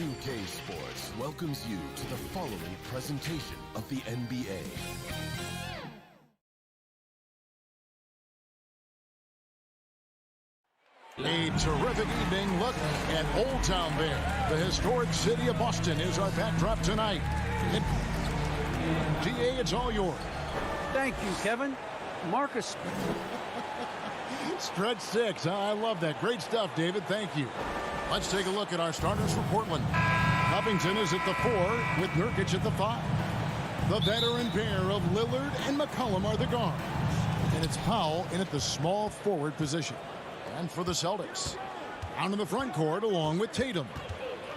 2K Sports welcomes you to the following presentation of the NBA. A terrific evening look at Old Town there. The historic city of Boston is our backdrop tonight. GA, it's all yours. Thank you, Kevin. Marcus. Stretch six. I love that. Great stuff, David. Thank you. Let's take a look at our starters for Portland. Covington is at the 4 with Nurkic at the 5. The veteran pair of Lillard and McCollum are the guards. And it's Powell in at the small forward position. And for the Celtics, down in the front court along with Tatum.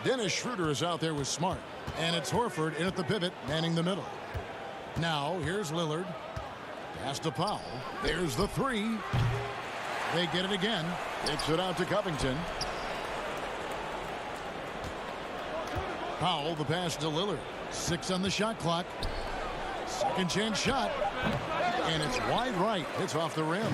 Dennis Schroeder is out there with Smart. And it's Horford in at the pivot, manning the middle. Now, here's Lillard. Pass to Powell. There's the 3. They get it again. Kicks it out to Covington. Powell, the pass to Lillard. 6 on the shot clock. Second chance shot. And it's wide right. It's off the rim.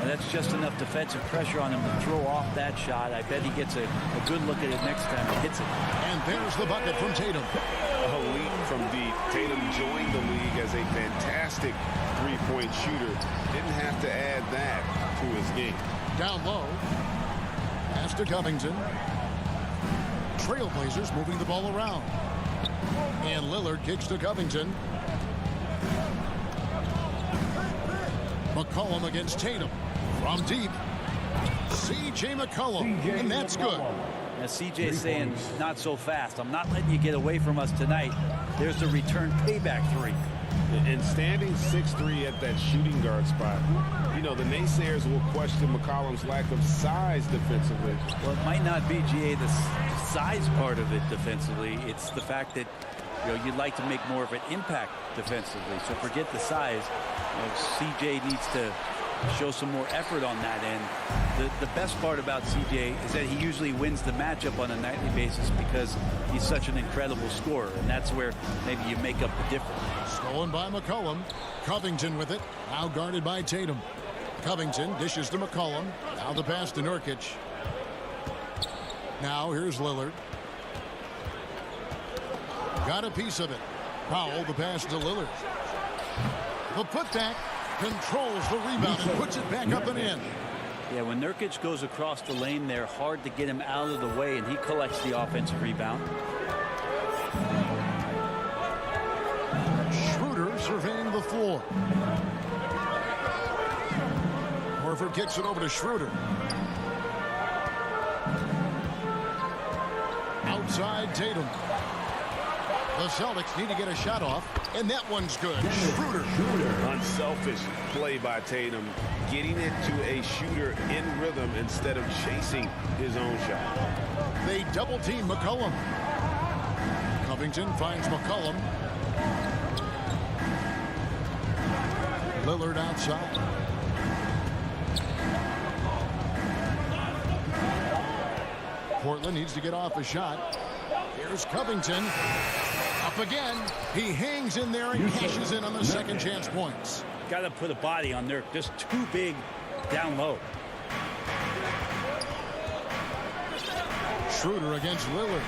And that's just enough defensive pressure on him to throw off that shot. I bet he gets a good look at it next time he hits it. And there's the bucket from Tatum. A leap from deep. Tatum joined the league as a fantastic three-point shooter. Didn't have to add that to his game. Down low. Pass to Covington. Trailblazers moving the ball around. And Lillard kicks to Covington. McCollum against Tatum. From deep. C.J. McCollum. And that's good. Now CJ's saying, not so fast. I'm not letting you get away from us tonight. There's the return payback 3. And standing 6'3" at that shooting guard spot, you know, the naysayers will question McCollum's lack of size defensively. Well, it might not be, GA, the size part of it defensively. It's the fact that, you know, you'd like to make more of an impact defensively. So forget the size. You know, CJ needs to show some more effort on that end. The best part about CJ is that he usually wins the matchup on a nightly basis because he's such an incredible scorer, and that's where maybe you make up the difference. Stolen by McCollum. Covington with it. Now guarded by Tatum. Covington dishes to McCollum. Now the pass to Nurkic. Now here's Lillard. Got a piece of it. Powell, the pass to Lillard. The putback. Controls the rebound and puts it back up and in. Yeah, when Nurkic goes across the lane there, hard to get him out of the way, and he collects the offensive rebound. Schroeder surveying the floor. Horford kicks it over to Schroeder. Outside Tatum. The Celtics need to get a shot off, and that one's good. Schroeder. Unselfish play by Tatum, getting it to a shooter in rhythm instead of chasing his own shot. They double team McCollum. Covington finds McCollum. Lillard outside. Portland needs to get off a shot. Here's Covington. Up again. He hangs in there and cashes in on the second chance points. Got to put a body on there. Just too big down low. Schroeder against Lillard.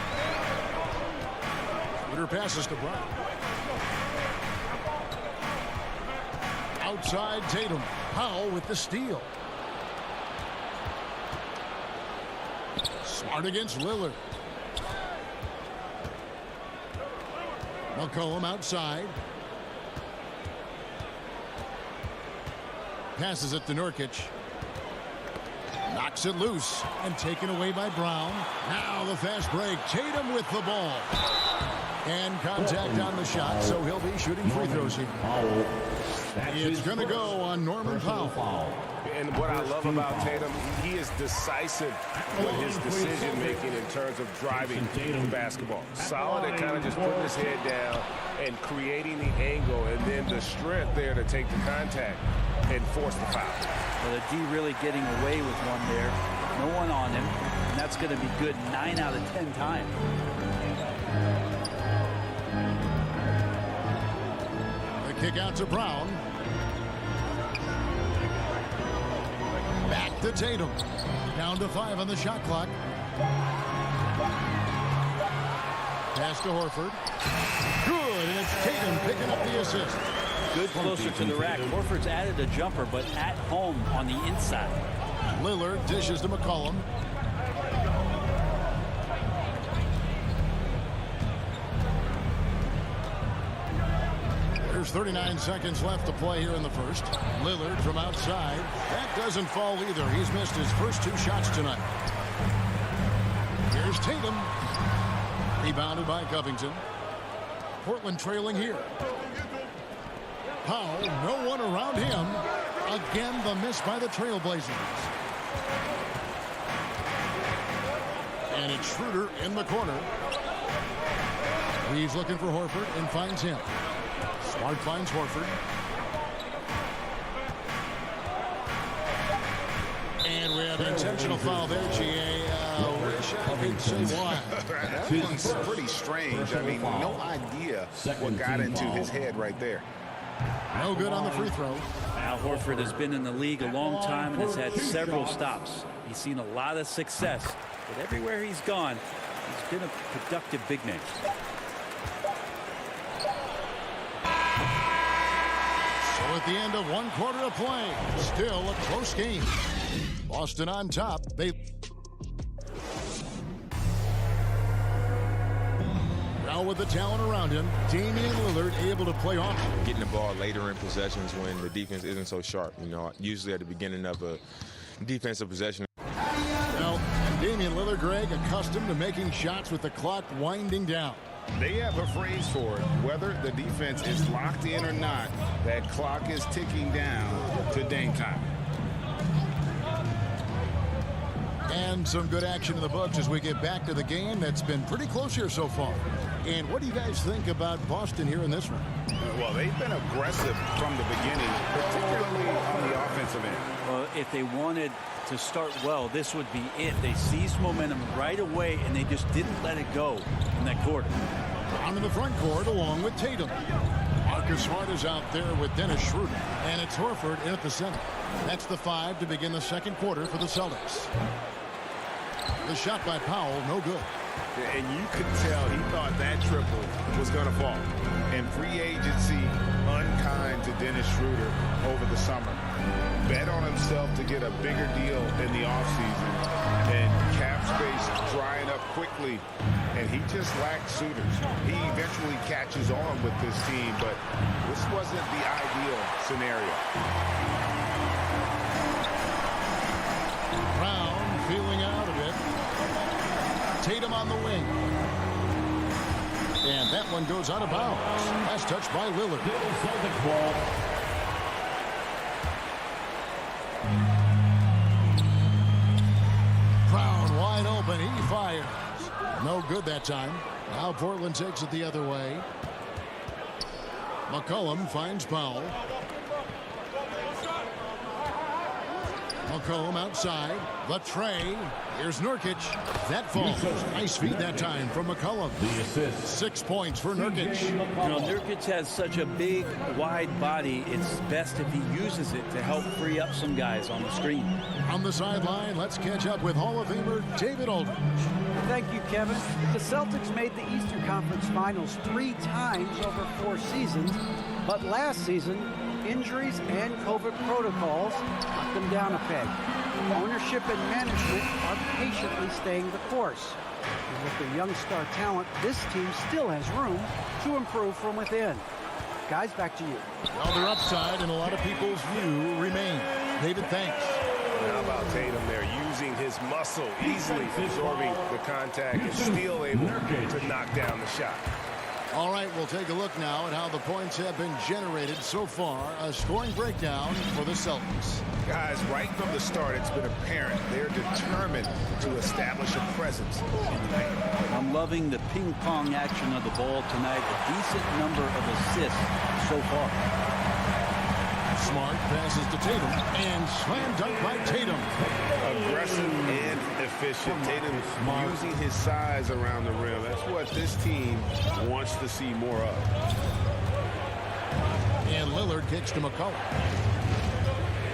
Schroeder passes to Brown. Outside Tatum. Powell with the steal. Smart against Lillard. McCollum outside. Passes it to Nurkic. Knocks it loose and taken away by Brown. Now the fast break. Tatum with the ball. And contact on the shot, so he'll be shooting free throws here. It's going to go on Norman Powell. And what I love about Tatum, he is decisive with his decision-making in terms of driving the basketball. Solid at kind of just putting his head down and creating the angle, and then the strength there to take the contact and force the foul. Well, the D really getting away with one there. No one on him, and that's going to be good 9 out of 10 times. The kick out to Brown. Back to Tatum. Down to 5 on the shot clock. Pass to Horford. Good, and it's Tatum picking up the assist. Good closer to the rack. Horford's added a jumper, but at home on the inside. Lillard dishes to McCollum. There's 39 seconds left to play here in the first. Lillard from outside. That doesn't fall either. He's missed his first 2 shots tonight. Here's Tatum. Rebounded by Covington. Portland trailing here. Powell, no one around him. Again, the miss by the Trailblazers. And it's Schroeder in the corner. He's looking for Horford and finds him. Smart finds Horford. And we have an intentional foul there, G.A. Wish I could say why. That one's pretty strange. I mean, no idea what got into his head right there. No good on the free throw. Al Horford has been in the league a long time and has had several stops. He's seen a lot of success, but everywhere he's gone, he's been a productive big man. So at the end of 1 quarter of play, still a close game. Boston on top. Now with the talent around him, Damian Lillard able to play off. Getting the ball later in possessions when the defense isn't so sharp. You know, usually at the beginning of a defensive possession. Well, Damian Lillard, Greg, accustomed to making shots with the clock winding down. They have a phrase for it. Whether the defense is locked in or not, that clock is ticking down to Dame time. And some good action in the books as we get back to the game that's been pretty close here so far. And what do you guys think about Boston here in this one? Well, they've been aggressive from the beginning, particularly on the offensive end. Well, if they wanted to start well, this would be it. They seized momentum right away, and they just didn't let it go in that quarter. On to the front court along with Tatum. Marcus Smart is out there with Dennis Schroeder. And it's Horford in at the center. That's the 5 to begin the second quarter for the Celtics. The shot by Powell, no good. And you could tell he thought that triple was going to fall. And free agency, unkind to Dennis Schroeder over the summer. Bet on himself to get a bigger deal in the offseason. And cap space drying up quickly. And he just lacked suitors. He eventually catches on with this team, but this wasn't the ideal scenario. Brown feeling out a bit. Tatum on the wing. And that one goes out of bounds. Last touch by Lillard. Brown wide open. He fires. No good that time. Now Portland takes it the other way. McCollum finds Powell. McCollum outside. The tray. Here's Nurkic. That falls. Nice feed that time from McCollum. 6 points for Nurkic. You know, Nurkic has such a big, wide body. It's best if he uses it to help free up some guys on the screen. On the sideline, let's catch up with Hall of Famer David Aldridge. Thank you, Kevin. The Celtics made the Eastern Conference Finals 3 times over 4 seasons, but last season, injuries and COVID protocols knocked them down a peg. Ownership and management are patiently staying the course. And with the young star talent, this team still has room to improve from within. Guys, back to you. Well, their upside in a lot of people's view remains. David, thanks. How about Tatum there, using his muscle, easily absorbing the contact and still able to knock down the shot. All right, we'll take a look now at how the points have been generated so far. A scoring breakdown for the Celtics. Guys, right from the start, it's been apparent they're determined to establish a presence in the paint. I'm loving the ping pong action of the ball tonight. A decent number of assists so far. Smart passes to Tatum, and slam dunk by Tatum. Aggressive and efficient. Tatum using his size around the rim. That's what this team wants to see more of. And Lillard kicks to McCollum.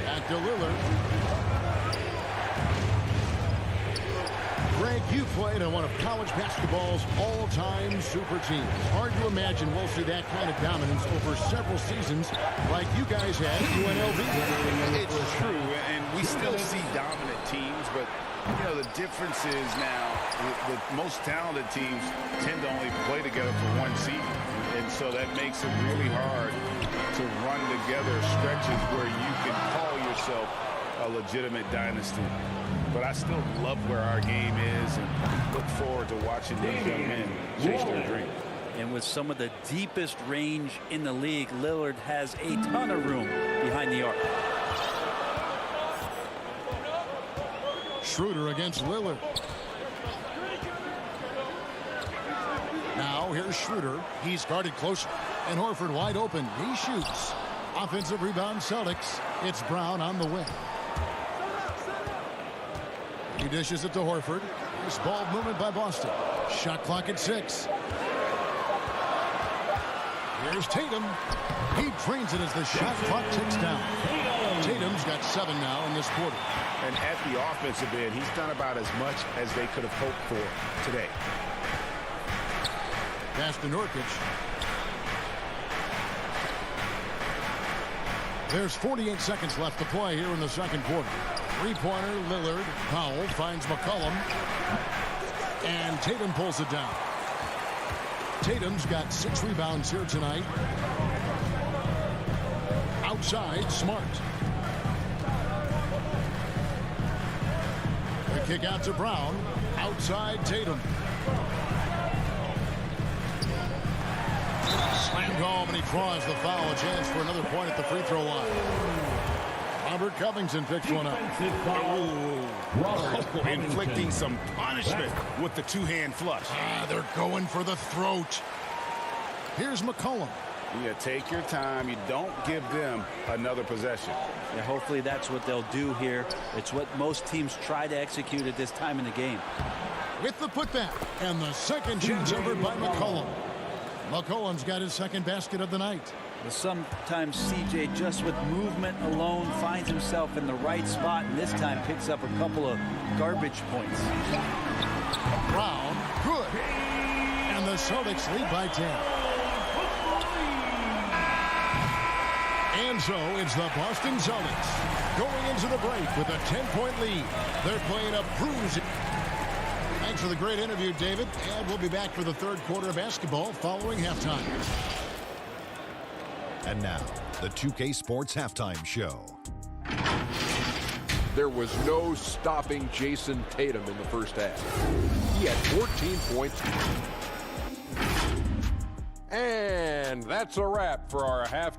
Back to Lillard. Greg, you played on one of college basketball's all-time super teams. Hard to imagine we'll see that kind of dominance over several seasons like you guys had at UNLV. It's true, and we still see dominant teams, but you know the difference is now the most talented teams tend to only play together for one season, and so that makes it really hard to run together stretches where you can call yourself a legitimate dynasty. But I still love where our game is and look forward to watching these young men chase their dream. And with some of the deepest range in the league, Lillard has a ton of room behind the arc. Schroeder against Lillard. Now here's Schroeder. He's guarded closer. And Horford wide open. He shoots. Offensive rebound Celtics. It's Brown on the wing. He dishes it to Horford. Nice ball movement by Boston. Shot clock at 6. Here's Tatum. He drains it as the shot clock ticks down. Tatum's got 7 now in this quarter. And at the offensive end, he's done about as much as they could have hoped for today. Pass to Nurkic. There's 48 seconds left to play here in the second quarter. Three-pointer, Lillard. Powell finds McCollum. And Tatum pulls it down. Tatum's got 6 rebounds here tonight. Outside, Smart. The kick out to Brown. Outside, Tatum. Slammed home, and he draws the foul. A chance for another point at the free throw line. Robert Covington picks one up. Inflicting some punishment with the two-hand flush. They're going for the throat. Here's McCollum. Yeah, take your time. You don't give them another possession. Yeah, hopefully that's what they'll do here. It's what most teams try to execute at this time in the game. With the putback, and the second chance over by McCollum. McCollum's got his second basket of the night. Sometimes CJ, just with movement alone, finds himself in the right spot, and this time picks up a couple of garbage points. Brown, good. And the Celtics lead by 10. And so it's the Boston Celtics going into the break with a 10-point lead. They're playing a bruising. Thanks for the great interview, David. And we'll be back for the third quarter of basketball following halftime. And now, the 2K Sports Halftime Show. There was no stopping Jason Tatum in the first half. He had 14 points. And that's a wrap for our half.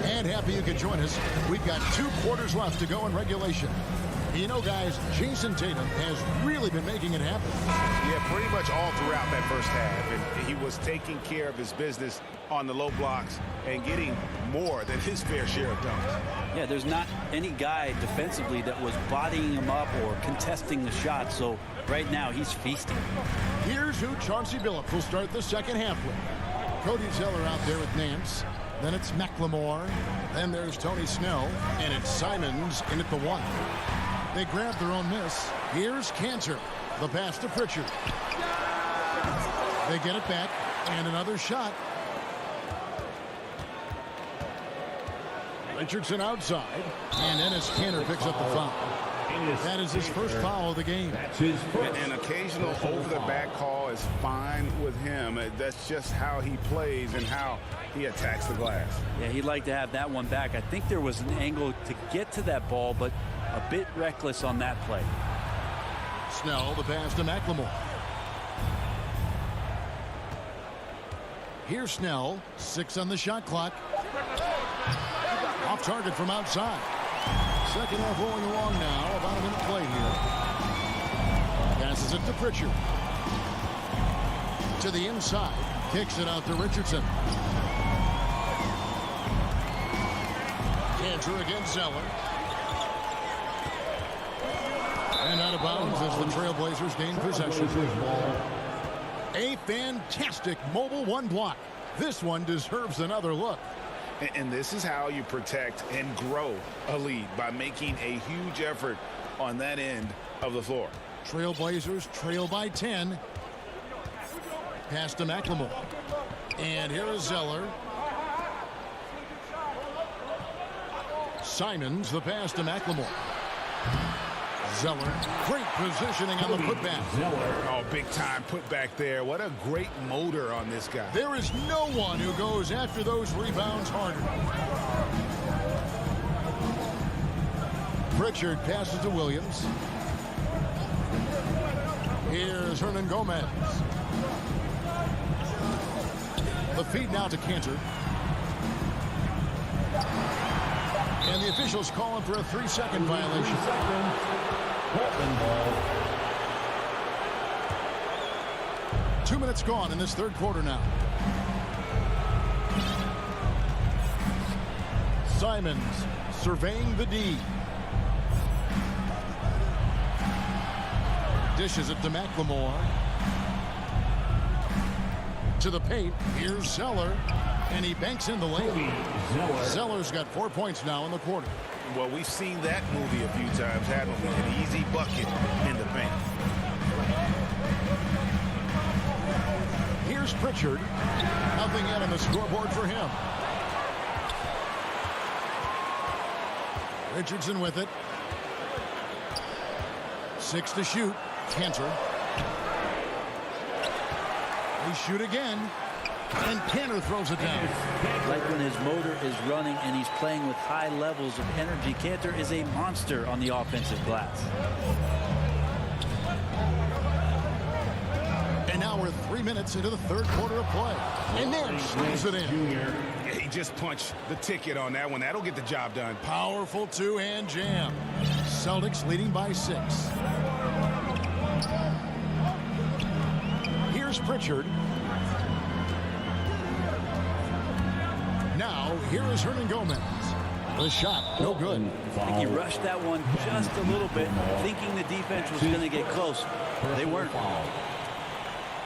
And happy you could join us. We've got 2 quarters left to go in regulation. You know, guys, Jason Tatum has really been making it happen. Yeah, pretty much all throughout that first half. And he was taking care of his business on the low blocks and getting more than his fair share of dunks. Yeah, there's not any guy defensively that was bodying him up or contesting the shot, so right now he's feasting. Here's who Chauncey Billups will start the second half with. Cody Zeller out there with Nance. Then it's McLemore. Then there's Tony Snell. And it's Simons in at the 1. They grab their own miss. Here's Cantor. The pass to Pritchard. They get it back. And another shot. Richardson outside. And Ennis Cantor picks up the foul. That is his first foul of the game. An occasional over-the-back call is fine with him. That's just how he plays and how he attacks the glass. Yeah, he'd like to have that one back. I think there was an angle to get to that ball, but a bit reckless on that play. Snell, the pass to McLemore. Here's Snell. 6 on the shot clock. Off target from outside. Second half rolling along now. About a minute play here. Passes it to Pritchard. To the inside. Kicks it out to Richardson. Cantor against Zeller. And out of bounds as the Trailblazers gain possession. A fantastic mobile 1 block. This one deserves another look. And this is how you protect and grow a lead, by making a huge effort on that end of the floor. Trailblazers trail by 10. Pass to McLemore. And here is Zeller. Simons, the pass to McLemore. Zeller, great positioning on the putback. Oh, big time putback there. What a great motor on this guy. There is no one who goes after those rebounds harder. Pritchard passes to Williams. Here's Hernan Gomez. The feed now to Cantor. And the officials calling for a 3-second violation. 2 minutes gone in this third quarter now. Simons surveying the D. Dishes it to McLemore. To the paint. Here's Zeller. And he banks in the lane. Zeller's got 4 points now in the quarter. Well, we've seen that movie a few times, haven't we? An easy bucket in the paint. Here's Pritchard. Nothing yet on the scoreboard for him. Richardson with it. 6 to shoot. Cantor. They shoot again. And Cantor throws it down. Like when his motor is running and he's playing with high levels of energy, Cantor is a monster on the offensive glass. And now we're 3 minutes into the third quarter of play. And Nash slams it in. Yeah, he just punched the ticket on that one. That'll get the job done. Powerful two-hand jam. Celtics leading by 6. Here's Pritchard. Now, here is Hernan Gomez. The shot, no good. I think he rushed that one just a little bit, thinking the defense was going to get close. They weren't.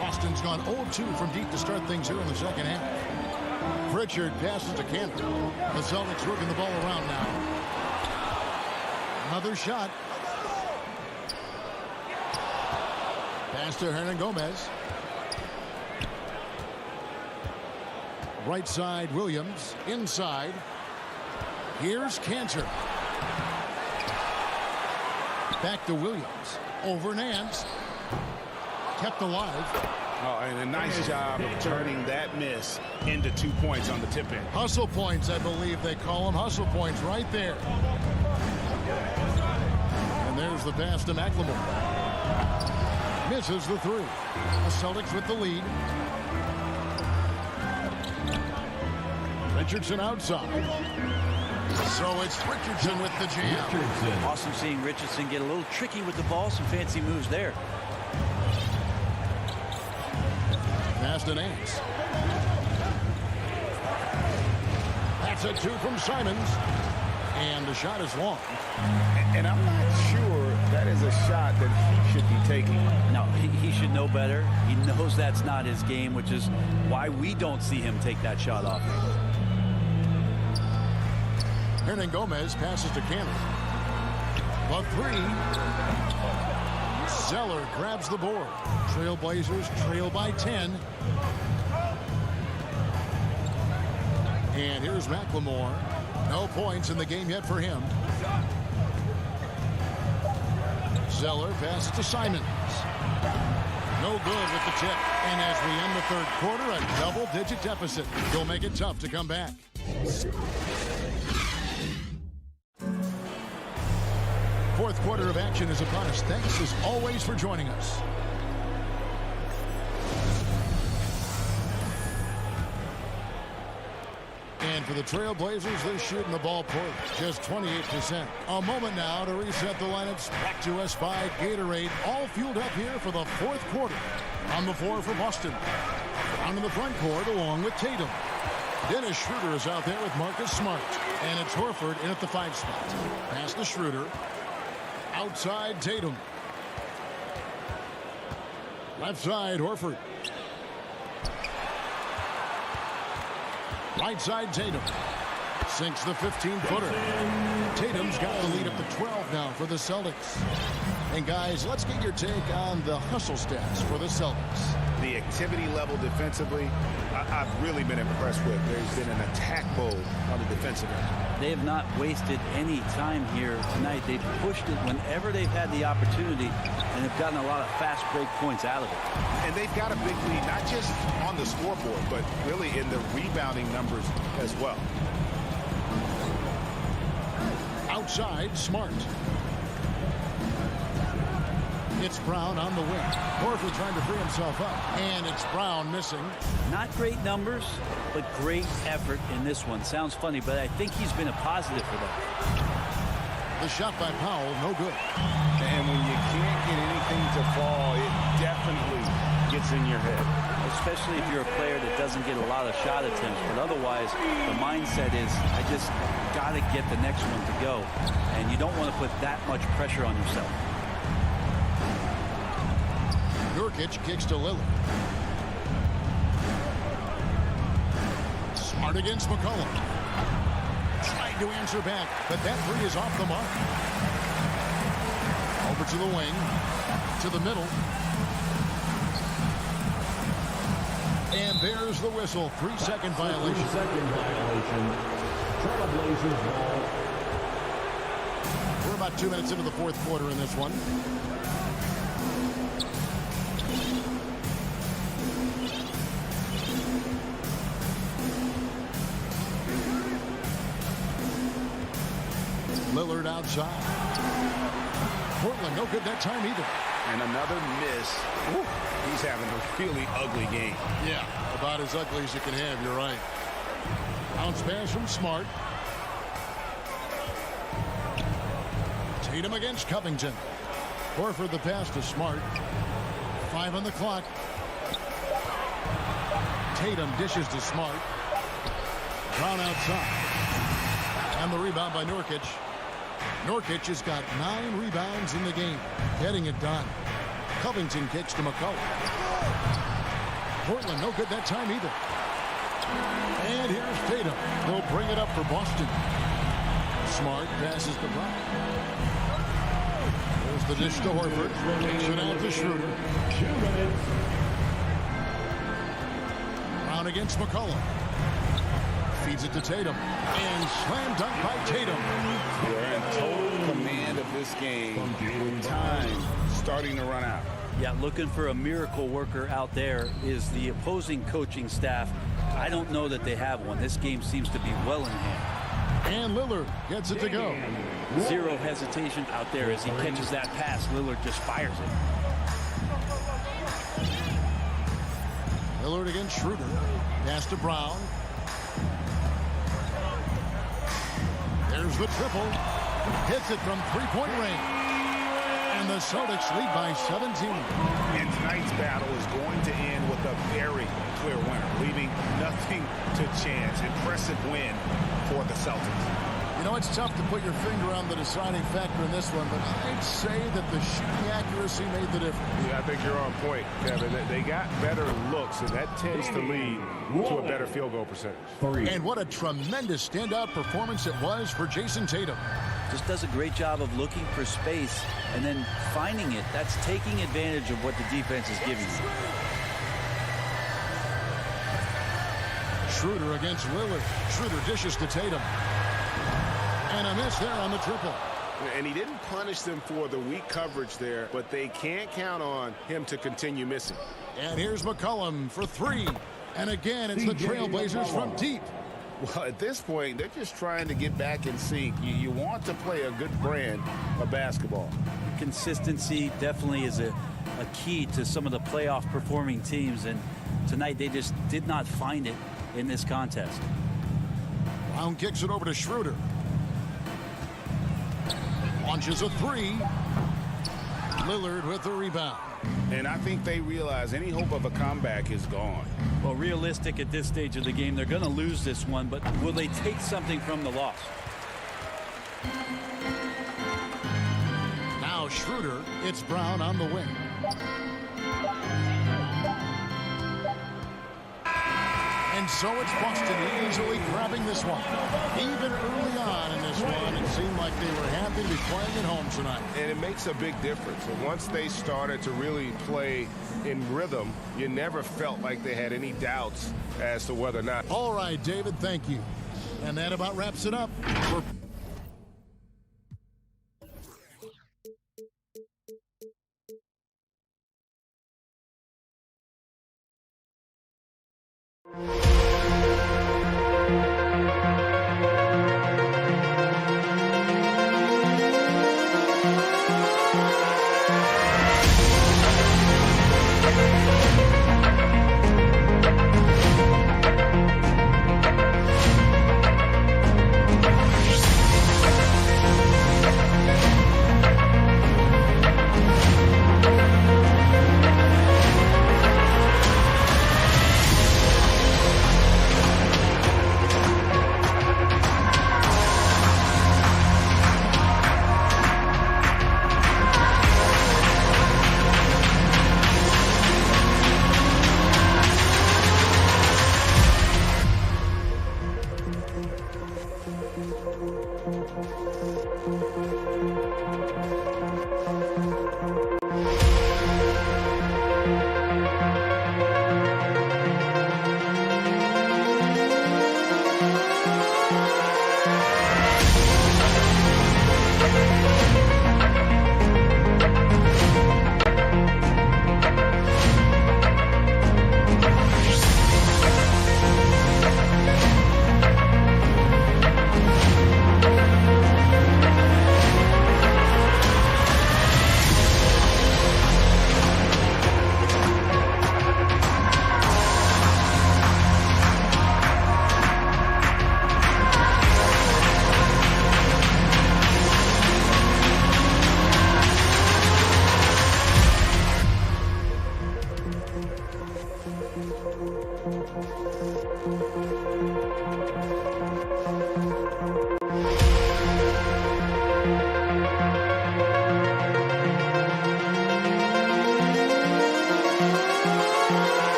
Austin's gone 0-2 from deep to start things here in the second half. Pritchard passes to Cantor. The Celtics working the ball around now. Another shot. Pass to Hernan Gomez. Right side, Williams. Inside. Here's Cantor. Back to Williams. Over Nance. Kept alive. Oh, and a nice job of turning that miss into 2 points on the tip in. Hustle points, I believe they call them. Hustle points right there. And there's the pass to McLemore. Misses the 3. The Celtics with the lead. Richardson outside. So it's Richardson with the jam. Awesome seeing Richardson get a little tricky with the ball. Some fancy moves there. Pass to Nance. That's a 2 from Simons. And the shot is long. And I'm not sure that is a shot that he should be taking. No, he should know better. He knows that's not his game, which is why we don't see him take that shot off. Hernangomez passes to Cannon. The three. Zeller grabs the board. Trailblazers trail by 10. And here's McLemore. No points in the game yet for him. Zeller passes to Simons. No good with the tip. And as we end the third quarter, a double-digit deficit. He'll make it tough to come back. Fourth quarter of action is upon us. Thanks as always for joining us. And for the Trailblazers, they're shooting the ball poorly, just 28%. A moment now to reset the lineups. Back to us by Gatorade, all fueled up here for the fourth quarter. On the floor for Boston. Down in the front court along with Tatum. Dennis Schroeder is out there with Marcus Smart. And it's Horford in at the 5 spot. Pass to Schroeder. Outside Tatum. Left side Horford. Right side Tatum. Sinks the 15-footer. Tatum's got the lead up to 12 now for the Celtics. And guys, let's get your take on the hustle stats for the Celtics. The activity level defensively, I've really been impressed with. There's been an attack mode on the defensive end. They have not wasted any time here tonight. They've pushed it whenever they've had the opportunity and have gotten a lot of fast break points out of it. And they've got a big lead, not just on the scoreboard, but really in the rebounding numbers as well. Outside, Smart. It's Brown on the wing. Horford trying to free himself up. And it's Brown missing. Not great numbers, but great effort in this one. Sounds funny, but I think he's been a positive for them. The shot by Powell, no good. And when you can't get anything to fall, it definitely gets in your head. Especially if you're a player that doesn't get a lot of shot attempts. But otherwise, the mindset is, I just got to get the next one to go. And you don't want to put that much pressure on yourself. Nurkic kicks to Lillard. Smart against McCollum. Trying to answer back, but that three is off the mark. Over to the wing. To the middle. And there's the whistle. 3-second violation. 3-second violation. Trailblazers ball. We're about 2 minutes into the fourth quarter in this one. Lillard outside. Portland, no good that time either. And another miss. Woo, he's having a really ugly game. Yeah, about as ugly as you can have, you're right. Bounce pass from Smart. Tatum against Covington. Horford the pass to Smart. 5 on the clock. Tatum dishes to Smart. Brown outside. And the rebound by Nurkic. Nurkic has got 9 rebounds in the game, getting it done. Covington kicks to McCollum. Portland, no good that time either. And here's Tatum. He'll bring it up for Boston. Smart passes to Brown. There's the dish to Horford. Takes it out to Schroeder. 2 minutes. Brown against McCollum. Feeds it to Tatum. And slam dunk by Tatum. We're in total command of this game with time starting to run out. Yeah, looking for a miracle worker out there is the opposing coaching staff. I don't know that they have one. This game seems to be well in hand. And Lillard gets it to go. Zero hesitation out there as he catches that pass. Lillard just fires it. Lillard against Schroeder. Pass to Brown. There's the triple. Hits it from three-point range. And the Celtics lead by 17. And tonight's battle is going to end with a very clear winner, leaving nothing to chance. Impressive win for the Celtics. You know it's tough to put your finger on the deciding factor in this one, but I'd say that the shooting accuracy made the difference. Yeah, I think you're on point, Kevin. They got better looks, and that tends to lead to a better field goal percentage. And what a tremendous standout performance it was for Jason Tatum. Just does a great job of looking for space and then finding it. That's taking advantage of what the defense is giving you. Schroeder against Lillard. Schroeder dishes to Tatum. And a miss there on the triple. And he didn't punish them for the weak coverage there, but they can't count on him to continue missing. And here's McCollum for three. And again, it's the Trailblazers from deep. Well, at this point, they're just trying to get back in sync. You want to play a good brand of basketball. Consistency definitely is a key to some of the playoff performing teams, and tonight they just did not find it in this contest. Brown kicks it over to Schroeder. Launches a three. Lillard with the rebound. And I think they realize any hope of a comeback is gone. Well, realistic at this stage of the game, they're going to lose this one, but will they take something from the loss? Now Schroeder, it's Brown on the wing. And so it's Boston easily grabbing this one. Even early on in this one, it seemed like they were happy to be playing at home tonight. And it makes a big difference. And once they started to really play in rhythm, you never felt like they had any doubts as to whether or not. All right, David, thank you. And that about wraps it up for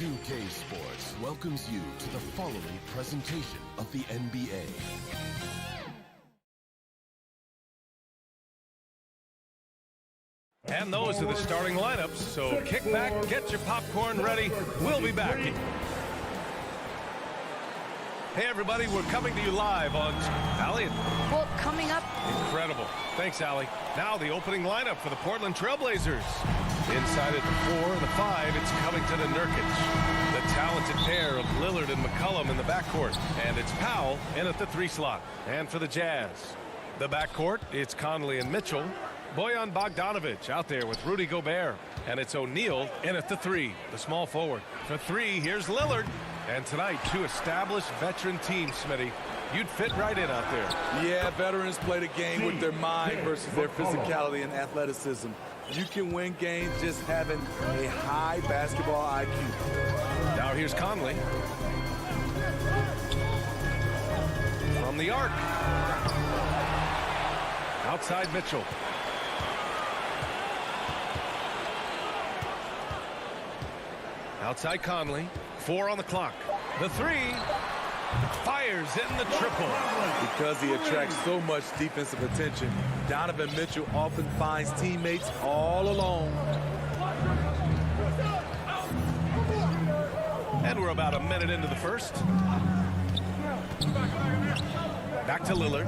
2K Sports welcomes you to the following presentation of the NBA. And those are the starting lineups, so kick back, get your popcorn ready. We'll be back. Hey, everybody, we're coming to you live on Allie. Well, coming up. Incredible. Thanks, Allie. Now the opening lineup for the Portland Trailblazers. Inside at the 4 and the 5, it's coming to the Nurkic. The talented pair of Lillard and McCollum in the backcourt. And it's Powell in at the 3 slot. And for the Jazz, the backcourt, it's Conley and Mitchell. Bojan Bogdanovic out there with Rudy Gobert. And it's O'Neal in at the 3, the small forward. For 3, here's Lillard. And tonight, 2 established veteran teams, Smitty. You'd fit right in out there. Yeah, veterans play the game with their mind versus their physicality and athleticism. You can win games just having a high basketball IQ. Now here's Conley. From the arc. Outside Mitchell. Outside Conley. 4 on the clock. The 3 fires in the triple. Because he attracts so much defensive attention, Donovan Mitchell often finds teammates all alone. And we're about a minute into the first. Back to Lillard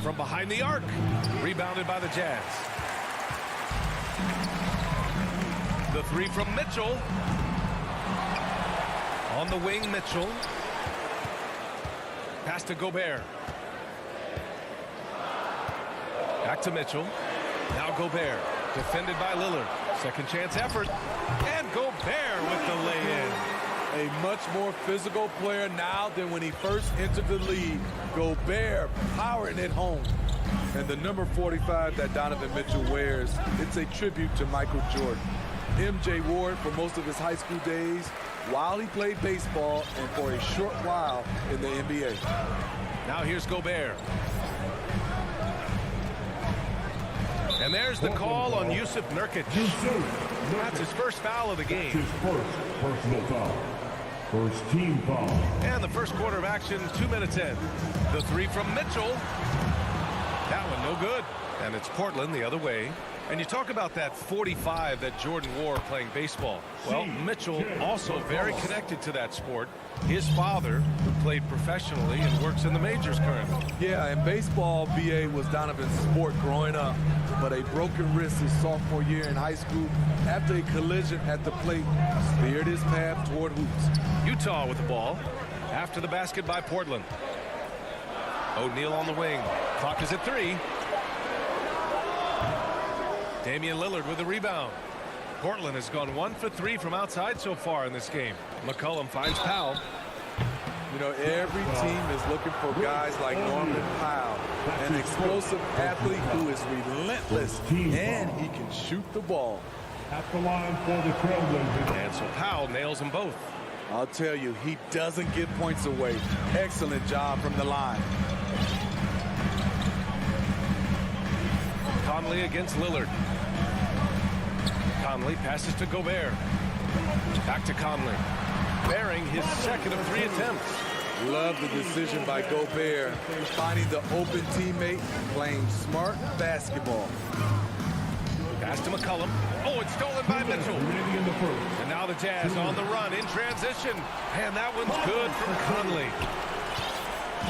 from behind the arc. Rebounded by the Jazz. The 3 from Mitchell. On the wing, Mitchell. Pass to Gobert. Back to Mitchell. Now Gobert. Defended by Lillard. Second chance effort. And Gobert with the lay-in. A much more physical player now than when he first entered the league. Gobert powering it home. And the number 45 that Donovan Mitchell wears, it's a tribute to Michael Jordan. MJ wore it for most of his high school days while he played baseball and for a short while in the NBA. Now here's Gobert. And there's the call on Jusuf Nurkic. That's his first foul of the game. His first personal foul. First team foul. And the first quarter of action, 2 minutes in. The 3 from Mitchell. That one no good. And it's Portland the other way. And you talk about that 45 that Jordan wore playing baseball. Well, Mitchell also very connected to that sport. His father, who played professionally and works in the majors currently. Yeah, and baseball, BA, was Donovan's sport growing up. But a broken wrist his sophomore year in high school after a collision at the plate steered his path toward hoops. Utah with the ball after the basket by Portland. O'Neal on the wing. Clock is at 3. Damian Lillard with the rebound. Portland has gone 1 for 3 from outside so far in this game. McCollum finds Powell. You know, every team is looking for guys like Norman Powell, an explosive athlete who is relentless, and he can shoot the ball. At the line for the Trailblazers. And so Powell nails them both. I'll tell you, he doesn't give points away. Excellent job from the line. Conley against Lillard. Conley passes to Gobert. Back to Conley. Bearing his second of 3 attempts. Love the decision by Gobert, finding the open teammate, playing smart basketball. Pass to McCollum. Oh, it's stolen by Mitchell. And now the Jazz on the run in transition. And that one's good from Conley.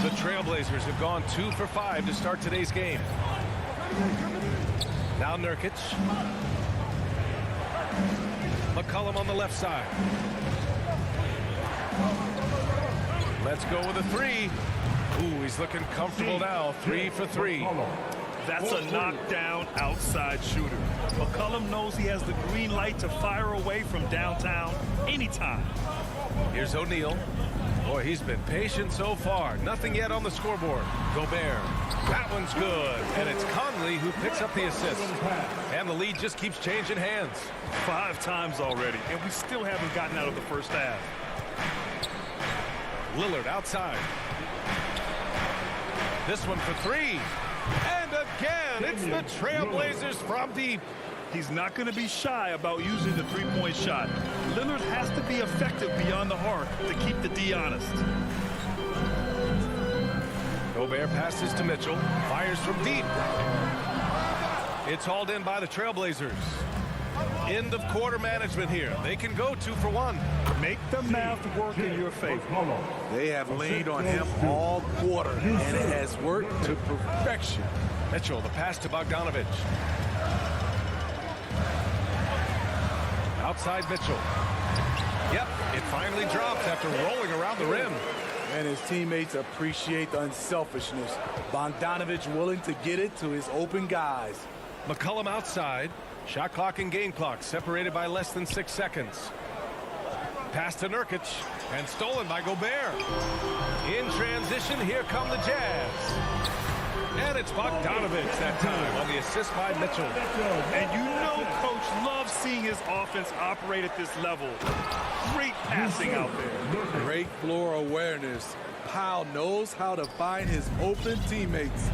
The Trailblazers have gone 2 for 5 to start today's game. Now Nurkic. McCollum on the left side. Let's go with a 3. Ooh, he's looking comfortable now. 3 for 3. That's a knockdown outside shooter. McCollum knows he has the green light to fire away from downtown anytime. Here's O'Neal. Boy, he's been patient so far. Nothing yet on the scoreboard. Gobert. That one's good. And it's Conley who picks up the assist. And the lead just keeps changing hands. 5 times already, and we still haven't gotten out of the first half. Lillard outside. This one for 3. And again, it's the Trailblazers from deep. He's not going to be shy about using the three-point shot. Lillard has to be effective beyond the arc to keep the D honest. Gobert passes to Mitchell. Fires from deep. It's hauled in by the Trailblazers. End of quarter management here. They can go 2 for 1. Make the math work in your favor. They have leaned on him all quarter, and it has worked to perfection. Mitchell, the pass to Bogdanovich. Outside Mitchell. Yep, it finally drops after rolling around the rim. And his teammates appreciate the unselfishness. Bogdanovich willing to get it to his open guys. McCollum outside. Shot clock and game clock separated by less than 6 seconds. Pass to Nurkic and stolen by Gobert. In transition, here come the Jazz. And it's Bogdanovich that time on the assist by Mitchell. And you know Coach loves seeing his offense operate at this level. Great passing out there. Great floor awareness. Powell knows how to find his open teammates.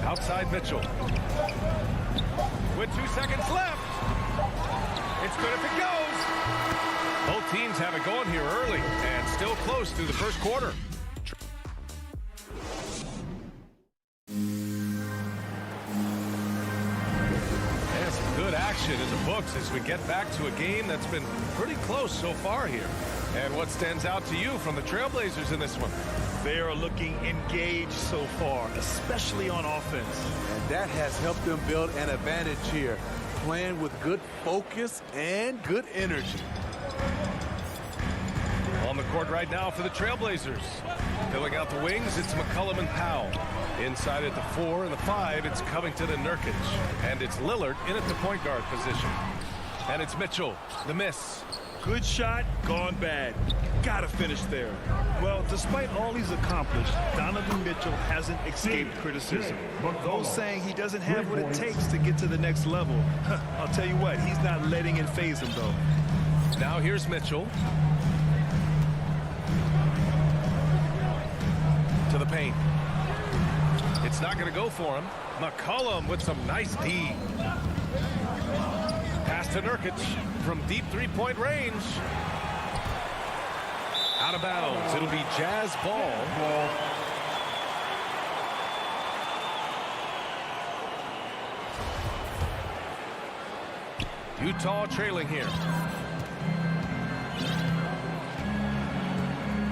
Outside Mitchell. With 2 seconds left. It's good if it goes. Both teams have it going here early and still close through the first quarter. And some good action in the books as we get back to a game that's been pretty close so far here. And what stands out to you from the Trailblazers in this one? They are looking engaged so far, especially on offense. And that has helped them build an advantage here, playing with good focus and good energy. On the court right now for the Trailblazers. Filling out the wings, it's McCollum and Powell. Inside at the 4 and the 5, it's Covington and Nurkic. And it's Lillard in at the point guard position. And it's Mitchell, the miss. Good shot, gone bad. Gotta finish there. Well, despite all he's accomplished, Donovan Mitchell hasn't escaped criticism. Those saying he doesn't have what it takes to get to the next level. I'll tell you what, he's not letting it faze him, though. Now here's Mitchell. To the paint. It's not going to go for him. McCollum with some nice D. Pass to Nurkic from deep three-point range. Out of bounds. It'll be Jazz ball. Utah trailing here.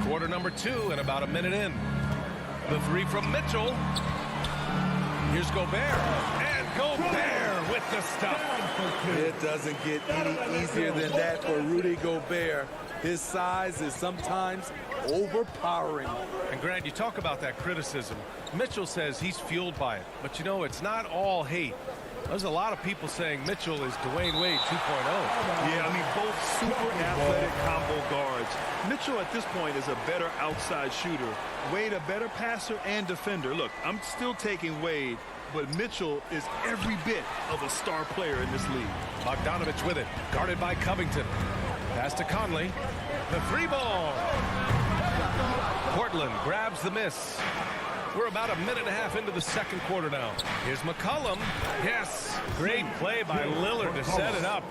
Quarter number 2 and about a minute in. The 3 from Mitchell. Here's Gobert. And Gobert with the stuff. It doesn't get any easier than that for Rudy Gobert. His size is sometimes overpowering. And Grant, you talk about that criticism. Mitchell says he's fueled by it. But you know, it's not all hate. There's a lot of people saying Mitchell is Dwayne Wade 2.0. Yeah, I mean, both super athletic combo guards. Mitchell at this point is a better outside shooter. Wade a better passer and defender. Look, I'm still taking Wade, but Mitchell is every bit of a star player in this league. Bogdanovich with it, guarded by Covington. Pass to Conley. The 3 ball. Portland grabs the miss. We're about a minute and a half into the second quarter now. Here's McCollum. Yes, great play by Lillard to set it up.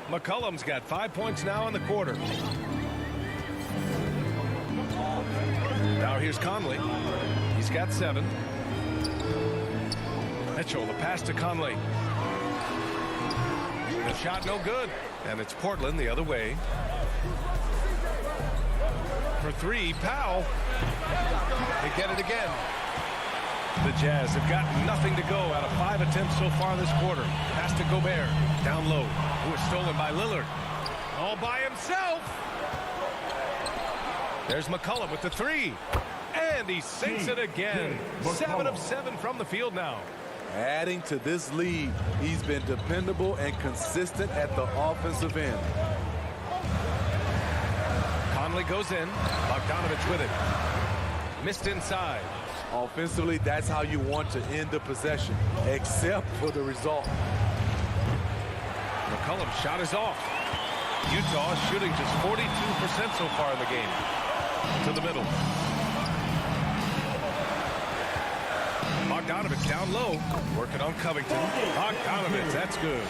McCollum's got 5 points now in the quarter. Now here's Conley. He's got 7. Mitchell, the pass to Conley. The shot no good. And it's Portland the other way. For 3, Powell. They get it again. The Jazz have got nothing to go out of 5 attempts so far this quarter. Pass to Gobert. Down low. Who is stolen by Lillard. All by himself. There's McCollum with the 3. And he sinks it again. 7 of 7 from the field now. Adding to this lead, he's been dependable and consistent at the offensive end. Conley goes in. Bogdanovich with it. Missed inside. Offensively, that's how you want to end the possession, except for the result. McCollum's shot is off. Utah shooting just 42% so far in the game. To the middle. Bogdanovich down low. Working on Covington. Bogdanovich, that's good.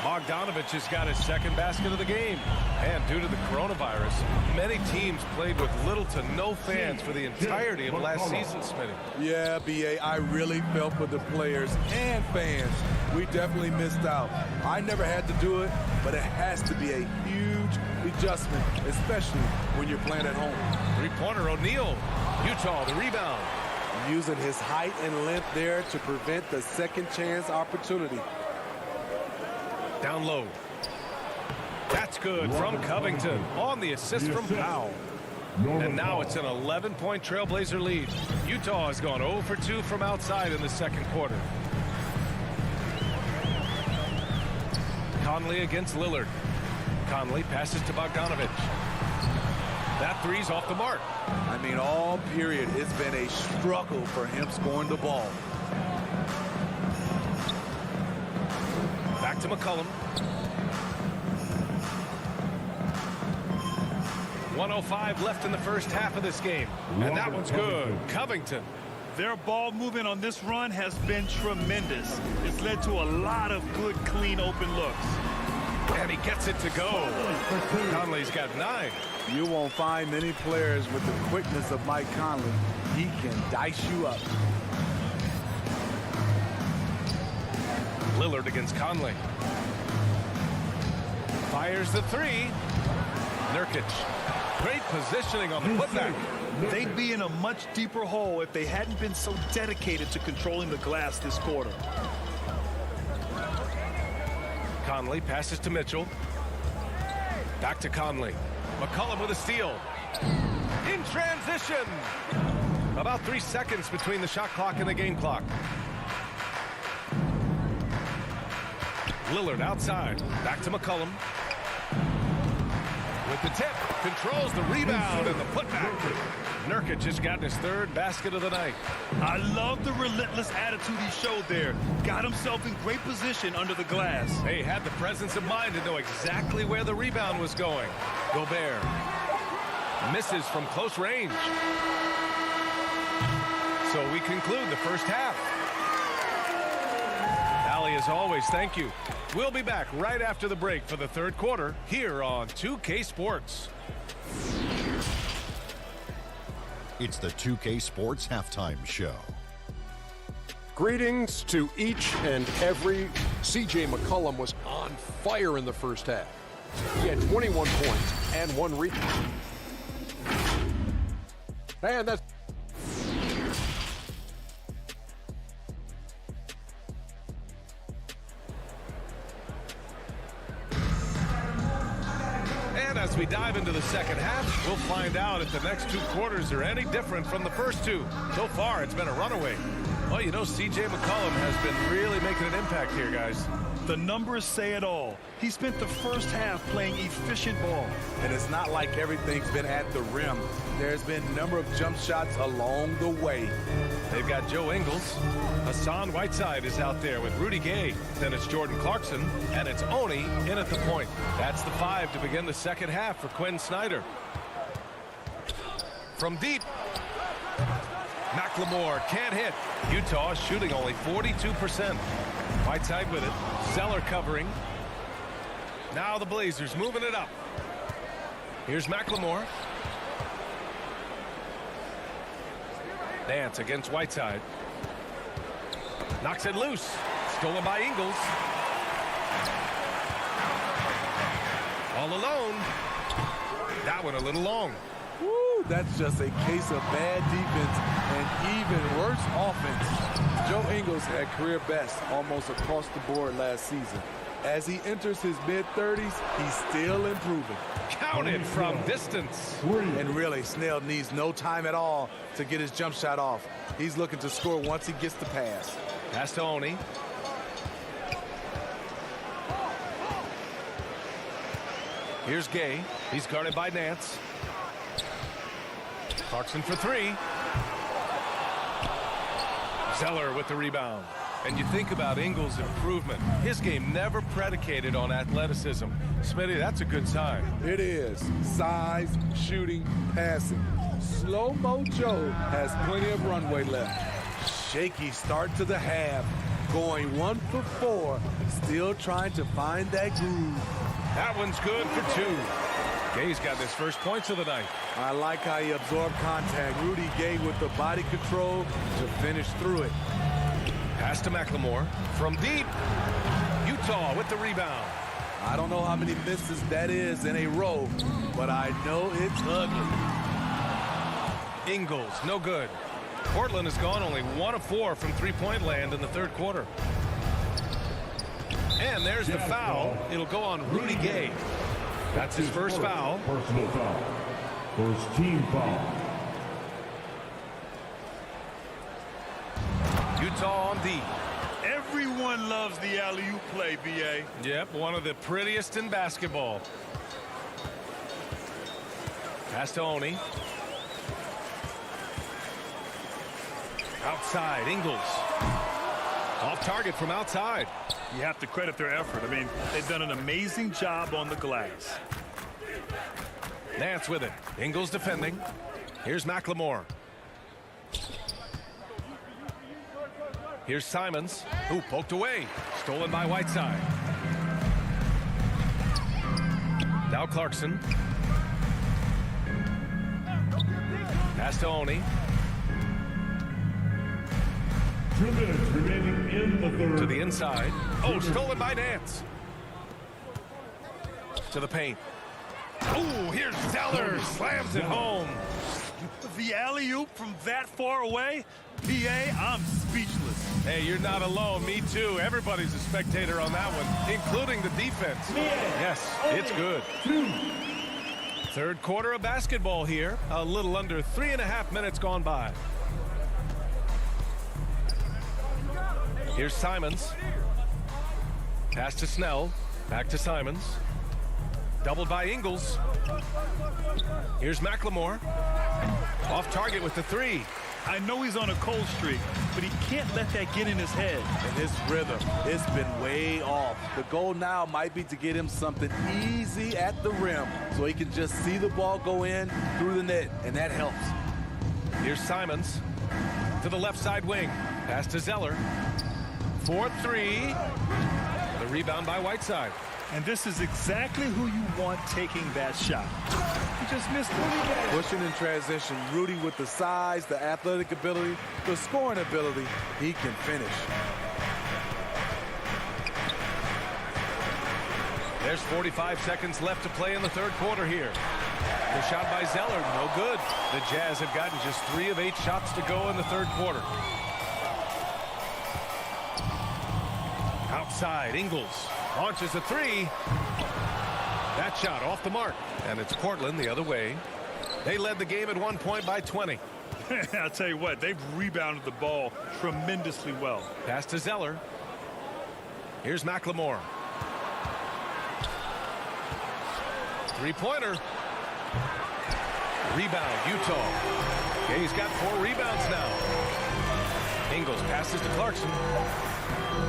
Bogdanovich has got his second basket of the game. And due to the coronavirus, many teams played with little to no fans for the entirety of last season, Smitty. Yeah, B.A., I really felt for the players and fans. We definitely missed out. I never had to do it, but it has to be a huge adjustment, especially when you're playing at home. Three-pointer, O'Neal. Utah, the rebound. Using his height and length there to prevent the second chance opportunity. Down low. That's good from Covington on the assist from Powell. And now it's an 11-point Trailblazer lead. Utah has gone 0 for 2 from outside in the second quarter. Conley against Lillard. Conley passes to Bogdanovich. That three's off the mark. I mean, all period, it's been a struggle for him scoring the ball. Back to McCollum. 1:05 left in the first half of this game. And that one's good. Covington. Their ball movement on this run has been tremendous. It's led to a lot of good, clean, open looks. And he gets it to go. Conley's got 9. You won't find many players with the quickness of Mike Conley. He can dice you up. Lillard against Conley. Fires the three. Nurkic. Great positioning on the putback. They'd be in a much deeper hole if they hadn't been so dedicated to controlling the glass this quarter. Conley passes to Mitchell. Back to Conley. McCollum with a steal. In transition. About 3 seconds between the shot clock and the game clock. Lillard outside. Back to McCollum. With the tip. Controls the rebound and the putback. Nurkic has gotten his third basket of the night. I love the relentless attitude he showed there. Got himself in great position under the glass. He had the presence of mind to know exactly where the rebound was going. Gobert misses from close range. So we conclude the first half. Allie, as always, thank you. We'll be back right after the break for the third quarter here on 2K Sports. It's the 2K Sports Halftime Show. Greetings to each and every. C.J. McCollum was on fire in the first half. He had 21 points and 1 rebound. And that's... As we dive into the second half, we'll find out if the next 2 quarters are any different from the first 2. So far, it's been a runaway. Well, you know, C.J. McCollum has been really making an impact here, guys. The numbers say it all. He spent the first half playing efficient ball. And it's not like everything's been at the rim. There's been a number of jump shots along the way. They've got Joe Ingles. Hassan Whiteside is out there with Rudy Gay. Then it's Jordan Clarkson. And it's Oni in at the point. That's the 5 to begin the second half for Quinn Snyder. From deep. McLemore can't hit. Utah shooting only 42%. Whiteside with it. Zeller covering. Now the Blazers moving it up. Here's McLemore. Nance against Whiteside. Knocks it loose. Stolen by Ingles. All alone. That one a little long. Woo, that's just a case of bad defense and even worse offense. Joe Ingles had career best almost across the board last season. As he enters his mid-30s, he's still improving. Counted from distance. And really, Snell needs no time at all to get his jump shot off. He's looking to score once he gets the pass. Pass to Oni. Here's Gay. He's guarded by Nance. Clarkson for 3. Zeller with the rebound. And you think about Ingles' improvement. His game never predicated on athleticism. Smitty, that's a good sign. It is. Size, shooting, passing. Slow-mo Joe has plenty of runway left. shaky start to the half. Going 1 for 4. Still trying to find that groove. That one's good for 2. Gay's got his first points of the night. I like how he absorbed contact. Rudy Gay with the body control to finish through it. Pass to McLemore from deep. Utah with the rebound. I don't know how many misses that is in a row, but I know it's ugly. Ingles, no good. Portland has gone only 1 of 4 from three-point land in the third quarter. And there's the foul. It'll go on Rudy Gay. That's his first foul. Personal foul. First team foul. Utah on D. Everyone loves the alley-oop play, B.A. Yep, one of the prettiest in basketball. Pass to Oni. Outside, Ingles. Off target from outside. You have to credit their effort. I mean, they've done an amazing job on the glass. Nance with it. Ingles defending. Here's McLemore. Here's Simons, who poked away. Stolen by Whiteside. Now Clarkson. Pass to Oni. 2 minutes remaining in the third. To the inside. Oh, stolen by Nance. To the paint. Oh, here's Zeller. Slams it home. The alley-oop from that far away? B.A., I'm speechless. Hey, you're not alone. Me too. Everybody's a spectator on that one, including the defense. Yes, it's good. Third quarter of basketball here. A little under 3.5 minutes gone by. Here's Simons. Pass to Snell. Back to Simons. Doubled by Ingles. Here's McLemore. Off target with the 3. I know he's on a cold streak, but he can't let that get in his head. And his rhythm, it's been way off. The goal now might be to get him something easy at the rim so he can just see the ball go in through the net, and that helps. Here's Simons to the left side wing. Pass to Zeller. 4-3. The rebound by Whiteside. And this is exactly who you want taking that shot. He just missed it. Pushing in transition, Rudy with the size, the athletic ability, the scoring ability, he can finish. There's 45 seconds left to play in the third quarter here. The shot by Zeller, no good. The Jazz have gotten just 3 of 8 shots to go in the third quarter. Outside, Ingles launches a 3. That shot off the mark, and it's Portland the other way. They led the game at 1 point by 20. I'll tell you what, they've rebounded the ball tremendously well. Pass to Zeller. Here's McLemore. Three-pointer. Rebound, Utah. Gay's got 4 rebounds now. Ingles passes to Clarkson.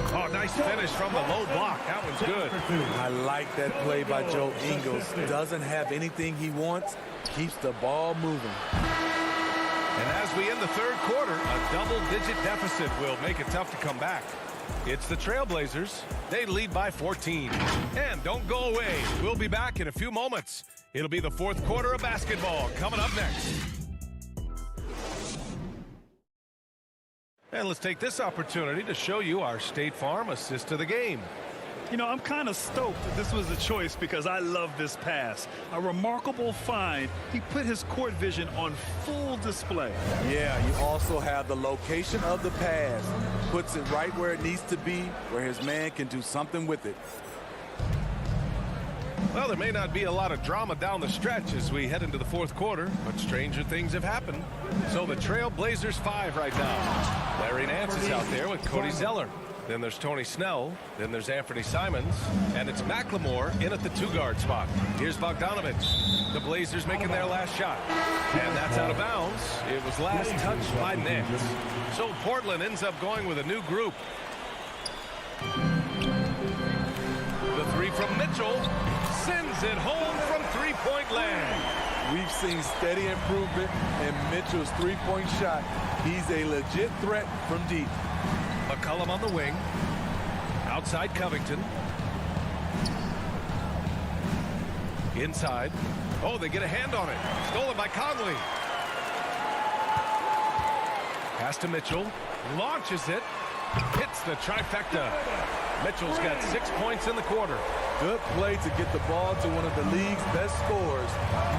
Oh, nice finish from the low block. That one's good. I like that play by Joe Ingles. Doesn't have anything he wants. Keeps the ball moving. And as we end the third quarter, a double-digit deficit will make it tough to come back. It's the Trailblazers. They lead by 14. And don't go away. We'll be back in a few moments. It'll be the fourth quarter of basketball coming up next. And let's take this opportunity to show you our State Farm assist to the game. You know, I'm kind of stoked that this was a choice because I love this pass. A remarkable find. He put his court vision on full display. Yeah, you also have the location of the pass. Puts it right where it needs to be, where his man can do something with it. Well, there may not be a lot of drama down the stretch as we head into the fourth quarter, but stranger things have happened. So the Trailblazers 5 right now. Larry Nance is out there with Cody Zeller. Then there's Tony Snell. Then there's Anthony Simons. And it's McLemore in at the 2-guard spot. Here's Bogdanovich. The Blazers making their last shot. And that's out of bounds. It was last touched by Nance. So Portland ends up going with a new group. The 3 from Mitchell. Sends it home from 3-point land. We've seen steady improvement in Mitchell's three-point shot. He's a legit threat from deep. McCollum on the wing. Outside Covington. Inside. Oh, they get a hand on it. Stolen by Conley. Pass to Mitchell. Launches it. Hits the trifecta. Mitchell's got 6 points in the quarter. Good play to get the ball to one of the league's best scorers.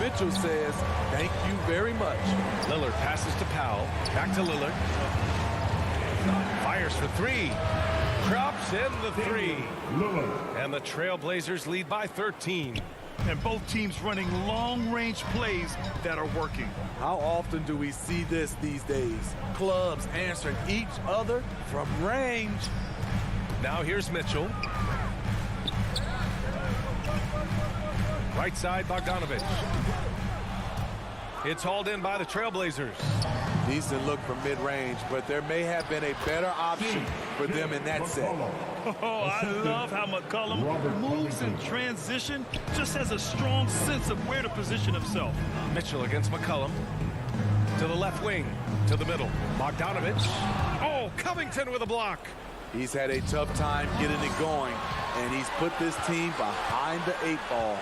Mitchell says, thank you very much. Lillard passes to Powell. Back to Lillard. Fires for three. Drops in the three. And the Trailblazers lead by 13. And both teams running long-range plays that are working. How often do we see this these days? Clubs answering each other from range. Now here's Mitchell. Right side, Bogdanovich. It's hauled in by the Trailblazers. Decent look from mid-range, but there may have been a better option for them in that set. Oh, I love how McCollum moves in transition, just has a strong sense of where to position himself. Mitchell against McCollum. To the left wing, to the middle. Bogdanovich. Oh, Covington with a block. He's had a tough time getting it going, and he's put this team behind the 8 ball.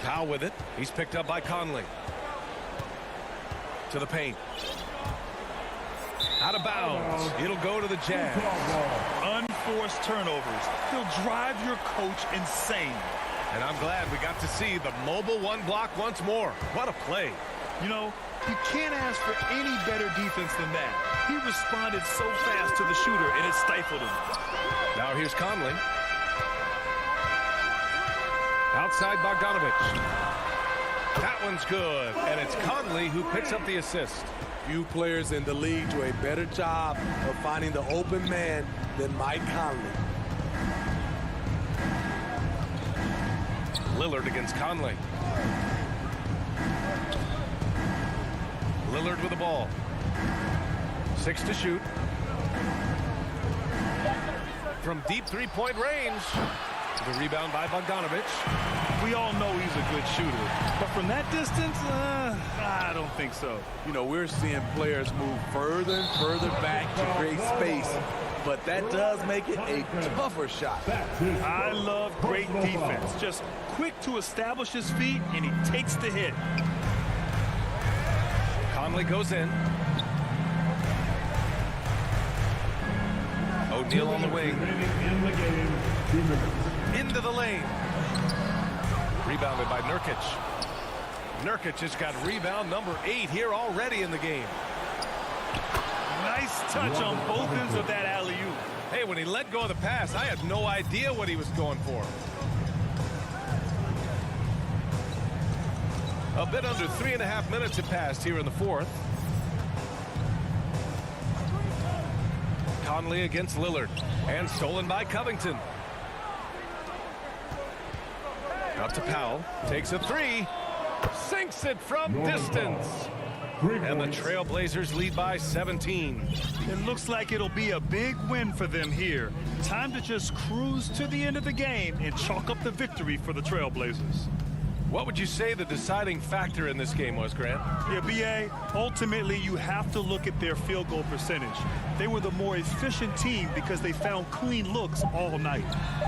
Powell with it. He's picked up by Conley. To the paint. Out of bounds. It'll go to the Jazz. Unforced turnovers. He'll drive your coach insane. And I'm glad we got to see the mobile one block once more. What a play. You know, you can't ask for any better defense than that. He responded so fast to the shooter, and it stifled him. Now here's Conley. Outside Bogdanovich. That one's good, and it's Conley who picks up the assist. Few players in the league do a better job of finding the open man than Mike Conley. Lillard against Conley. Lillard with the ball. 6 to shoot. From deep three-point range. The rebound by Bogdanovich. We all know he's a good shooter, but from that distance, I don't think so. You know, we're seeing players move further and further back to create space, but that does make it a tougher shot. I love great defense. Just quick to establish his feet, and he takes the hit. Conley goes in. O'Neal on the wing. Into the lane. Rebounded by Nurkic. Nurkic has got rebound number 8 here already in the game. Nice touch on both ends of that alley-oop. Hey, when he let go of the pass, I had no idea what he was going for. A bit under 3.5 minutes have passed here in the fourth. Conley against Lillard. And stolen by Covington. Out to Powell. Takes a three. Sinks it from distance. And the Trailblazers lead by 17. It looks like it'll be a big win for them here. Time to just cruise to the end of the game and chalk up the victory for the Trailblazers. What would you say the deciding factor in this game was, Grant? Yeah, B.A., ultimately you have to look at their field goal percentage. They were the more efficient team because they found clean looks all night.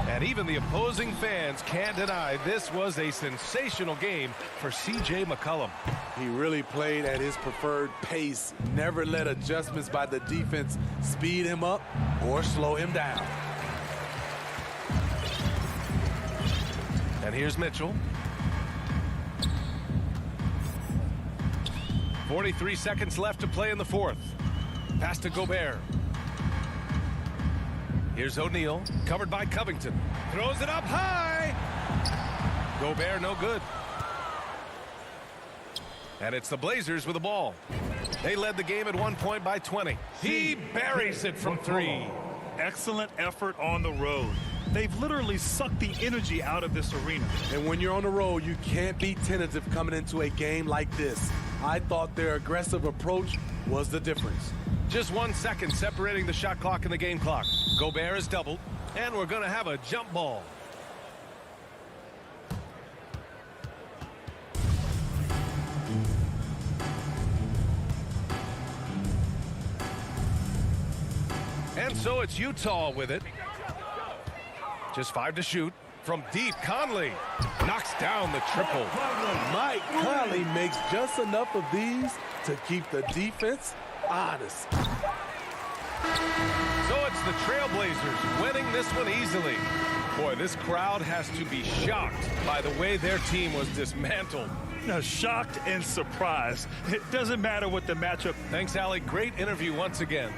And even the opposing fans can't deny this was a sensational game for C.J. McCollum. He really played at his preferred pace, never let adjustments by the defense speed him up or slow him down. And here's Mitchell. 43 seconds left to play in the fourth. Pass to Gobert. Here's O'Neal, covered by Covington. Throws it up high. Gobert no good. And it's the Blazers with the ball. They led the game at one point by 20. He buries it from 3. Excellent effort on the road. They've literally sucked the energy out of this arena. And when you're on the road, you can't be tentative coming into a game like this. I thought their aggressive approach was the difference. Just 1 second separating the shot clock and the game clock. Gobert is doubled, and we're going to have a jump ball. And so it's Utah with it. Just 5 to shoot. From deep, Conley knocks down the triple. Mike Conley makes just enough of these to keep the defense honest. So it's the Trailblazers winning this one easily. Boy, this crowd has to be shocked by the way their team was dismantled. Now, shocked and surprised. It doesn't matter what the matchup. Thanks, Allie. Great interview once again.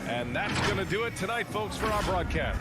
And that's going to do it tonight, folks, for our broadcast.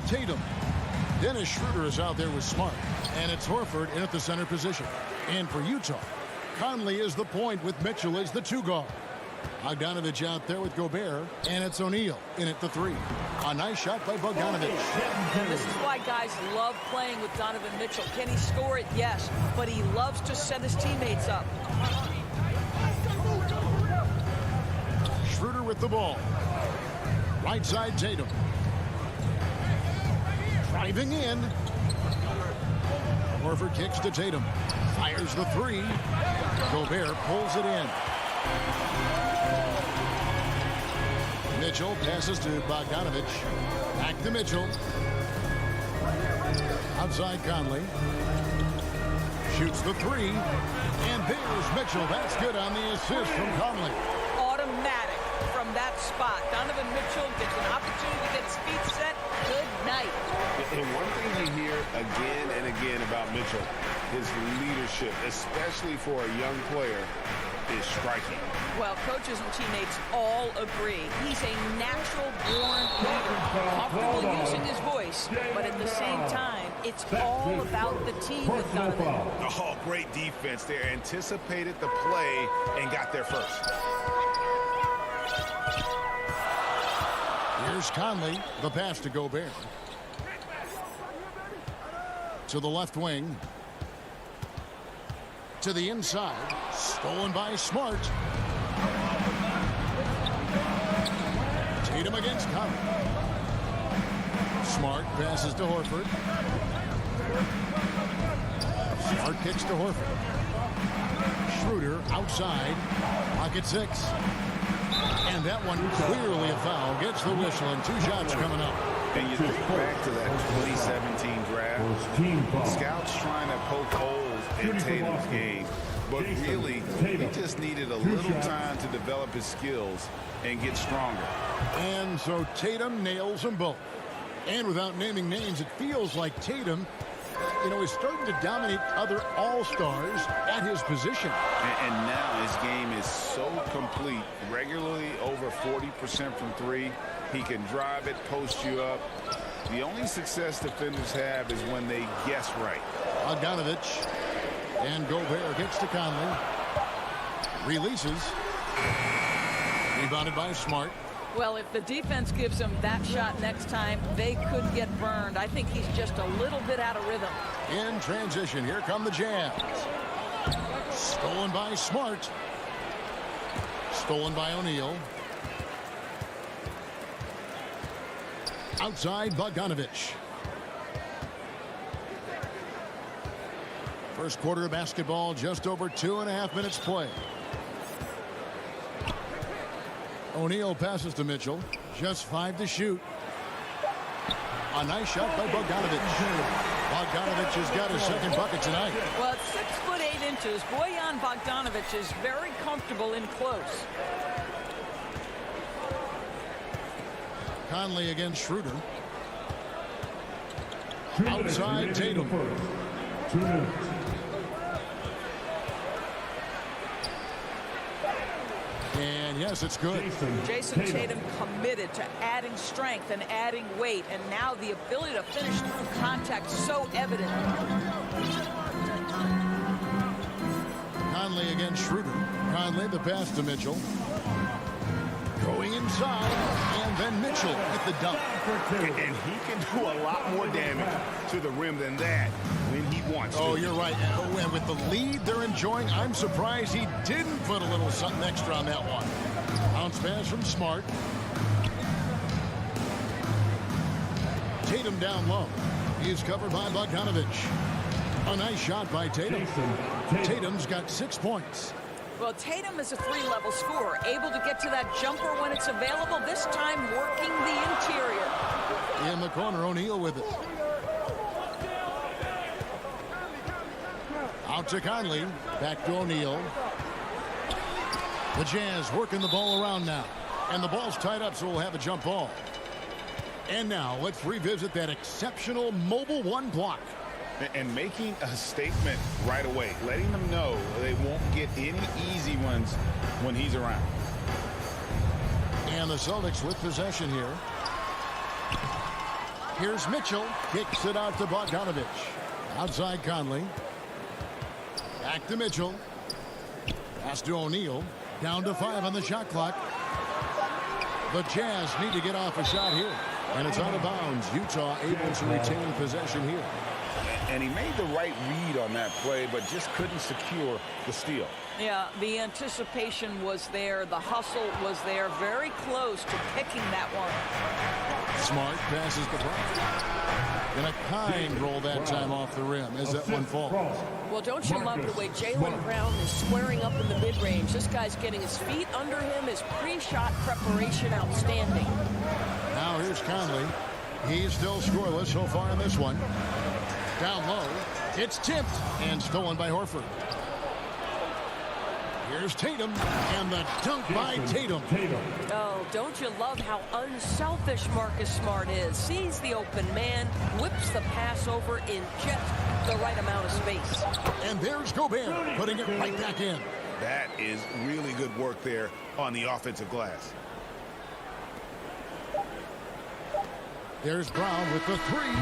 Tatum. Dennis Schroeder is out there with Smart, and it's Horford in at the center position. And for Utah, Conley is the point with Mitchell as the 2 guard. Bogdanovich out there with Gobert, and it's O'Neal in at the 3. A nice shot by Bogdanovich. And this is why guys love playing with Donovan Mitchell. Can he score it? Yes, but he loves to set his teammates up. Schroeder with the ball. Right side Tatum. Driving in. Horford kicks to Tatum. Fires the 3. Gobert pulls it in. Mitchell passes to Bogdanovich. Back to Mitchell. Outside Conley. Shoots the 3. And there's Mitchell. That's good on the assist from Conley. again and again about Mitchell. His leadership, especially for a young player, is striking. Well, coaches and teammates all agree. He's a natural-born leader, comfortable using his voice, but at the same time, it's all about the team with Donovan. Oh, great defense. They anticipated the play and got there first. Here's Conley, the pass to Gobert. To the left wing. To the inside. Stolen by Smart. Tatum against Conley. Smart passes to Horford. Smart kicks to Horford. Schroeder outside. Pocket 6. And that one clearly a foul. Gets the whistle and 2 shots coming up. And you think back to that 2017 draft, scouts trying to poke holes in Tatum's game, but really, he just needed a little time to develop his skills and get stronger. And so Tatum nails them both. And without naming names, it feels like Tatum, is starting to dominate other all-stars at his position. And now his game is so complete, regularly over 40% from 3. He can drive it, post you up. The only success defenders have is when they guess right. Bogdanovich and Gobert gets to Conley. Releases. Rebounded by Smart. Well, if the defense gives him that shot next time, they could get burned. I think he's just a little bit out of rhythm. In transition, here come the Jazz. Stolen by Smart. Stolen by O'Neal. Outside, Bogdanovich. First quarter of basketball, just over 2.5 minutes play. O'Neal passes to Mitchell. Just 5 to shoot. A nice shot by Bogdanovich. Bogdanovich has got his second bucket tonight. Well, at 6 foot 8 inches, Bojan Bogdanovich is very comfortable in close. Conley against Schroeder. Outside Tatum. 2 minutes. And yes, it's good. Jason Tatum committed to adding strength and adding weight, and now the ability to finish through contact so evident. Conley against Schroeder. Conley the pass to Mitchell. Going inside, and then Mitchell at the dunk. And he can do a lot more damage to the rim than that when he wants to. Oh, you're right. And with the lead they're enjoying, I'm surprised he didn't put a little something extra on that one. Bounce pass from Smart. Tatum down low. He's covered by Bogdanovich. A nice shot by Tatum. Tatum's got 6 points. Well, Tatum is a 3-level scorer, able to get to that jumper when it's available, this time working the interior. In the corner, O'Neal with it. Out to Conley, back to O'Neal. The Jazz working the ball around now. And the ball's tied up, so we'll have a jump ball. And now, let's revisit that exceptional mobile 1 block. And making a statement right away, letting them know they won't get any easy ones when he's around. And the Celtics with possession here. Here's Mitchell, kicks it out to Bogdanovich. Outside Conley. Back to Mitchell. Pass to O'Neal. Down to 5 on the shot clock. The Jazz need to get off a shot here. And it's out of bounds. Utah able to retain possession here. And he made the right read on that play, but just couldn't secure the steal. Yeah, the anticipation was there. The hustle was there. Very close to picking that one. Smart passes the Brown. And a kind roll that time off the rim as that one falls. Well, don't you love the way Jaylen Brown is squaring up in the mid-range? This guy's getting his feet under him. His pre-shot preparation outstanding. Now here's Conley. He's still scoreless so far in this one. Down low. It's tipped and stolen by Horford. Here's Tatum, and the dunk by Tatum. Oh, don't you love how unselfish Marcus Smart is? Sees the open man, whips the pass over in just the right amount of space. And there's Gobert putting it right back in. That is really good work there on the offensive glass. There's Brown with the three.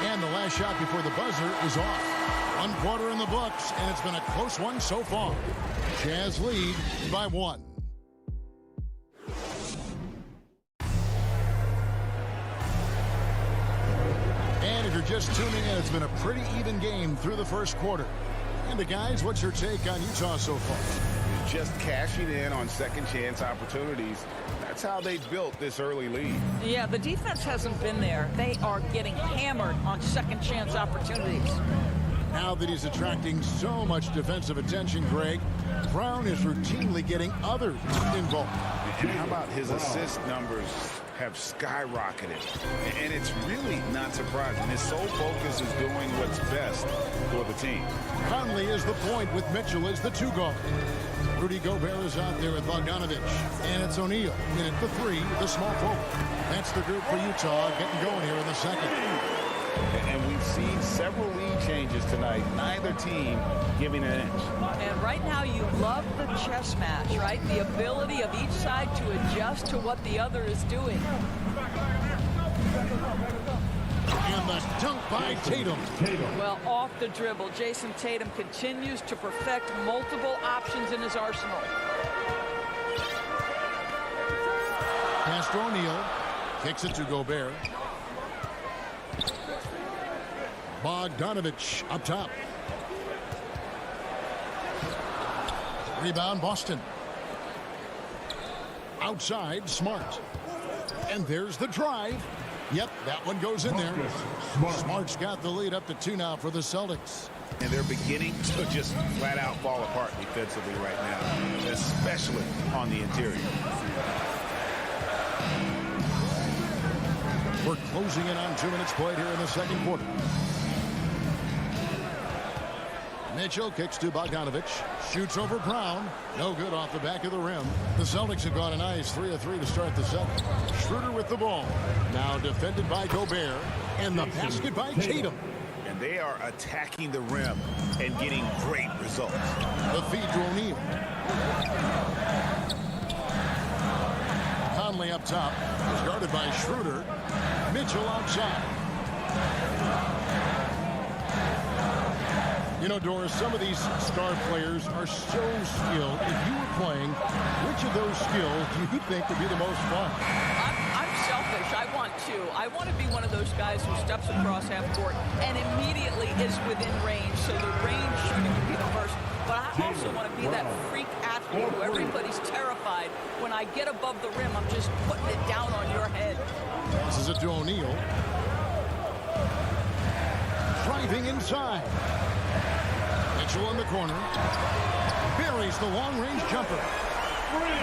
And the last shot before the buzzer is off. 1 quarter in the books, and it's been a close one so far. Jazz lead by 1. And if you're just tuning in, it's been a pretty even game through the first quarter. And guys, what's your take on Utah so far? Just cashing in on second chance opportunities. That's how they built this early lead. Yeah, the defense hasn't been there. They are getting hammered on second chance opportunities. Now that he's attracting so much defensive attention, Greg, Brown is routinely getting others involved. And how about his assist numbers have skyrocketed? And it's really not surprising. His sole focus is doing what's best for the team. Conley is the point with Mitchell as the 2 guard. Rudy Gobert is out there with Bogdanovich. And it's O'Neal in at the 3, the small forward. That's the group for Utah getting going here in the second. And we've seen several lead changes tonight. Neither team giving an inch. And right now you love the chess match, right? The ability of each side to adjust to what the other is doing. And the dunk by Tatum. Well, off the dribble, Jason Tatum continues to perfect multiple options in his arsenal. Pass to O'Neal. Kicks it to Gobert. Bogdanovich up top. Rebound, Boston. Outside, Smart. And there's the drive. Yep, that one goes in there. Smart's got the lead up to 2 now for the Celtics. And they're beginning to just flat out fall apart defensively right now, especially on the interior. We're closing in on 2 minutes played here in the second quarter. Mitchell kicks to Bogdanovich. Shoots over Brown. No good off the back of the rim. The Celtics have gone a nice 3 of 3 to start the second. Schroeder with the ball. Now defended by Gobert. And the basket by Tatum. And they are attacking the rim and getting great results. The feed to O'Neal. Conley up top. Is guarded by Schroeder. Mitchell outside. You know, Doris, some of these star players are so skilled. If you were playing, which of those skills do you think would be the most fun? I'm selfish. I want to be one of those guys who steps across half court and immediately is within range, so the range shooting would be the first. But I also want to be that freak athlete who everybody's terrified. When I get above the rim, I'm just putting it down on your head. This is it to O'Neal. Driving inside. Mitchell in the corner. Buries the long-range jumper.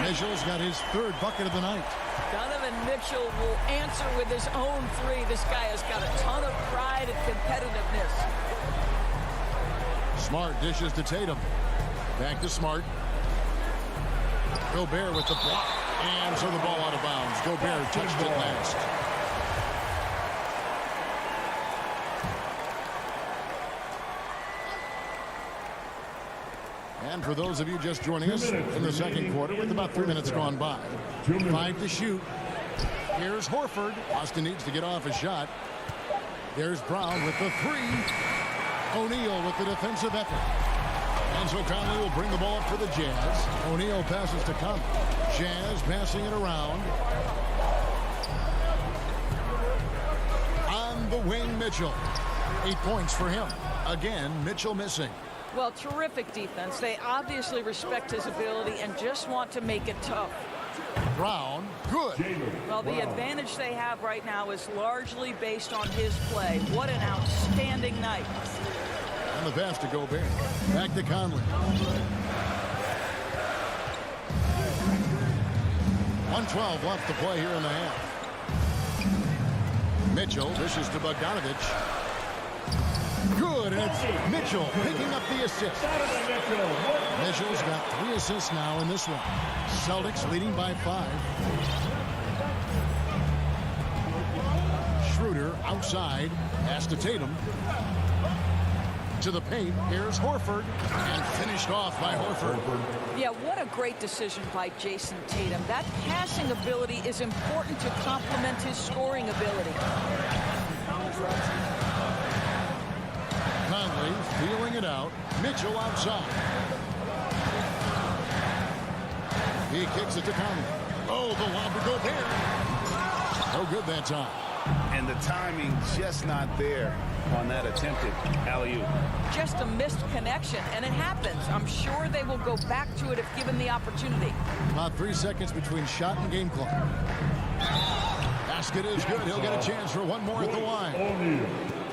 Mitchell's got his 3rd bucket of the night. Donovan Mitchell will answer with his own 3. This guy has got a ton of pride and competitiveness. Smart dishes to Tatum. Back to Smart. Gobert with the block. And so the ball out of bounds. Gobert touched it last. And for those of you just joining us in the second quarter, with about 3 minutes gone by, 5 to shoot. Here's Horford. Austin needs to get off a shot. There's Brown with the 3. O'Neal with the defensive effort. And so Conley will bring the ball up for the Jazz. O'Neal passes to Conley. Jazz passing it around. On the wing, Mitchell. 8 points for him. Again, Mitchell missing. Well, terrific defense. They obviously respect his ability and just want to make it tough. Brown, good. Well, the advantage they have right now is largely based on his play. What an outstanding night. And the pass to Gobert. Back to Conley. 1:12 left to play here in the half. Mitchell dishes to Bogdanovich. Good, and it's Mitchell picking up the assist. Mitchell's got 3 assists now in this one. Celtics leading by 5. Schroeder outside. Pass to Tatum. To the paint. Here's Horford. And finished off by Horford. Yeah, what a great decision by Jason Tatum. That passing ability is important to complement his scoring ability. Conley feeling it out. Mitchell outside. He kicks it to Conley. Oh, the lob to Gobert. No good that time. And the timing just not there on that attempted alley-oop. Just a missed connection, and it happens. I'm sure they will go back to it if given the opportunity. About 3 seconds between shot and game clock. Basket is good. He'll get a chance for one more at the line.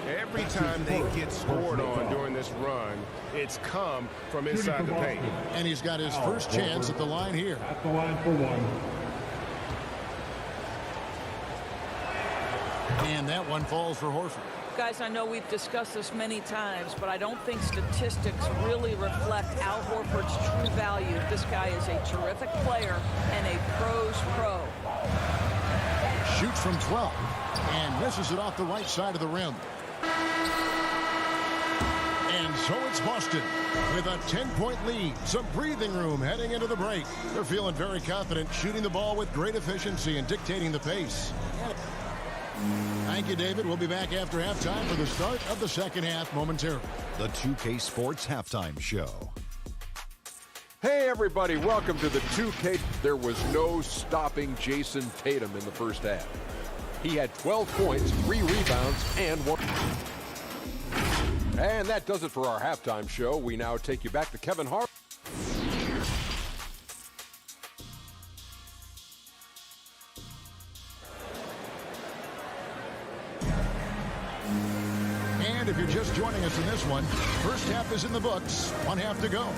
Every time they get scored on during this run, it's come from inside the paint. And he's got his first chance at the line here. At the line for one. And that one falls for Horford. Guys, I know we've discussed this many times, but I don't think statistics really reflect Al Horford's true value. This guy is a terrific player and a pro's pro. Shoots from 12 and misses it off the right side of the rim. And so it's Boston with a 10-point lead. Some breathing room heading into the break. They're feeling very confident, shooting the ball with great efficiency and dictating the pace. Thank you, David. We'll be back after halftime for the start of the second half momentarily. The 2K Sports Halftime Show. Hey, everybody. Welcome to the 2K. There was no stopping Jason Tatum in the first half. He had 12 points, 3 rebounds, and 1. And that does it for our halftime show. We now take you back to Kevin Hart. And if you're just joining us in this one, first half is in the books. 1 half to go.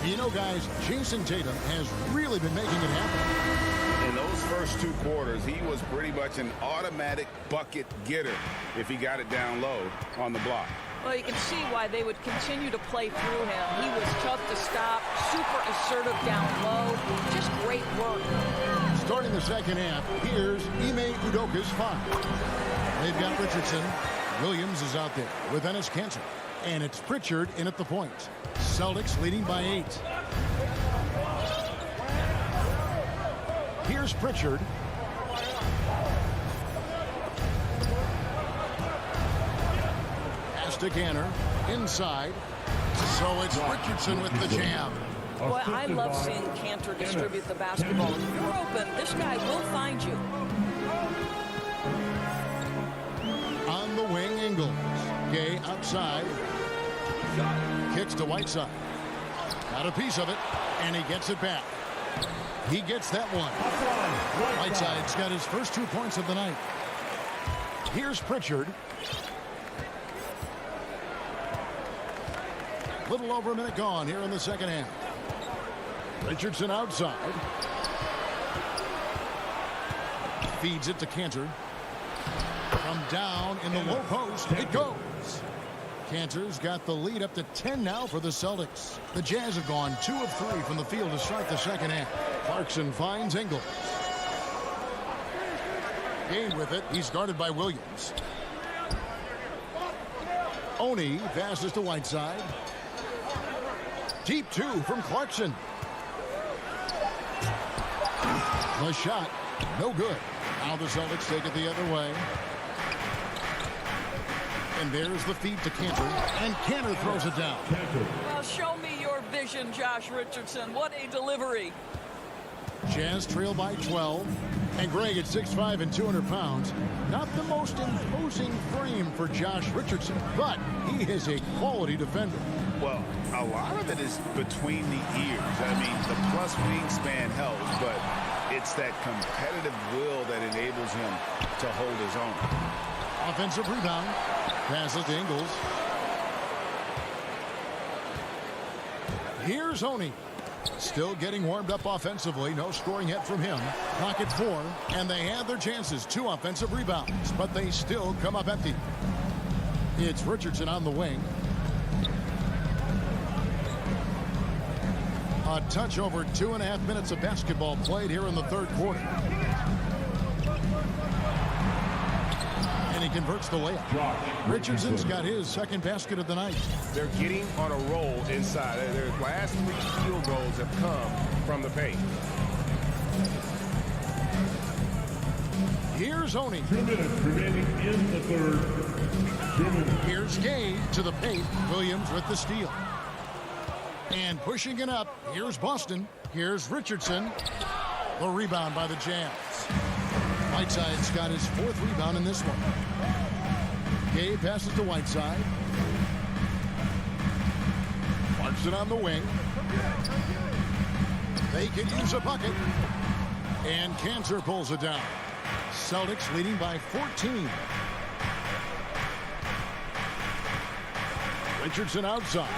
You know, guys, Jason Tatum has really been making it happen. In those first 2 quarters, he was pretty much an automatic bucket getter if he got it down low on the block. Well, you can see why they would continue to play through him. He was tough to stop, super assertive down low. Just great work. Starting the second half, here's Ime Udoka's five. They've got Richardson. Williams is out there with Enes Kanter. And it's Pritchard in at the point. Celtics leading by 8. Here's Pritchard. Pass to Kanter. Inside. So it's Richardson with the jam. Boy, I love seeing Kanter distribute the basketball. If you're open, this guy will find you. On the wing, Ingles. Gay outside. Kicks to Whiteside. Got a piece of it, and he gets it back. He gets that one. Whiteside's got his first 2 points of the night. Here's Pritchard. Little over a minute gone here in the second half. Richardson outside. Feeds it to Kanter. From down in the low post, it goes. Kanter's got the lead up to 10 now for the Celtics. The Jazz have gone 2 of 3 from the field to start the second half. Clarkson finds Ingles. Gained with it. He's guarded by Williams. Oni passes to Whiteside. Deep 2 from Clarkson. The shot, no good. Now the Celtics take it the other way. And there's the feed to Kanter. And Kanter throws it down. Well, show me your vision, Josh Richardson. What a delivery. Jazz trail by 12. And Greg at 6'5" and 200 pounds. Not the most imposing frame for Josh Richardson, but he is a quality defender. Well, a lot of it is between the ears. I mean, the plus wingspan helps, but it's that competitive will that enables him to hold his own. Offensive rebound. Passes to Ingles. Here's Oni. Still getting warmed up offensively. No scoring yet from him. Clock at 4. And they had their chances. 2 offensive rebounds. But they still come up empty. It's Richardson on the wing. A touch over 2.5 minutes of basketball played here in the third quarter. And he converts the layup. Richardson's got his second basket of the night. They're getting on a roll inside. Their last 3 field goals have come from the paint. Here's Oni. 2 minutes remaining in the third. 2 minutes. Here's Gay to the paint. Williams with the steal. And pushing it up, here's Boston. Here's Richardson. The rebound by the Jazz. Whiteside's got his 4th rebound in this one. Gay passes to Whiteside. Clarkson on the wing. They could use a bucket. And Cantor pulls it down. Celtics leading by 14. Richardson outside.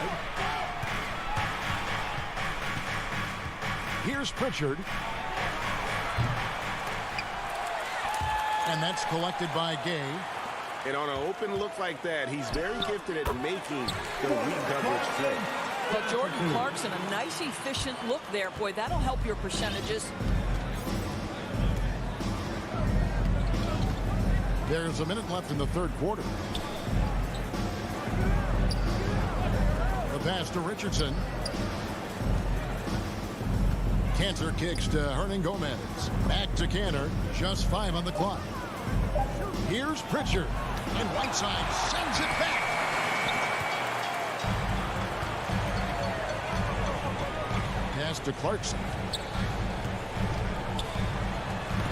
Here's Pritchard. And that's collected by Gay. And on an open look like that, he's very gifted at making the weak coverage play. But Jordan Clarkson, a nice, efficient look there. Boy, that'll help your percentages. There's a minute left in the third quarter. The pass to Richardson. Cantor kicks to Hernan Gomez. Back to Cantor. Just 5 on the clock. Here's Pritchard. And Whiteside sends it back. Pass to Clarkson.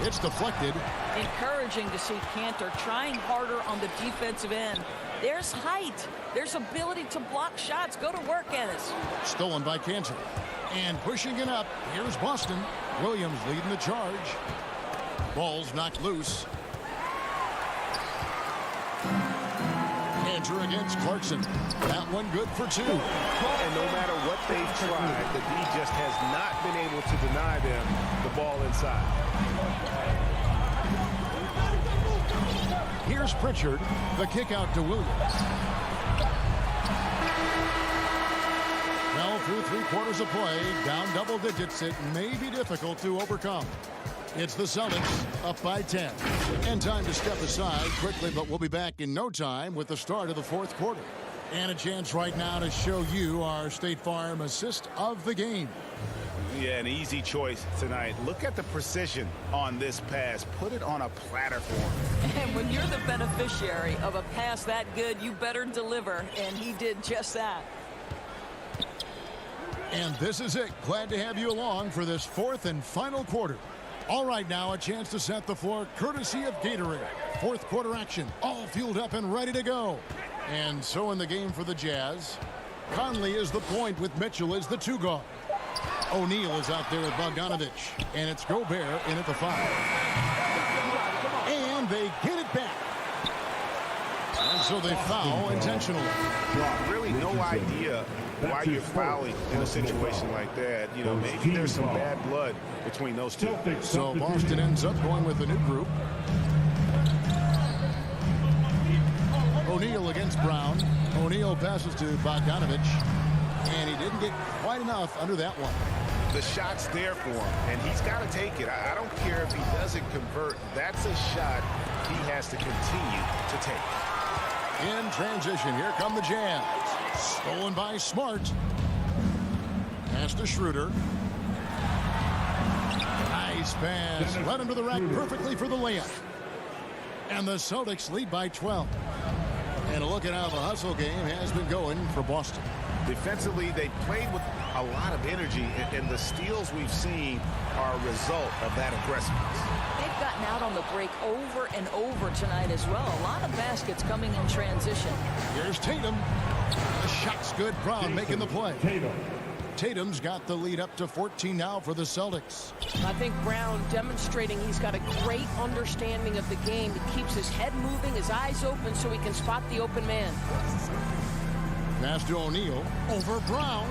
It's deflected. Encouraging to see Cantor trying harder on the defensive end. There's height. There's ability to block shots. Go to work, Ennis. Stolen by Cantor. And pushing it up, here's Boston. Williams leading the charge. Ball's knocked loose. Cantor against Clarkson. That one good for 2. And no matter what they've tried, the D just has not been able to deny them the ball inside. Here's Pritchard. The kick out to Williams. Well, through 3 quarters of play, down double digits, it may be difficult to overcome. It's the Celtics up by 10. And time to step aside quickly, but we'll be back in no time with the start of the fourth quarter. And a chance right now to show you our State Farm assist of the game. Yeah, an easy choice tonight. Look at the precision on this pass. Put it on a platter for him. And when you're the beneficiary of a pass that good, you better deliver. And he did just that. And this is it. Glad to have you along for this fourth and final quarter. All right, now a chance to set the floor courtesy of Gatorade. Fourth quarter action, all fueled up and ready to go. And so in the game for the Jazz, Conley is the point with Mitchell as the 2 guard. O'Neal is out there with Bogdanovich. And it's Gobert in at the 5. And they get it back. And so they foul intentionally. Really no idea why you're fouling in a situation like that. You know, maybe there's some bad blood between those two. So Boston ends up going with a new group. O'Neal against Brown. O'Neal passes to Bogdanovich. And he didn't get quite enough under that one. The shot's there for him, and he's got to take it. I don't care if he doesn't convert. That's a shot he has to continue to take. In transition, here come the Jazz. Stolen by Smart. Pass to Schroeder. Nice pass. Led him to the rack perfectly for the layup. And the Celtics lead by 12. And a look at how the hustle game has been going for Boston. Defensively, they played with a lot of energy, and the steals we've seen are a result of that aggressiveness. They've gotten out on the break over and over tonight as well. A lot of baskets coming in transition. Here's Tatum. The shot's good. Brown making the play. Tatum's got the lead up to 14 now for the Celtics. I think Brown demonstrating he's got a great understanding of the game. He keeps his head moving, his eyes open so he can spot the open man. Pass to O'Neal. Over Brown.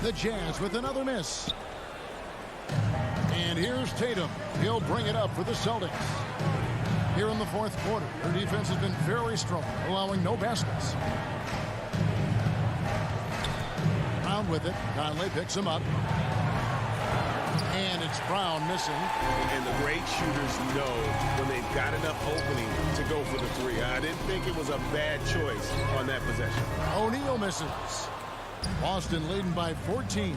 The Jazz with another miss. And here's Tatum. He'll bring it up for the Celtics. here in the fourth quarter. Their defense has been very strong, allowing no baskets. Brown with it. Conley picks him up. And it's Brown missing. And the great shooters know when they've got enough opening to go for the three. I didn't think it was a bad choice on that possession. O'Neal misses. Boston leading by 14.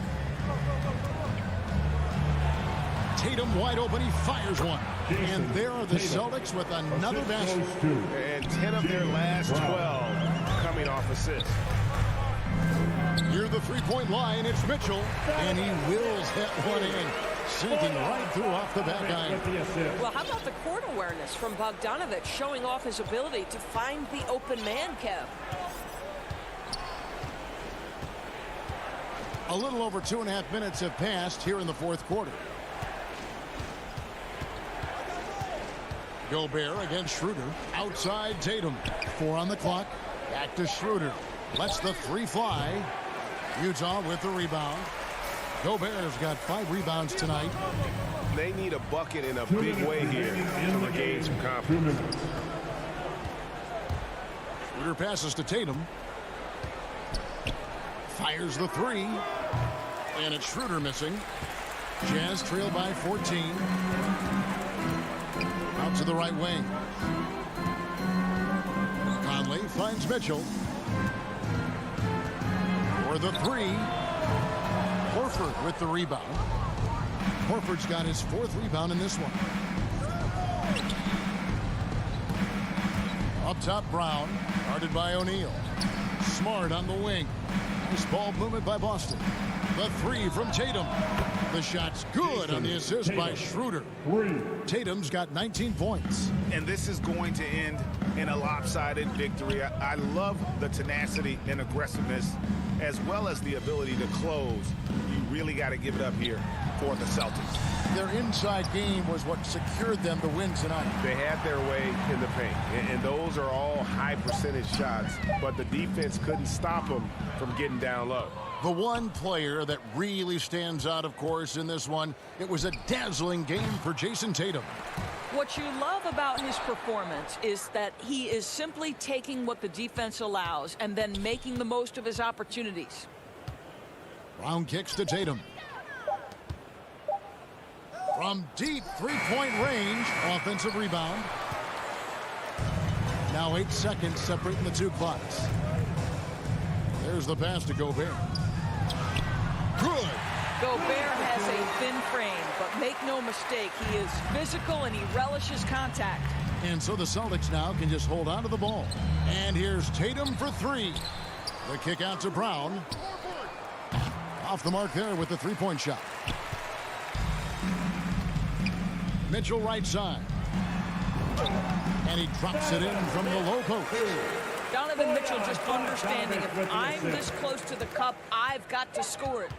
Tatum wide open. He fires one. And there are the Celtics with another basket. And 10 of their last 12 coming off assists. Near the three-point line, it's Mitchell. And he wills that one in. Sinking right through off the back iron. Well, how about the court awareness from Bogdanovic showing off his ability to find the open man, Kev? A little over 2.5 minutes have passed here in the fourth quarter. Gobert against Schroeder. Outside Tatum. 4 on the clock. Back to Schroeder. Lets the three fly. Utah with the rebound. Gobert's got 5 rebounds tonight. They need a bucket in a big way here to regain some confidence. Schroeder passes to Tatum. Fires the three. And it's Schroeder missing. Jazz trail by 14. Out to the right wing. Conley finds Mitchell. For the three. Horford with the rebound. Horford's got his 4th rebound in this one. Up top, Brown. Guarded by O'Neal. Smart on the wing. Nice ball movement by Boston. The three from Tatum. The shot's good on the assist by Schroeder. Tatum's got 19 points. And this is going to end in a lopsided victory. I love the tenacity and aggressiveness as well as the ability to close. You really got to give it up here for the Celtics. Their inside game was what secured them to win tonight. They had their way in the paint, and those are all high percentage shots, but the defense couldn't stop them from getting down low. The one player that really stands out, of course, in this one, it was a dazzling game for Jason Tatum. What you love about his performance is that he is simply taking what the defense allows and then making the most of his opportunities. Brown kicks to Tatum. From deep three-point range, offensive rebound. Now 8 seconds separating the two clocks. There's the pass to Gobert. Good. Gobert has a thin frame, but make no mistake, he is physical and he relishes contact. And so the Celtics now can just hold on to the ball. And here's Tatum for 3. The kick out to Brown. Off the mark there with the three-point shot. Mitchell right side. And he drops it in from the low post. Donovan Mitchell just understanding if I'm this close to the cup, I've got to score it.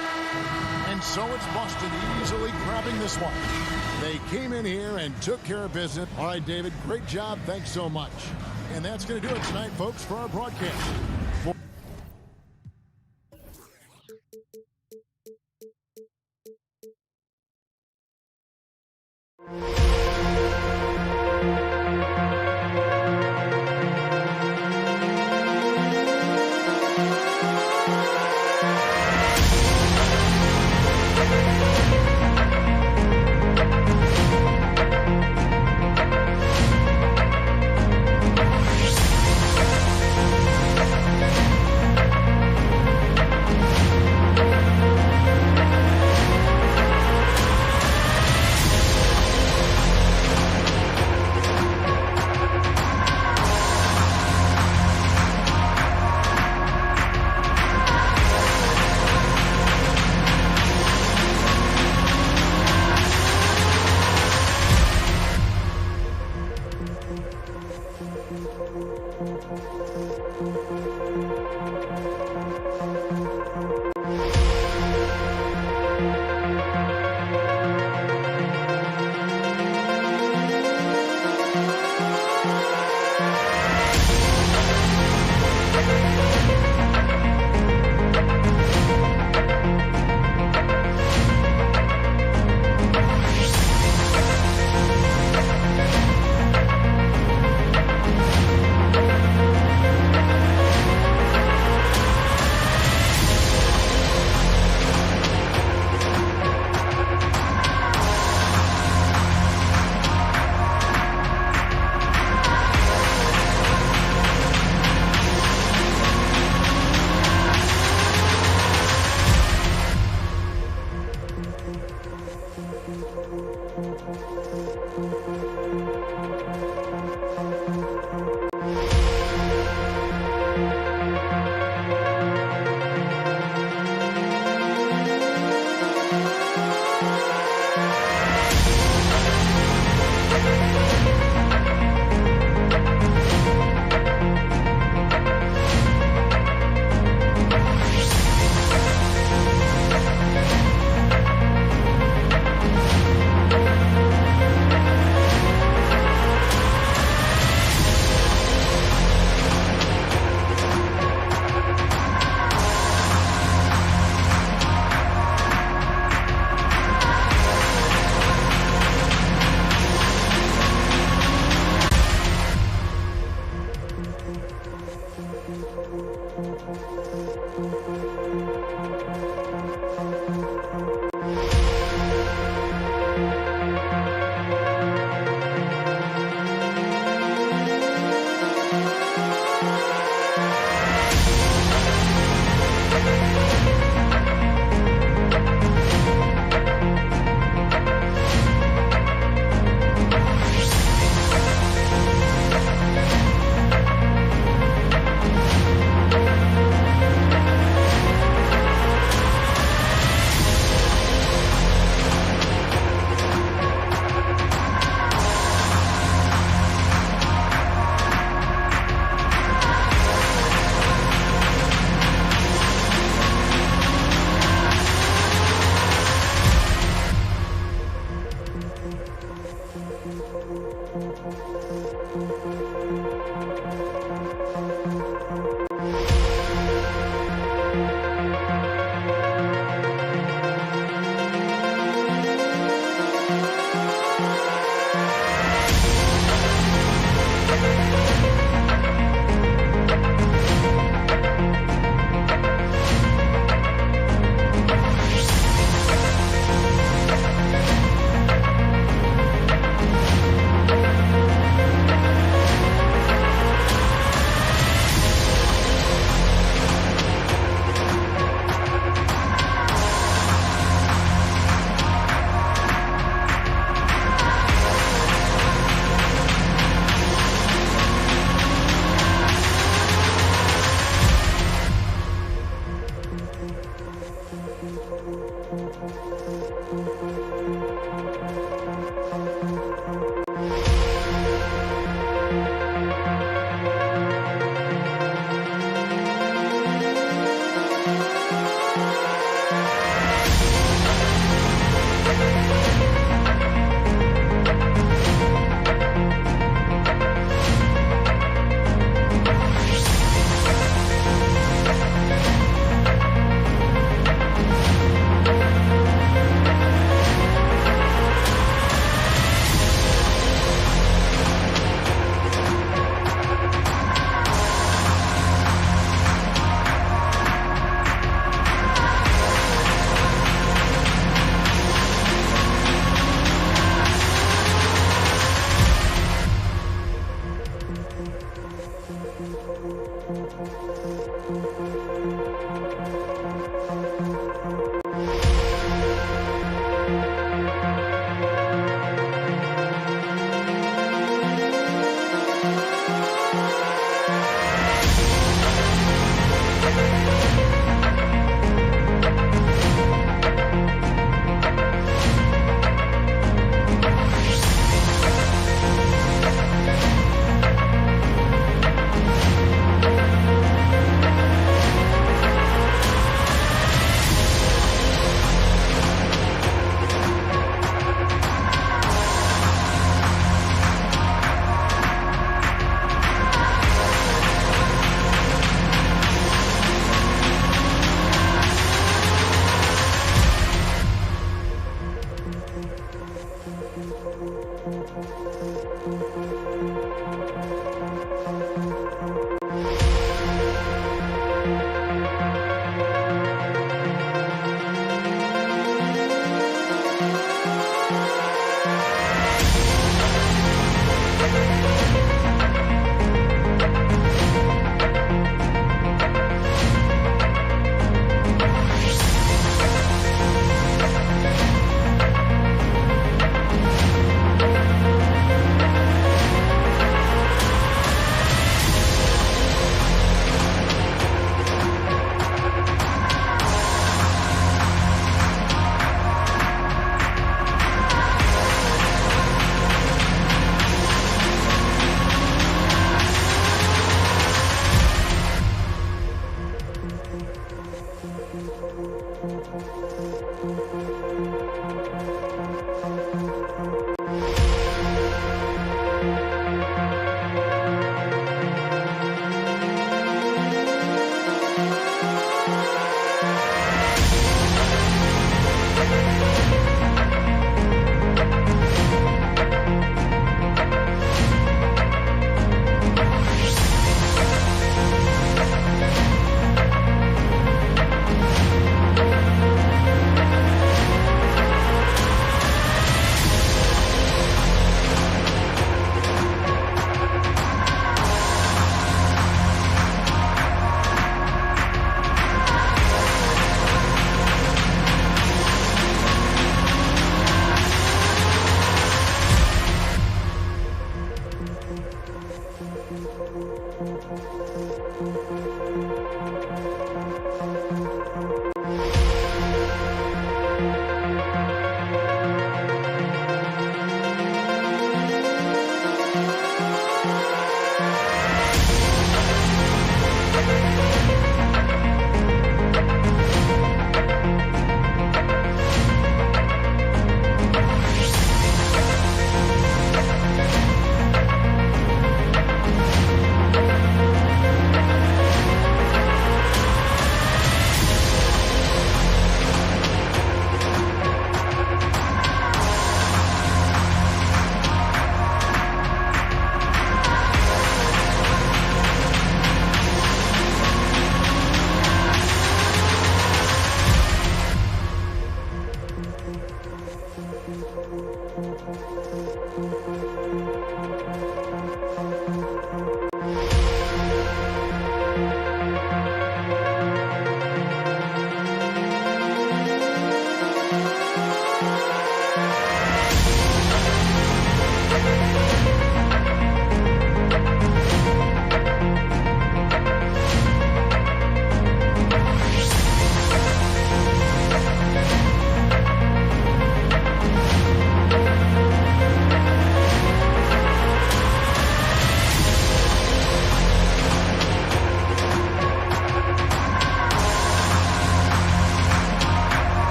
And so it's Boston easily grabbing this one. They came in here and took care of business. All right, David, great job. Thanks so much. And that's going to do it tonight, folks, for our broadcast.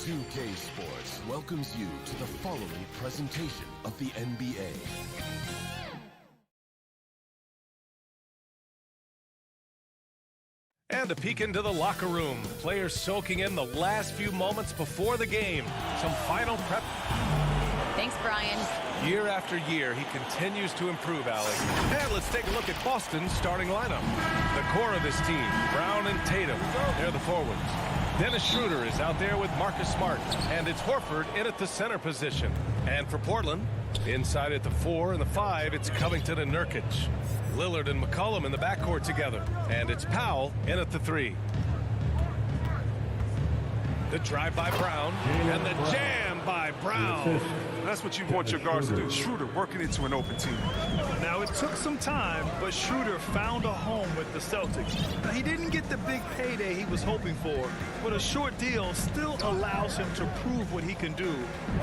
2K Sports welcomes you to the following presentation of the NBA. And a peek into the locker room. Players soaking in the last few moments before the game. Some final prep. Thanks, Brian. Year after year, he continues to improve, Allie. And let's take a look at Boston's starting lineup. The core of this team, Brown and Tatum, they're the forwards. Dennis Schroeder is out there with Marcus Smart. And it's Horford in at the center position. And for Portland, inside at the 4 and the 5, it's Covington and Nurkic. Lillard and McCollum in the backcourt together. And it's Powell in at the 3. The drive by Brown and the jam by Brown. That's what you want your guards to do. Schroeder working into an open team. Now, it took some time, but Schroeder found a home with the Celtics. Now, he didn't get the big payday he was hoping for, but a short deal still allows him to prove what he can do.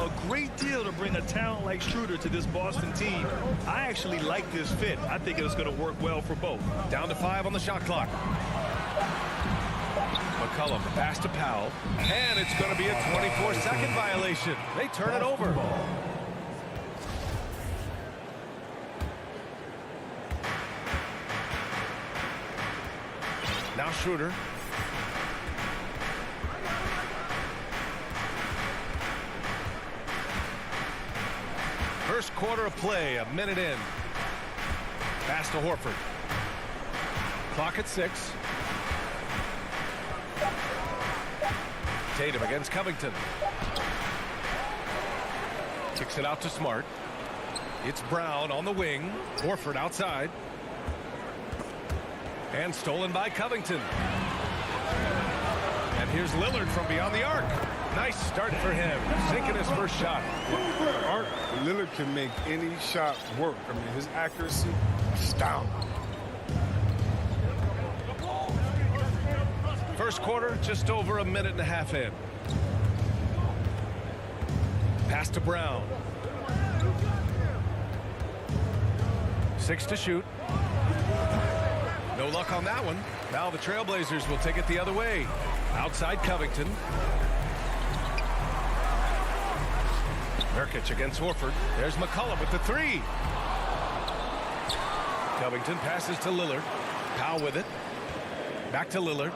A great deal to bring a talent like Schroeder to this Boston team. I actually like this fit. I think it's going to work well for both. Down to 5 on the shot clock. McCollum, the pass to Powell, and it's going to be a 24-second violation. They turn it over. Now Schroeder. First quarter of play, a minute in. Pass to Horford. Clock at 6. Tatum against Covington. Kicks it out to Smart. It's Brown on the wing. Horford outside. And stolen by Covington. And here's Lillard from beyond the arc. Nice start for him. Sinking his first shot. Art, Lillard can make any shot work. I mean, his accuracy, astounding. first quarter, just over a minute and a half in. Pass to Brown. 6 to shoot. No luck on that one. Now the Trailblazers will take it the other way. Outside Covington. Nurkic against Horford. There's McCollum with the three. Covington passes to Lillard. Powell with it. Back to Lillard.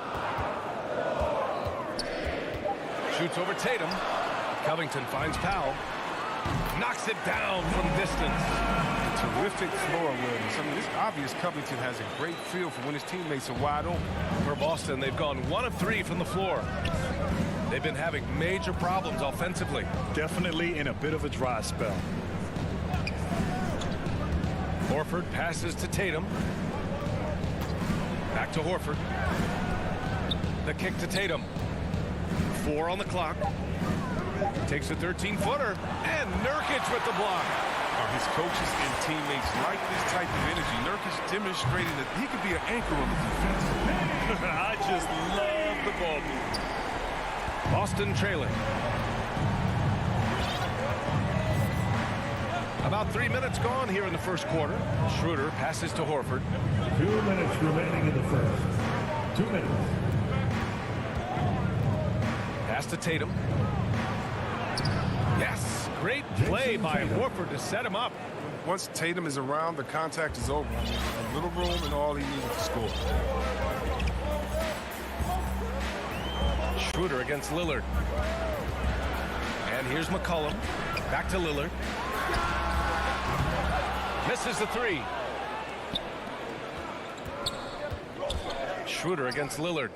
Shoots over Tatum. Covington finds Powell. Knocks it down from distance. Terrific floor awareness. I mean, it's obvious Covington has a great feel for when his teammates are wide open. For Boston, they've gone 1 of 3 from the floor. They've been having major problems offensively. Definitely in a bit of a dry spell. Horford passes to Tatum. Back to Horford. The kick to Tatum. 4 on the clock. Takes a 13-footer. And Nurkic with the block. His coaches and teammates like this type of energy. Nurkic demonstrating that he could be an anchor on the defense. I just love the ball movement. Boston trailing. About 3 minutes gone here in the first quarter. Schroeder passes to Horford. 2 minutes remaining in the first. 2 minutes. Pass to Tatum. Yes. Great play by Horford to set him up. Once Tatum is around, the contact is over. A little room and all he needed to score. Schroeder against Lillard. And here's McCollum. Back to Lillard. Misses the three. Schroeder against Lillard.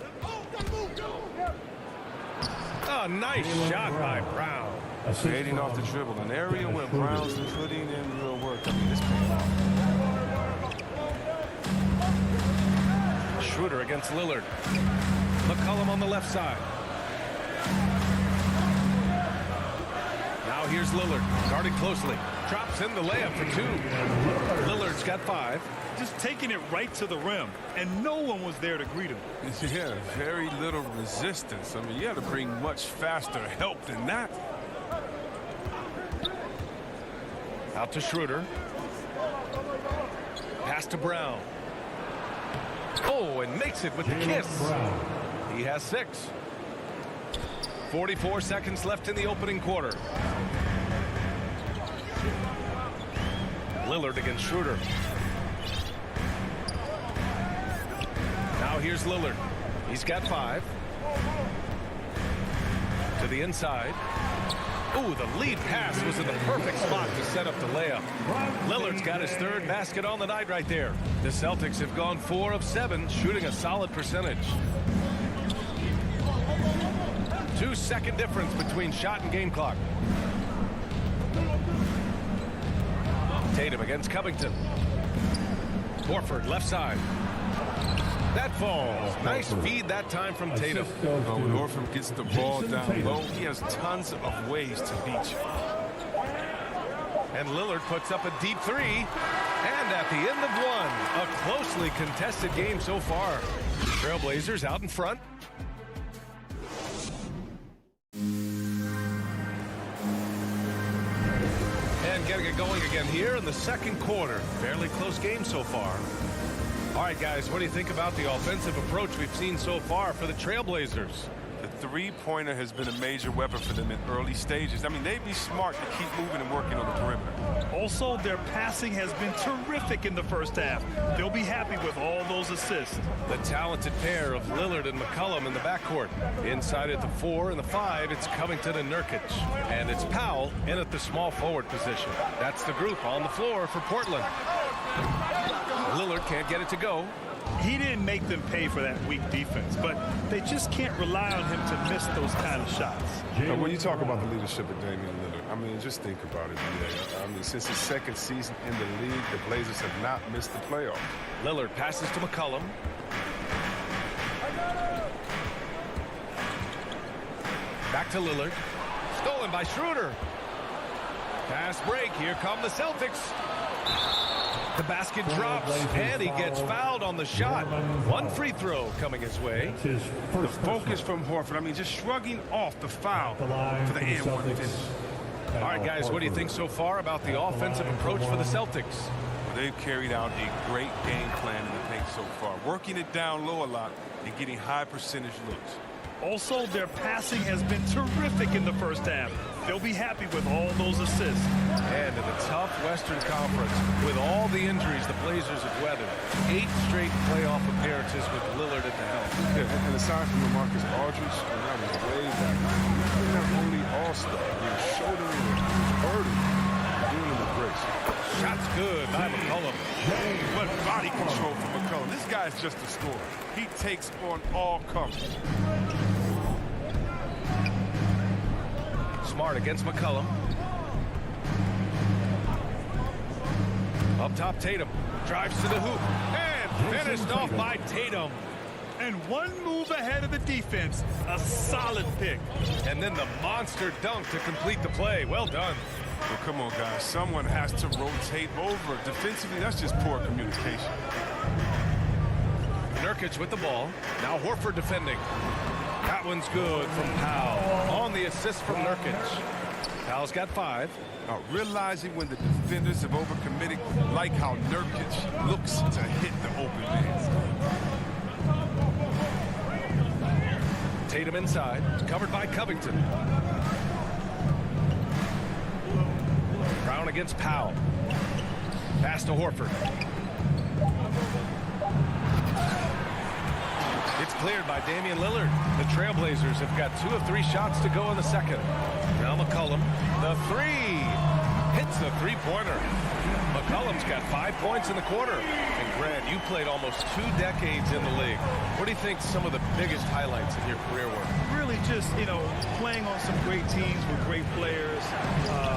Oh, nice shot by Brown. Creating off the dribble, an area where Brown's putting in real work. I mean, this paying off. Schroeder against Lillard. McCollum on the left side. Now here's Lillard, guarding closely. Drops in the layup for 2. Lillard's got 5. Just taking it right to the rim, and no one was there to greet him. Yeah, very little resistance. I mean, you had to bring much faster help than that. Out to Schroeder. Pass to Brown. Oh, and makes it with the kiss. He has 6. 44 seconds left in the opening quarter. Lillard against Schroeder. Now here's Lillard. He's got 5. To the inside. Ooh, the lead pass was in the perfect spot to set up the layup. Lillard's got his 3rd basket on the night right there. The Celtics have gone 4 of 7, shooting a solid percentage. 2-second difference between shot and game clock. Tatum against Covington. Horford left side. That falls. Nice feed that time from Tatum. When Horford gets the ball down low, he has tons of ways to beat you. And Lillard puts up a deep 3. And at the end of 1, a closely contested game so far. Trailblazers out in front. And getting it going again here in the second quarter. Fairly close game so far. All right, guys, what do you think about the offensive approach we've seen so far for the Trailblazers? The three-pointer has been a major weapon for them in early stages. I mean, they'd be smart to keep moving and working on the perimeter. Also, their passing has been terrific in the first half. They'll be happy with all those assists. The talented pair of Lillard and McCollum in the backcourt. Inside at the 4 and the 5, it's Covington and Nurkic. And it's Powell in at the small forward position. That's the group on the floor for Portland. Lillard can't get it to go. He didn't make them pay for that weak defense, but they just can't rely on him to miss those kind of shots. Now, when you talk about the leadership of Damian Lillard, I mean, just think about it. I mean, since his second season in the league, the Blazers have not missed the playoffs. Lillard passes to McCollum. Back to Lillard. Stolen by Schroeder. Pass break. Here come the Celtics. The basket drops, and he gets fouled on the shot. One free throw coming his way. The focus from Horford, I mean, just shrugging off the foul for the and one finish. All right, guys, what do you think so far about the offensive approach for the Celtics? They've carried out a great game plan in the paint so far, working it down low a lot and getting high percentage looks. Also, their passing has been terrific in the first half. They'll be happy with all those assists. And in the tough Western Conference, with all the injuries the Blazers have weathered, 8 straight playoff appearances with Lillard at the helm. Yeah, and aside from LaMarcus Aldridge, that was way back. They're not only all-star, they're shouldering a burden, doing it with grace. Shot's good by McCollum. What body control from McCollum. This guy's just a scorer. He takes on all comers. Smart against McCollum. Up top, Tatum. Drives to the hoop. And finished off by Tatum. And one move ahead of the defense. A solid pick. And then the monster dunk to complete the play. Well done. Well, come on, guys. Someone has to rotate over. Defensively, that's just poor communication. Nurkic with the ball. Now Horford defending. That one's good from Powell. On the assist from Nurkic. Powell's got 5. Now, realizing when the defenders have overcommitted, like how Nurkic looks to hit the open man. Tatum inside. Covered by Covington. Brown against Powell. Pass to Horford. It's cleared by Damian Lillard. The Trailblazers have got 2 of 3 shots to go in the second. Now McCollum, the 3. Hits the three-pointer. McCollum's got 5 points in the quarter. And Grant, you played almost 2 decades in the league. What do you think some of the biggest highlights in your career were? Really just, playing on some great teams with great players,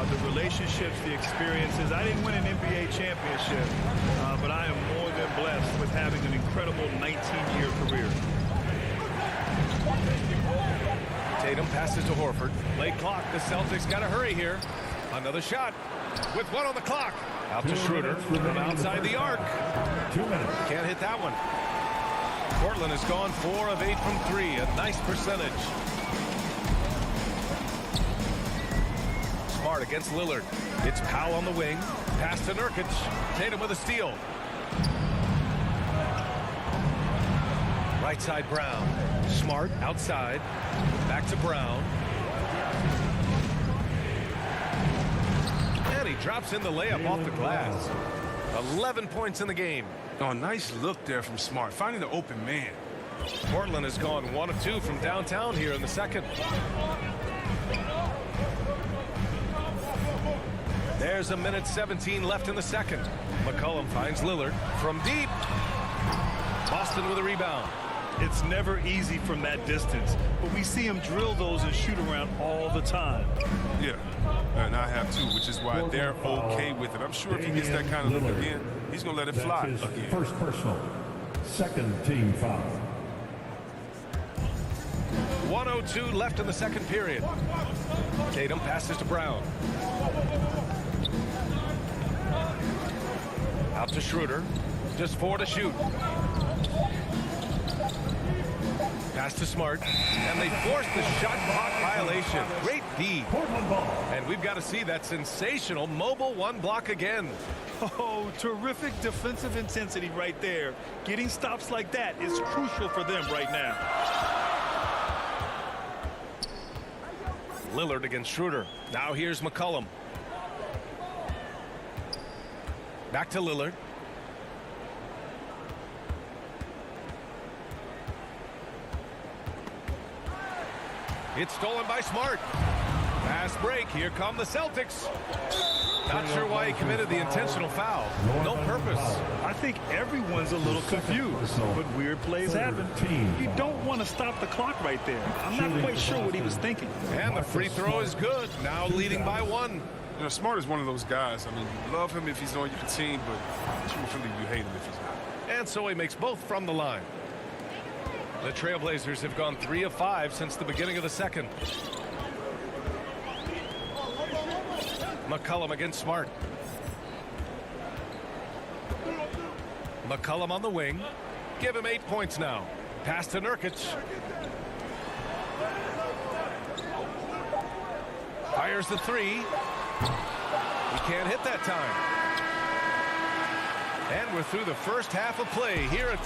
the relationships, the experiences. I didn't win an NBA championship, but I am more than blessed with having an incredible 19-year career. Tatum passes to Horford. Late clock. The Celtics got to hurry here. Another shot with 1 on the clock. Out to Schroeder from outside the arc. 2 minutes. Can't hit that one. Portland has gone 4 of 8 from 3. A nice percentage. Smart against Lillard. It's Powell on the wing. Pass to Nurkic. Tatum with a steal. Right side Brown. Smart outside. Back to Brown. And he drops in the layup off the glass. 11 points in the game. Oh, nice look there from Smart, finding the open man. Portland has gone 1 of 2 from downtown here in the second. There's 1:17 left in the second. McCollum finds Lillard from deep. Boston with a rebound. It's never easy from that distance, but we see him drill those and shoot around all the time. Yeah, and I have too, which is why they're okay with it. I'm sure if he gets that kind of look again, he's going to let it fly again. First personal. Second team foul. 1:02 left in the second period. Tatum passes to Brown. Out to Schroeder. Just 4 to shoot. Pass to Smart. And they force the shot clock violation. Great D. And we've got to see that sensational mobile 1 block again. Oh, terrific defensive intensity right there. Getting stops like that is crucial for them right now. Lillard against Schroeder. Now here's McCollum. Back to Lillard. It's stolen by Smart. Fast break. Here come the Celtics. Not sure why he committed the intentional foul. No purpose. I think everyone's a little confused, but weird plays happen. You don't want to stop the clock right there. I'm not quite sure what he was thinking. And the free throw is good. Now leading by 1. Smart is one of those guys. I mean, you love him if he's on your team, but truthfully, you hate him if he's not. And so he makes both from the line. The Trailblazers have gone 3 of 5 since the beginning of the second. McCollum against Smart. McCullum on the wing. Give him 8 points now. Pass to Nurkic. Fires the three. He can't hit that time. And we're through the first half of play here at...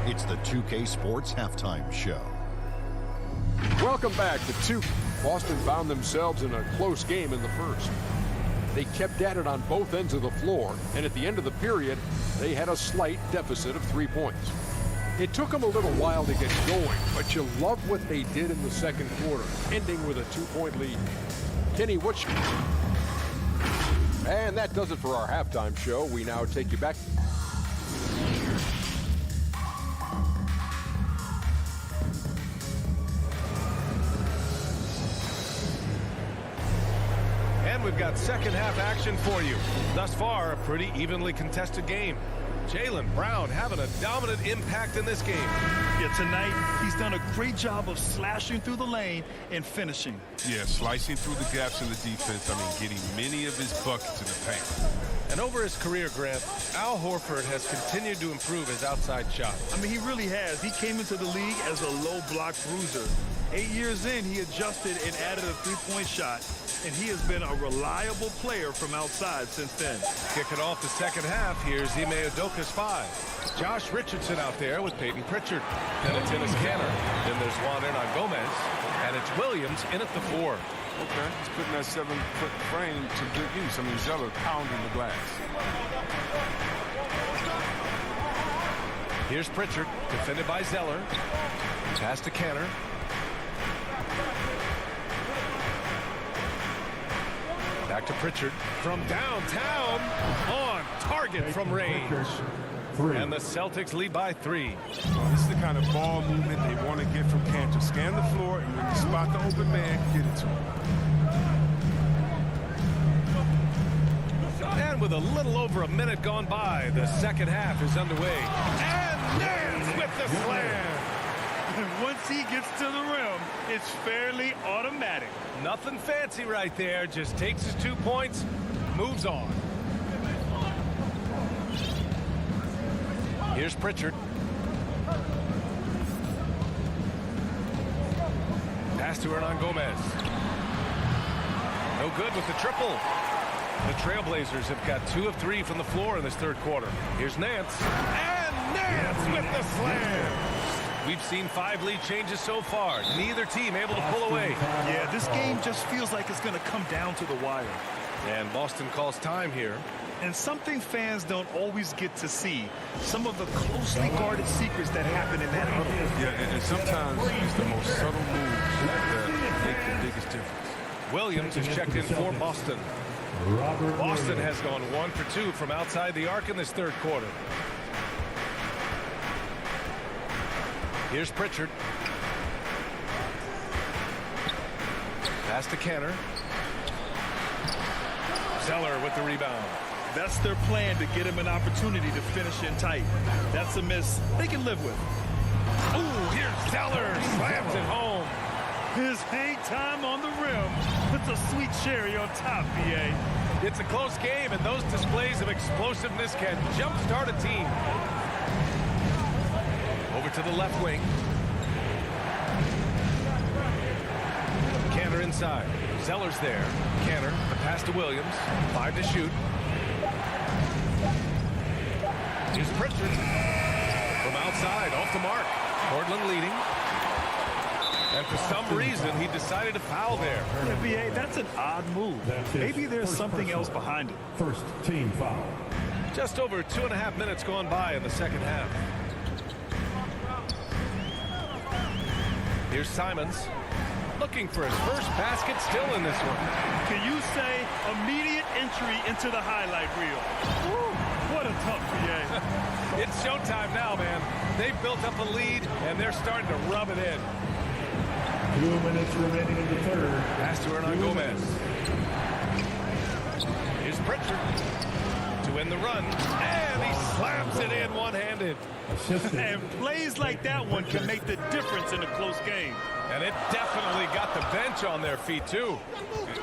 It's the 2K Sports Halftime Show. Welcome back to 2. Boston found themselves in a close game in the first. They kept at it on both ends of the floor, and at the end of the period, they had a slight deficit of 3 points. It took them a little while to get going, but you love what they did in the second quarter, ending with a 2-point lead. Kenny, what's... And that does it for our halftime show. We now take you back... We've got second half action for you. Thus far, a pretty evenly contested game. Jaylen Brown having a dominant impact in this game. Yeah, tonight he's done a great job of slashing through the lane and finishing. Yeah, slicing through the gaps in the defense. I mean, getting many of his buckets in the paint. And over his career, Grant, Al Horford has continued to improve his outside shot. I mean, he really has. He came into the league as a low block bruiser. 8 years in, he adjusted and added a three-point shot, and he has been a reliable player from outside since then. Kicking off the second half, here's Ime Udoka's 5. Josh Richardson out there with Peyton Pritchard. Then it's Enes Kanter. Then there's Juan Hernan Gomez. And it's Williams in at the 4. Okay, he's putting that 7-foot frame to good use. I mean, Zeller pounding the glass. Here's Pritchard, defended by Zeller. Pass to Kanter. Back to Pritchard from downtown, on target from range. And the Celtics lead by 3. This is the kind of ball movement they want to get from Kanter. Scan the floor, and when you spot the open man, get it to him. And with a little over a minute gone by, the second half is underway. And Nance with the slam. Once he gets to the rim, it's fairly automatic. Nothing fancy right there. Just takes his 2 points, moves on. Here's Pritchard. Pass to Hernan Gomez. No good with the triple. The Trailblazers have got 2 of 3 from the floor in this third quarter. Here's Nance. And Nance with the slam. We've seen 5 lead changes so far. Neither team able to pull away. Yeah, this game just feels like it's going to come down to the wire. And Boston calls time here. And something fans don't always get to see. Some of the closely guarded secrets that happen in that huddle. Yeah, and sometimes it's the most subtle moves that make the biggest difference. Williams is checked in for Boston. Boston has gone 1 for 2 from outside the arc in this third quarter. Here's Pritchard. Pass to Kanter. Zeller with the rebound. That's their plan, to get him an opportunity to finish in tight. That's a miss they can live with. Ooh, here's Zeller. Slams it home. His hang time on the rim puts a sweet cherry on top, BA. It's a close game, and those displays of explosiveness can jumpstart a team. Over to the left wing. Kanter inside. Zeller's there. Kanter, the pass to Williams. 5 to shoot. Here's Pritchard. From outside, off the mark. Portland leading. And for some reason, he decided to foul there. Yeah, BA, that's an odd move. Maybe there's something else behind it. First team foul. Just over 2.5 minutes gone by in the second half. Here's Simons, looking for his first basket, still in this one. Can you say immediate entry into the highlight reel? Woo, what a tough BA. It's showtime now, man. They've built up a lead, and they're starting to rub it in. 2 minutes remaining in the third. Pass to Hernan Gomez. Here's Pritchard to win the run, and he slams it in one-handed. deflated. And plays like that one can make the difference in a close game. And it definitely got the bench on their feet, too.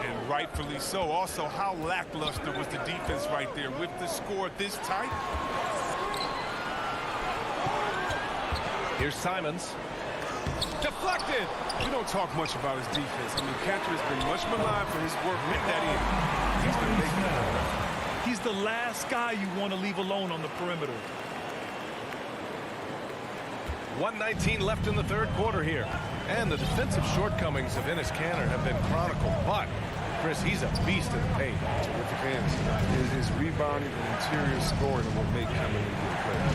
And rightfully so. Also, how lackluster was the defense right there with the score this tight? Here's Simons. Deflected. We don't talk much about his defense. I mean, Catcher has been much maligned for his work with that end. He's been making it. He's the last guy you want to leave alone on the perimeter. 1:19 left in the third quarter here. And the defensive shortcomings of Enes Kanter have been chronicled. But, Chris, he's a beast in the paint. Terrific hands. His rebounding and interior scoring will make him a good player.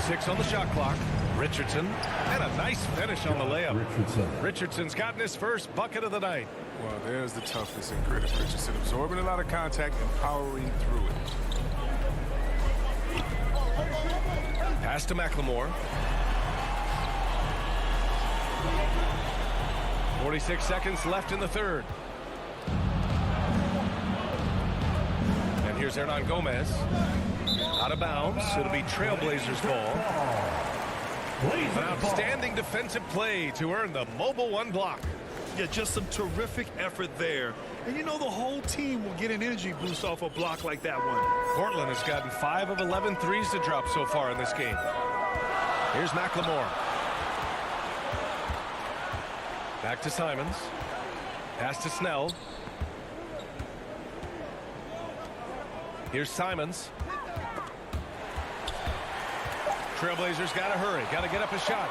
6 on the shot clock. Richardson. And a nice finish on the layup. Richardson's gotten his first bucket of the night. Well, there's the toughness and grit of Richardson. Absorbing a lot of contact and powering through it. Pass to McLemore. 46 seconds left in the third. And here's Hernan Gomez. Out of bounds. It'll be Trailblazers ball. An outstanding defensive play to earn the mobile one block. Yeah, just some terrific effort there. And you know the whole team will get an energy boost off a block like that one. Portland has gotten 5 of 11 threes to drop so far in this game. Here's McLemore. Back to Simons. Pass to Snell. Here's Simons. Trailblazers got to hurry. Got to get up a shot.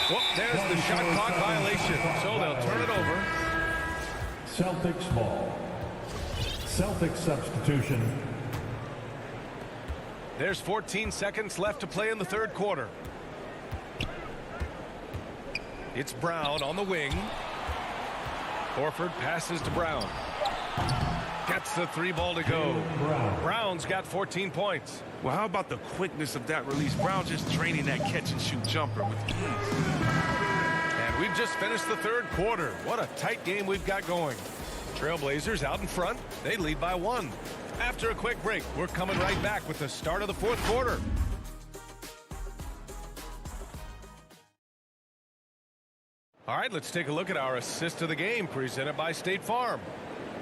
Whoop, there's the shot clock violation. So they'll turn it over. Celtics ball. Celtics substitution. There's 14 seconds left to play in the third quarter. It's Brown on the wing. Horford passes to Brown. Gets the 3 ball to go. Brown's got 14 points. Well, how about the quickness of that release? Brown just draining that catch-and-shoot jumper with ease. And we've just finished the third quarter. What a tight game we've got going. Trailblazers out in front. They lead by 1. After a quick break, we're coming right back with the start of the fourth quarter. All right, let's take a look at our assist of the game presented by State Farm.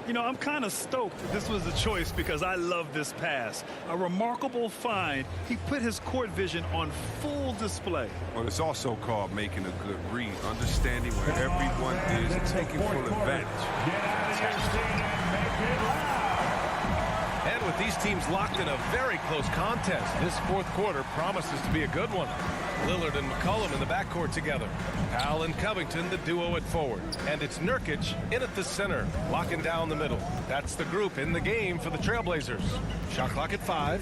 You know, I'm kind of stoked this was a choice because I love this pass. A remarkable find. He put his court vision on full display. Well, it's also called making a good read, understanding where everyone is and taking full advantage. And with these teams locked in a very close contest, this fourth quarter promises to be a good one. Lillard and McCollum in the backcourt together. Powell and Covington, the duo at forward. And it's Nurkic in at the center, locking down the middle. That's the group in the game for the Trailblazers. Shot clock at 5.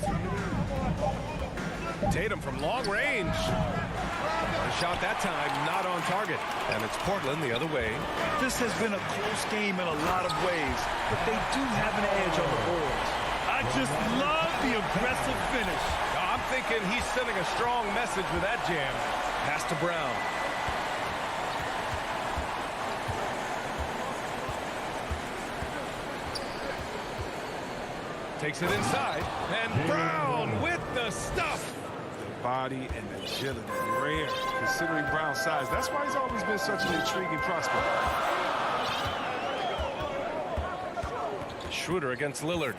Tatum from long range. The shot that time not on target. And it's Portland the other way. This has been a close game in a lot of ways, but they do have an edge on the boards. I just love the aggressive finish. I'm thinking he's sending a strong message with that jam. Pass to Brown. Takes it inside. And Brown with the stuff. The body and agility, rare. Considering Brown's size, that's why he's always been such an intriguing prospect. Schroeder against Lillard.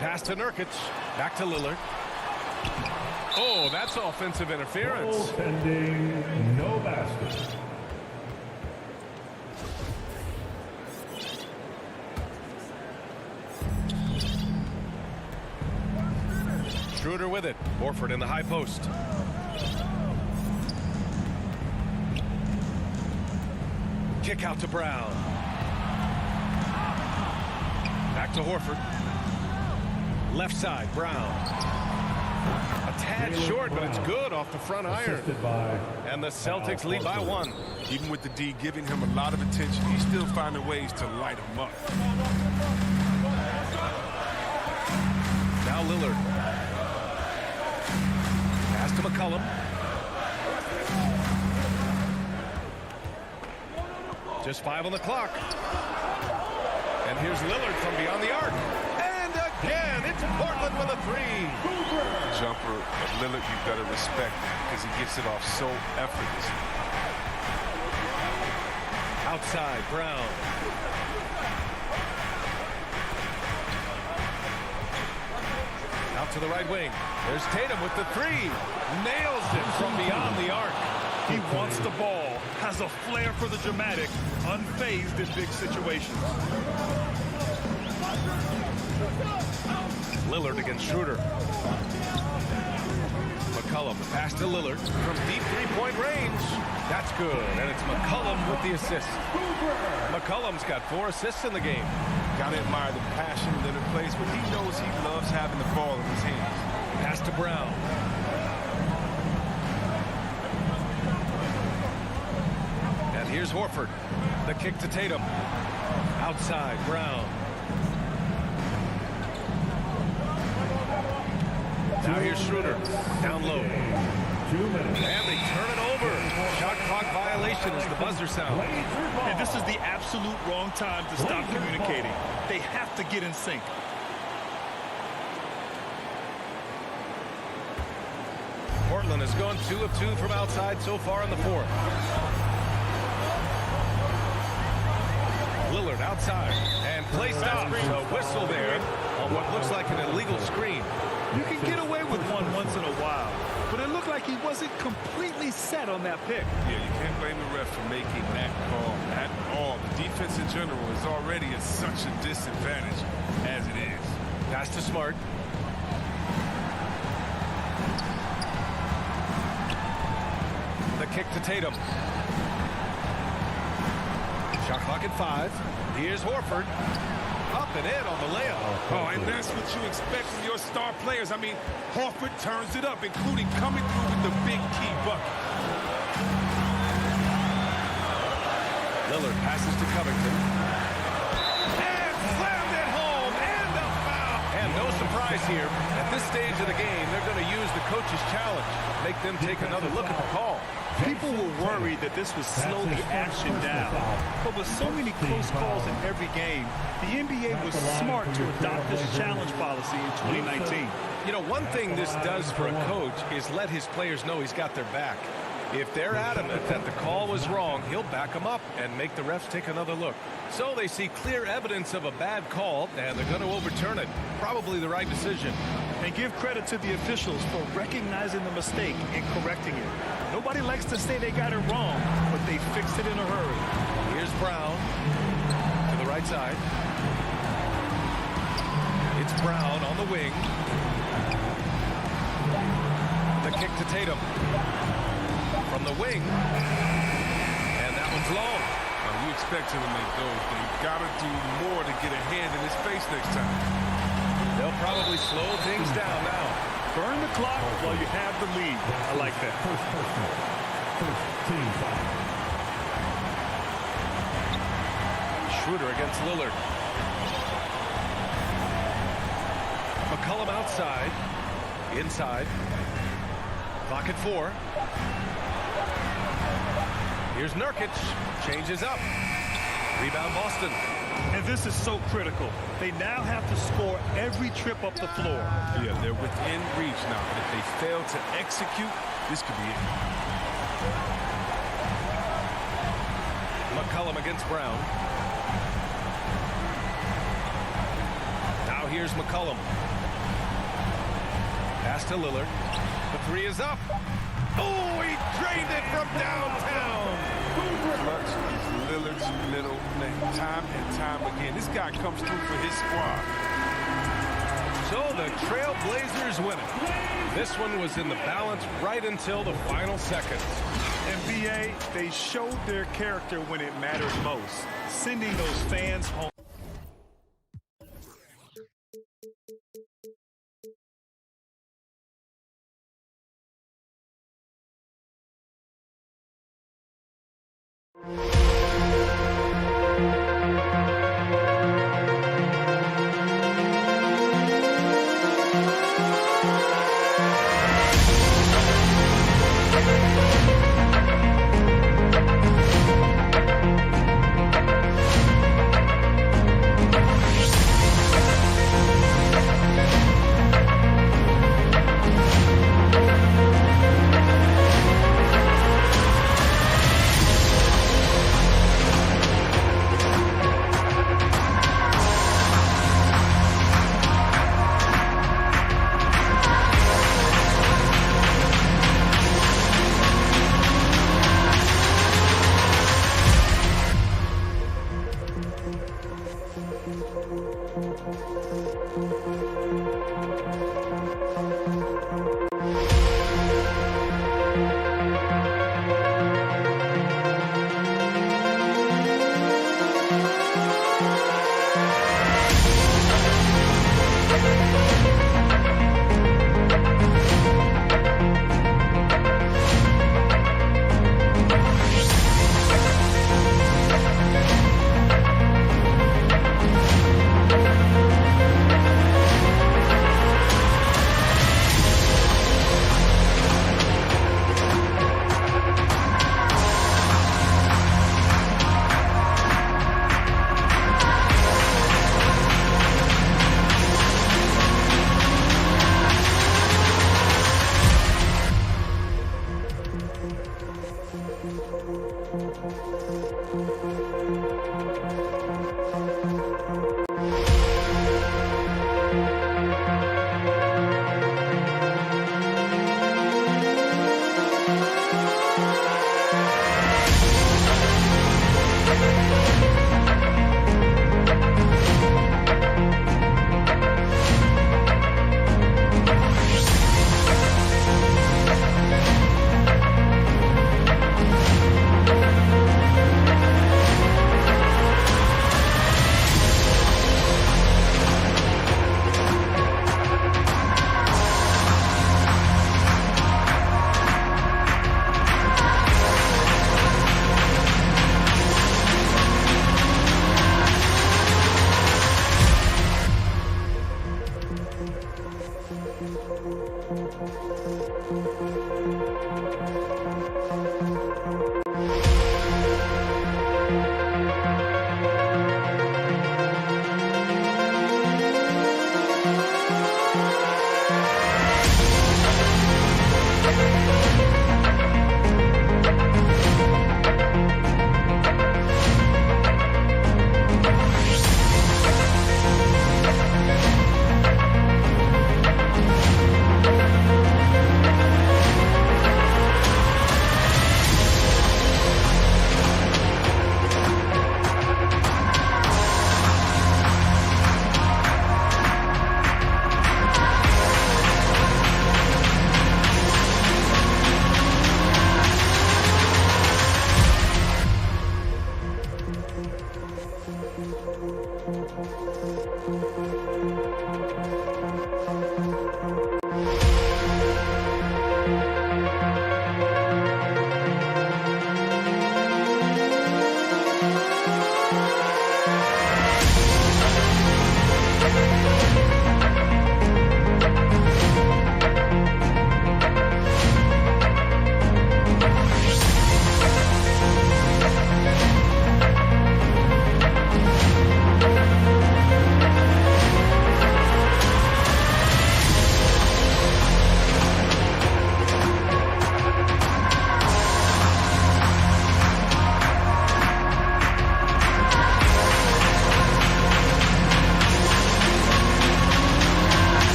Pass to Nurkic. Back to Lillard. Oh, that's offensive interference. Goaltending, no basket. Schroeder with it. Horford in the high post. Kick out to Brown. Back to Horford. Left side, Brown. A tad short, but it's good off the front iron. And the Celtics lead by 1. Even with the D giving him a lot of attention, he's still finding ways to light him up. Now Lillard. Pass to McCollum. Just 5 on the clock. And here's Lillard from beyond the arc. And again, it's Portland with a 3. Jumper of Lillard, you got to respect him because he gets it off so effortlessly. Outside, Brown. Out to the right wing. There's Tatum with the 3. Nails it from beyond the arc. He wants the ball, has a flair for the dramatic, unfazed in big situations. Lillard against Schroeder. McCollum, pass to Lillard from deep three-point range. That's good, and it's McCollum with the assist. McCollum's got 4 assists in the game. Gotta admire the passion Lillard plays, but he knows he loves having the ball in his hands. Pass to Brown. And here's Horford. The kick to Tatum. Outside, Brown. Now here's Schroeder. Down low. 2 minutes. And they turn it over. Shot clock violation as the buzzer sounds. And this is the absolute wrong time to stop communicating. They have to get in sync. Portland has gone 2 of 2 from outside so far in the 4th. Lillard outside and play stops. A whistle there on what looks like an illegal screen. You can get away with one once in a while, but it looked like he wasn't completely set on that pick. Yeah, you can't blame the ref for making that call at all. The defense in general is already at such a disadvantage as it is. Pass to Smart. The kick to Tatum. Shot clock at 5. Here's Horford. Up and in on the layup. Oh, and that's what you expect from your star players. I mean, Horford turns it up, including coming through with the big key bucket. Lillard passes to Covington. And slammed it home. And a foul. And no surprise here. At this stage of the game, they're going to use the coach's challenge. Make them take another look at the call. People were worried that this would slow the action down. But with so many close calls in every game, the NBA was smart to adopt this challenge policy in 2019. You know, one thing this does for a coach is let his players know he's got their back. If they're adamant that the call was wrong, he'll back them up and make the refs take another look. So they see clear evidence of a bad call, and they're going to overturn it. Probably the right decision. And give credit to the officials for recognizing the mistake and correcting it. Nobody likes to say they got it wrong, but they fixed it in a hurry. Here's Brown to the right side. It's Brown on the wing. The kick to Tatum. From the wing. And that one's long. You expect him to make those, but you got to do more to get a hand in his face next time. They'll probably slow things down now. Burn the clock while you have the lead. I like that. First team foul. Schroeder against Lillard. McCollum outside. Inside. Clock at 4. Here's Nurkic. Changes up. Rebound Boston. And this is so critical. They now have to score every trip up the floor. Yeah, they're within reach now. If they fail to execute, this could be it. McCollum against Brown. Now here's McCollum. Pass to Lillard. The 3 is up. Oh, he drained it from downtown. Clutch is Lillard's middle name. Time and time again. This guy comes through for his squad. So the Trailblazers win it. This one was in the balance right until the final seconds. And BA, they showed their character when it mattered most, sending those fans home.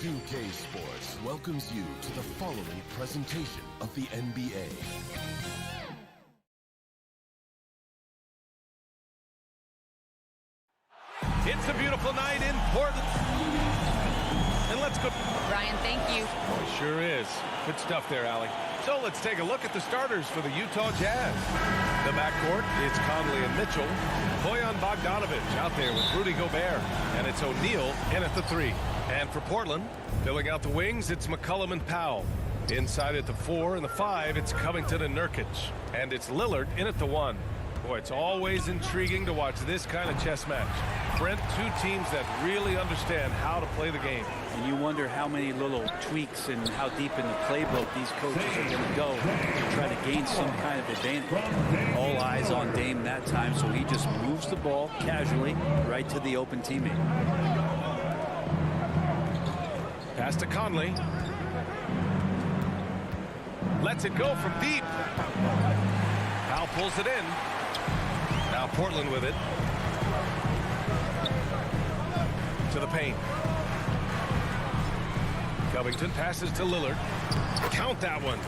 2K Sports welcomes you to the following presentation of the NBA. It's a beautiful night in Portland. And let's go. Brian, thank you. It sure is. Good stuff there, Allie. So let's take a look at the starters for the Utah Jazz. The backcourt is Conley and Mitchell. Bojan Bogdanovic out there with Rudy Gobert. And it's O'Neal in at the 3. And for Portland, filling out the wings, it's McCollum and Powell. Inside at the 4 and the 5, it's Covington and Nurkic. And it's Lillard in at the 1. Boy, it's always intriguing to watch this kind of chess match. Brent, two teams that really understand how to play the game. And you wonder how many little tweaks and how deep in the playbook these coaches are going to go to try to gain some kind of advantage. All eyes on Dame that time, so he just moves the ball casually right to the open teammate. Pass to Conley. Lets it go from deep. Powell pulls it in. Now Portland with it. To the paint. Covington passes to Lillard. Count that one.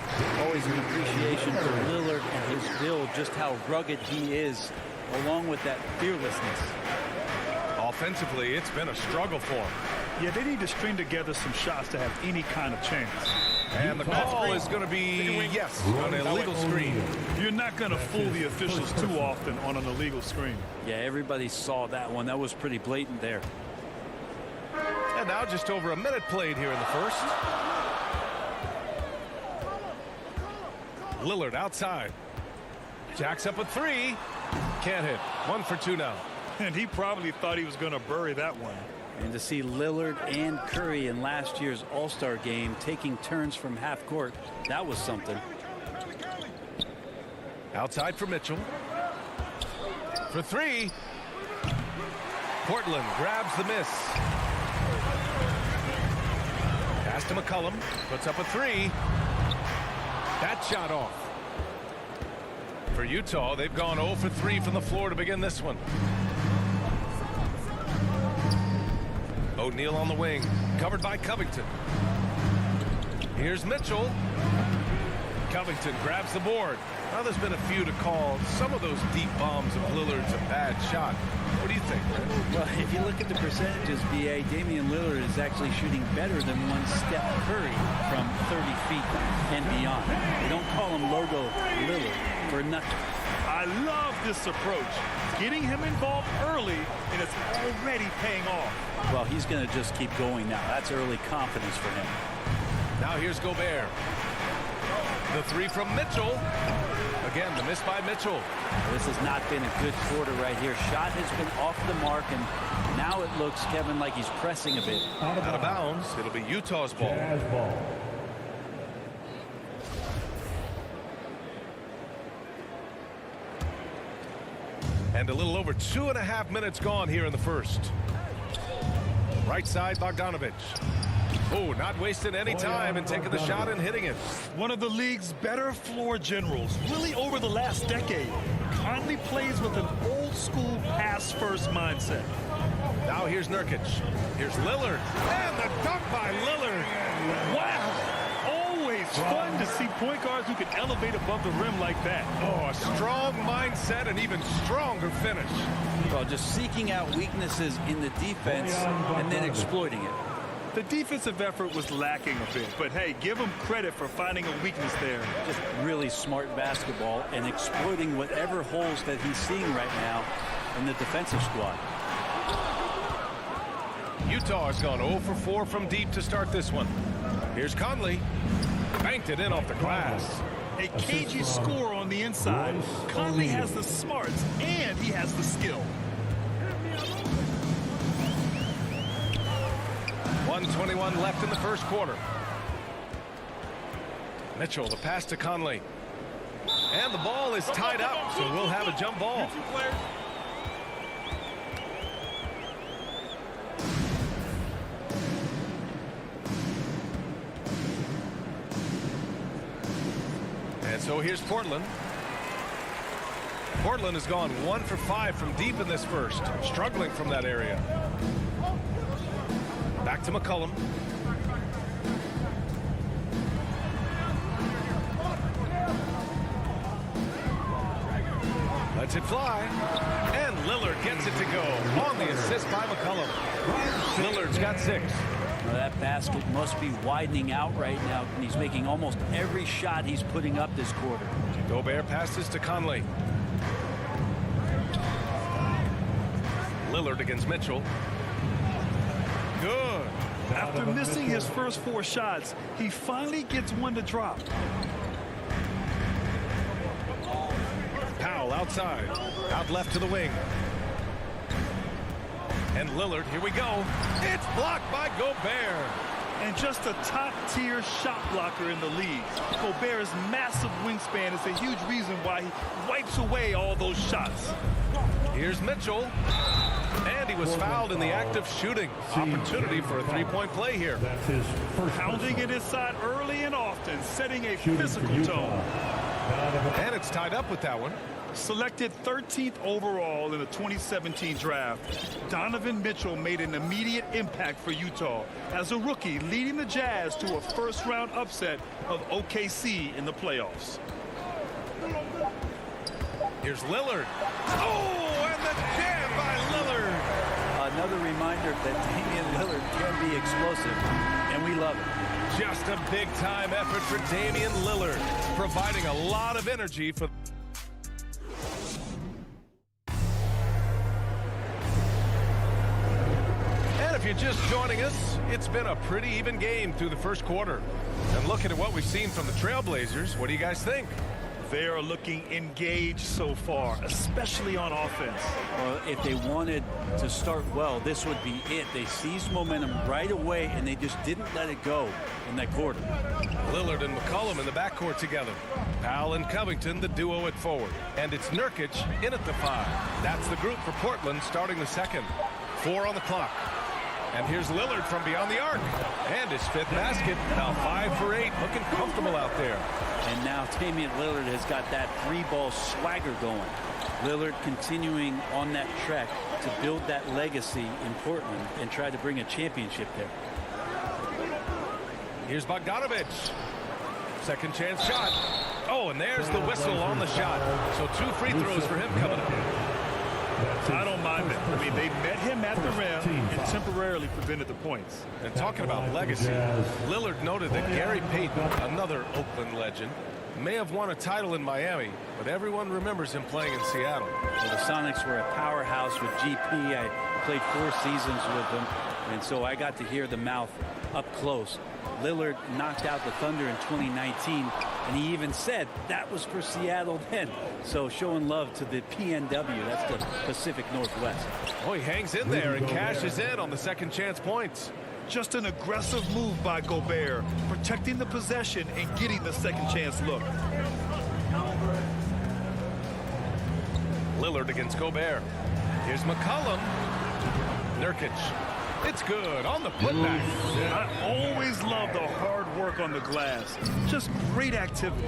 Always an appreciation for Lillard and his build, just how rugged he is, along with that fearlessness. Offensively, it's been a struggle for him. Yeah, they need to string together some shots to have any kind of chance. And the call is going to be, yes, on an illegal screen. You're not going to fool the officials too often on an illegal screen. Yeah, everybody saw that one. That was pretty blatant there. And now just over a minute played here in the first. Lillard outside. Jacks up a three. Can't hit. 1 for 2 now. And he probably thought he was going to bury that one. And to see Lillard and Curry in last year's All-Star game taking turns from half court, that was something. Outside for Mitchell. For 3. Portland grabs the miss. Pass to McCollum. Puts up a 3. That shot off. For Utah, they've gone 0 for 3 from the floor to begin this one. O'Neal on the wing, covered by Covington. Here's Mitchell. Covington grabs the board. Now there's been a few to call some of those deep bombs of Lillard's a bad shot. What do you think, Brent? Well, if you look at the percentages, B.A., Damian Lillard is actually shooting better than one Steph Curry from 30 feet and beyond. They don't call him Logo Lillard for nothing. I love this approach. Getting him involved early, and it's already paying off. Well, he's going to just keep going now. That's early confidence for him. Now here's Gobert. The 3 from Mitchell. Again, the miss by Mitchell. This has not been a good quarter right here. Shot has been off the mark, and now it looks, Kevin, like he's pressing a bit. Out of bounds. It'll be Utah's ball. And a little over 2.5 minutes gone here in the first. Right side, Bogdanovic. Oh, not wasting any time and taking the shot and hitting it. One of the league's better floor generals, really over the last decade. Conley plays with an old-school pass-first mindset. Now here's Nurkic. Here's Lillard. And the dunk by Lillard. Wow. Always fun to see point guards who can elevate above the rim like that. Oh, a strong mindset and even stronger finish. Well, just seeking out weaknesses in the defense and then exploiting it. The defensive effort was lacking a bit, but hey, give him credit for finding a weakness there. Just really smart basketball and exploiting whatever holes that he's seeing right now in the defensive squad. Utah has gone 0 for 4 from deep to start this one. Here's Conley. Banked it in off the glass. A cagey score on the inside. Conley has the smarts and he has the skill. 1:21 left in the first quarter. Mitchell, the pass to Conley. And the ball is tied up, so we'll have a jump ball. And so here's Portland. Portland has gone 1 for 5 from deep in this first, struggling from that area. Back to McCollum. Lets it fly. And Lillard gets it to go on the assist by McCollum. Lillard's got 6. Now that basket must be widening out right now, and he's making almost every shot he's putting up this quarter. Gobert passes to Conley. Lillard against Mitchell. Good. After missing his first 4 shots, he finally gets one to drop. Powell outside. Out left to the wing. And Lillard, here we go. It's blocked by Gobert. And just a top-tier shot blocker in the league. Gobert's massive wingspan is a huge reason why he wipes away all those shots. Here's Mitchell. And he was fouled in the act of shooting. Opportunity for a 3-point play here. Pounding it inside early and often, setting a physical tone. And it's tied up with that one. Selected 13th overall in the 2017 draft, Donovan Mitchell made an immediate impact for Utah as a rookie, leading the Jazz to a first-round upset of OKC in the playoffs. Here's Lillard. Oh, and the jam by Lillard. Another reminder that Damian Lillard can be explosive, and we love it. Just a big-time effort for Damian Lillard, providing a lot of energy for... And a If you're just joining us, it's been a pretty even game through the first quarter. And looking at what we've seen from the Trailblazers, what do you guys think? They are looking engaged so far, especially on offense. Well, if they wanted to start well, this would be it. They seized momentum right away, and they just didn't let it go in that quarter. Lillard and McCollum in the backcourt together. Powell and Covington, the duo at forward. And it's Nurkic in at the 5. That's the group for Portland starting the second. 4 on the clock. And here's Lillard from beyond the arc. And his 5th basket. Now 5 for 8. Looking comfortable out there. And now Damian Lillard has got that 3-ball swagger going. Lillard continuing on that trek to build that legacy in Portland and try to bring a championship there. Here's Bogdanovic. Second chance shot. Oh, and there's the whistle on the shot. So 2 free throws for him coming up. I don't mind it. I mean, they met him at the rim and temporarily prevented the points. And talking about legacy, Lillard noted that Gary Payton, another Oakland legend, may have won a title in Miami, but everyone remembers him playing in Seattle. Well, the Sonics were a powerhouse with GP. I played 4 seasons with them, and so I got to hear the mouth up close. Lillard knocked out the Thunder in 2019, and he even said that was for Seattle then. So showing love to the PNW, that's the Pacific Northwest. Oh, he hangs in there and cashes in on the second chance points. Just an aggressive move by Gobert, protecting the possession and getting the second chance look. Lillard against Gobert. Here's McCollum. Nurkic. It's good on the putback. I always love the hard work on the glass. Just great activity.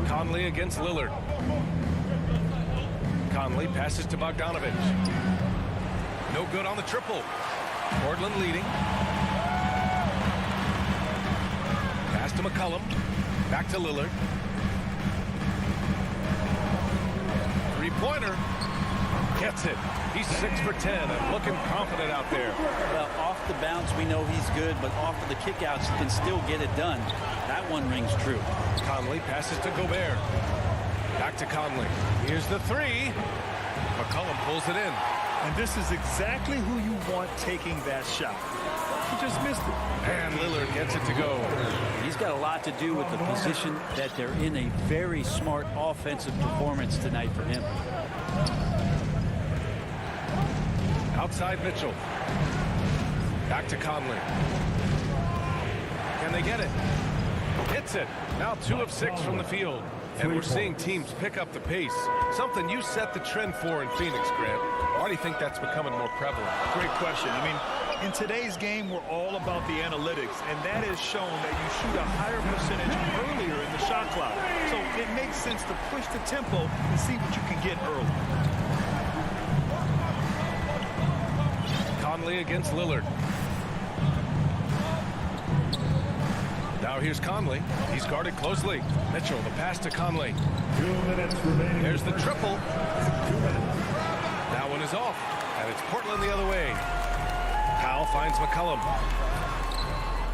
Conley against Lillard. Conley passes to Bogdanovic. No good on the triple. Portland leading. Pass to McCollum. Back to Lillard. 3-pointer. Gets it. He's 6 for 10 and looking confident out there. Well, off the bounce, we know he's good, but off of the kickouts, he can still get it done. That one rings true. Conley passes to Gobert. Back to Conley. Here's the 3. McCollum pulls it in. And this is exactly who you want taking that shot. He just missed it. And Lillard gets it to go. He's got a lot to do with the position that they're in. A very smart offensive performance tonight for him. Outside Mitchell. Back to Conley. Can they get it? Hits it. Now 2 of 6 from the field. And we're seeing teams pick up the pace. Something you set the trend for in Phoenix, Grant. Why do you think that's becoming more prevalent? Great question. I mean, in today's game, we're all about the analytics, and that has shown that you shoot a higher percentage earlier in the shot clock. So it makes sense to push the tempo and see what you can get early. Conley against Lillard. Now here's Conley. He's guarded closely. Mitchell, the pass to Conley. 2 minutes remaining. There's the triple. That one is off, and it's Portland the other way. Powell finds McCollum.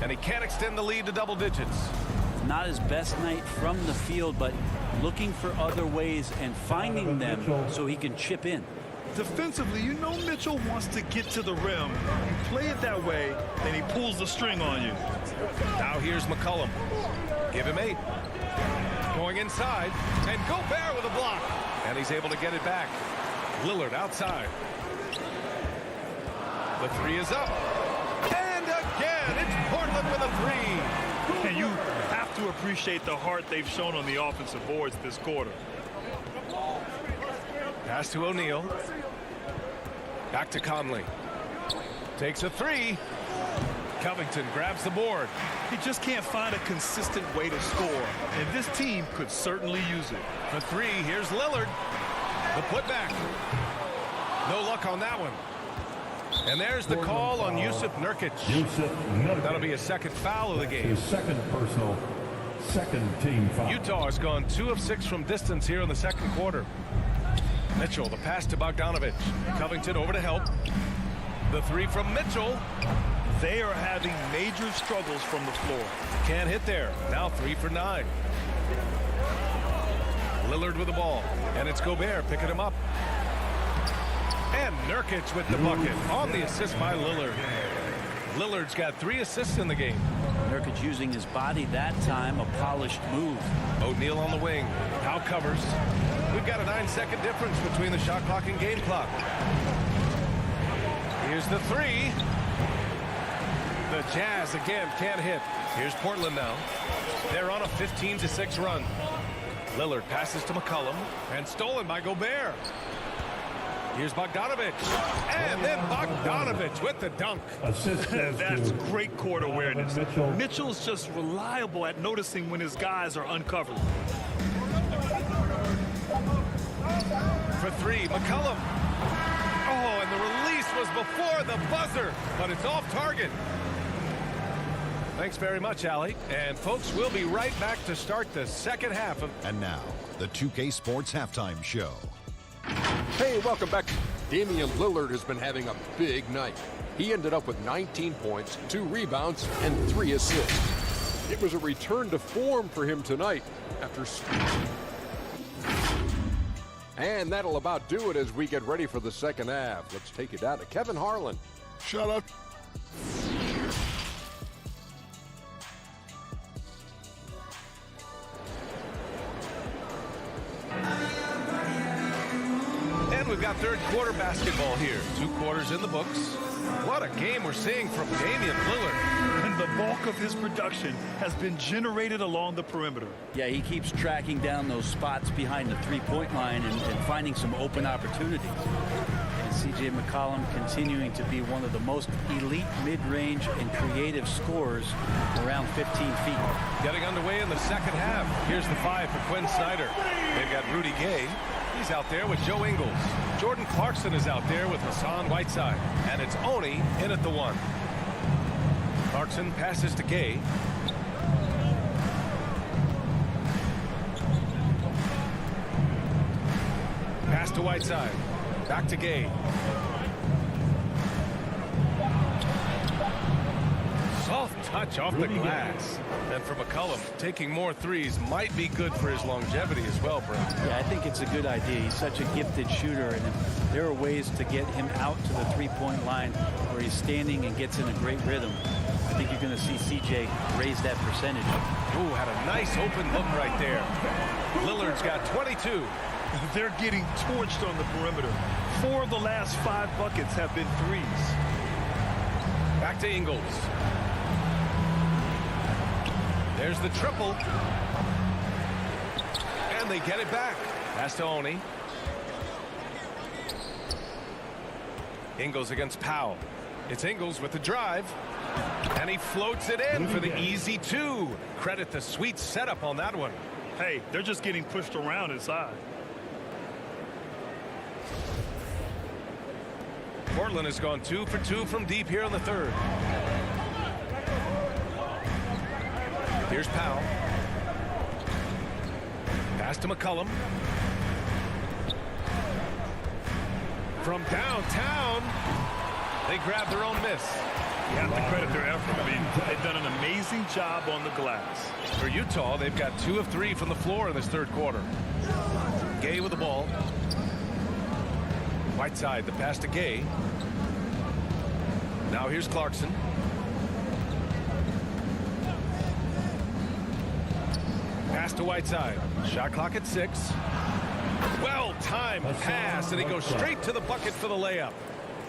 And he can't extend the lead to double digits. Not his best night from the field, but looking for other ways and finding them so he can chip in. Defensively, you know Mitchell wants to get to the rim. You play it that way, then he pulls the string on you. Now here's McCollum. Give him 8. Going inside, and Gobert with a block. And he's able to get it back. Lillard outside. The 3 is up. And again, it's Portland with a 3. And you have to appreciate the heart they've shown on the offensive boards this quarter. Pass to O'Neal. Back to Conley. Takes a 3. Covington grabs the board. He just can't find a consistent way to score, and this team could certainly use it. The 3, here's Lillard. The putback. No luck on that one. And there's the call on Yusuf Nurkic. That'll be a second foul of the game. His second personal, second team foul. Utah has gone 2 of 6 from distance here in the second quarter. Mitchell, the pass to Bogdanovic. Covington over to help. The 3 from Mitchell. They are having major struggles from the floor. Can't hit there. Now 3 for 9. Lillard with the ball. And it's Gobert picking him up. And Nurkic with the bucket on the assist by Lillard. Lillard's got 3 assists in the game. Nurkic using his body that time, a polished move. O'Neal on the wing. Powell covers. We've got a 9-second difference between the shot clock and game clock. Here's the 3. The Jazz again can't hit. Here's Portland now. They're on a 15-6 run. Lillard passes to McCollum and stolen by Gobert. Here's Bogdanovic. And then Bogdanovic with the dunk. That's great court awareness. Mitchell's just reliable at noticing when his guys are uncovered. For 3, McCollum. Oh, and the release was before the buzzer, but it's off target. Thanks very much, Allie. And folks, we'll be right back to start the second half of... And now, the 2K Sports Halftime Show. Hey, welcome back. Damian Lillard has been having a big night. He ended up with 19 points, 2 rebounds, and 3 assists. It was a return to form for him tonight after... And that'll about do it as we get ready for the second half. Let's take it down to Kevin Harlan. Shut up. And we've got third quarter basketball here. 2 quarters in the books. What a game we're seeing from Damian Lillard. And the bulk of his production has been generated along the perimeter. Yeah, he keeps tracking down those spots behind the three-point line and finding some open opportunities. And C.J. McCollum continuing to be one of the most elite mid-range and creative scorers around 15 feet. Getting underway in the second half. Here's the 5 for Quinn Snyder. They've got Rudy Gay. He's out there with Joe Ingles. Jordan Clarkson is out there with Hassan Whiteside. And it's Oni in at the 1. Clarkson passes to Gay. Pass to Whiteside. Back to Gay. Soft touch off the glass. And for McCollum, taking more threes might be good for his longevity as well, Brent. Yeah, I think it's a good idea. He's such a gifted shooter, and there are ways to get him out to the three-point line where he's standing and gets in a great rhythm. I think you're going to see CJ raise that percentage. Ooh, had a nice open look right there. Lillard's got 22. They're getting torched on the perimeter. 4 of the last 5 buckets have been threes. Back to Ingles. There's the triple. And they get it back. Pass to Oni. Ingles against Powell. It's Ingles with the drive. And he floats it in for the easy 2. Credit the sweet setup on that one. Hey, they're just getting pushed around inside. Portland has gone 2 for 2 from deep here in the third. Here's Powell. Pass to McCollum. From downtown, they grab their own miss. You have to credit their effort. I mean, they've done an amazing job on the glass. For Utah, they've got 2 of 3 from the floor in this third quarter. Gay with the ball. Whiteside, the pass to Gay. Now here's Clarkson. Pass to Whiteside. Shot clock at 6. Well-timed pass, and he goes straight to the bucket for the layup.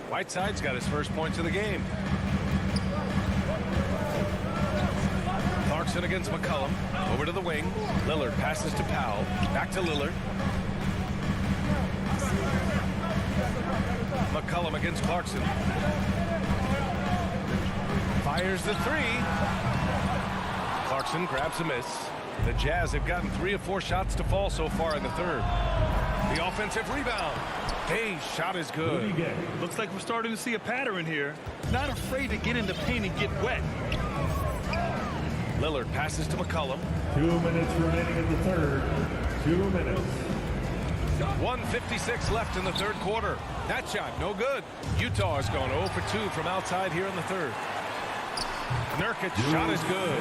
Whiteside's got his first points of the game. Clarkson against McCollum. Over to the wing. Lillard passes to Powell. Back to Lillard. McCollum against Clarkson. Fires the 3. Clarkson grabs a miss. The Jazz have gotten 3 of 4 shots to fall so far in the third. The offensive rebound. Hayes' shot is good. Looks like we're starting to see a pattern here. Not afraid to get in the paint and get wet. Lillard passes to McCollum. 2 minutes remaining in the third. 2 minutes. 1:56 left in the third quarter. That shot no good. Utah has gone 0 for 2 from outside here in the third. Nurkic shot is good.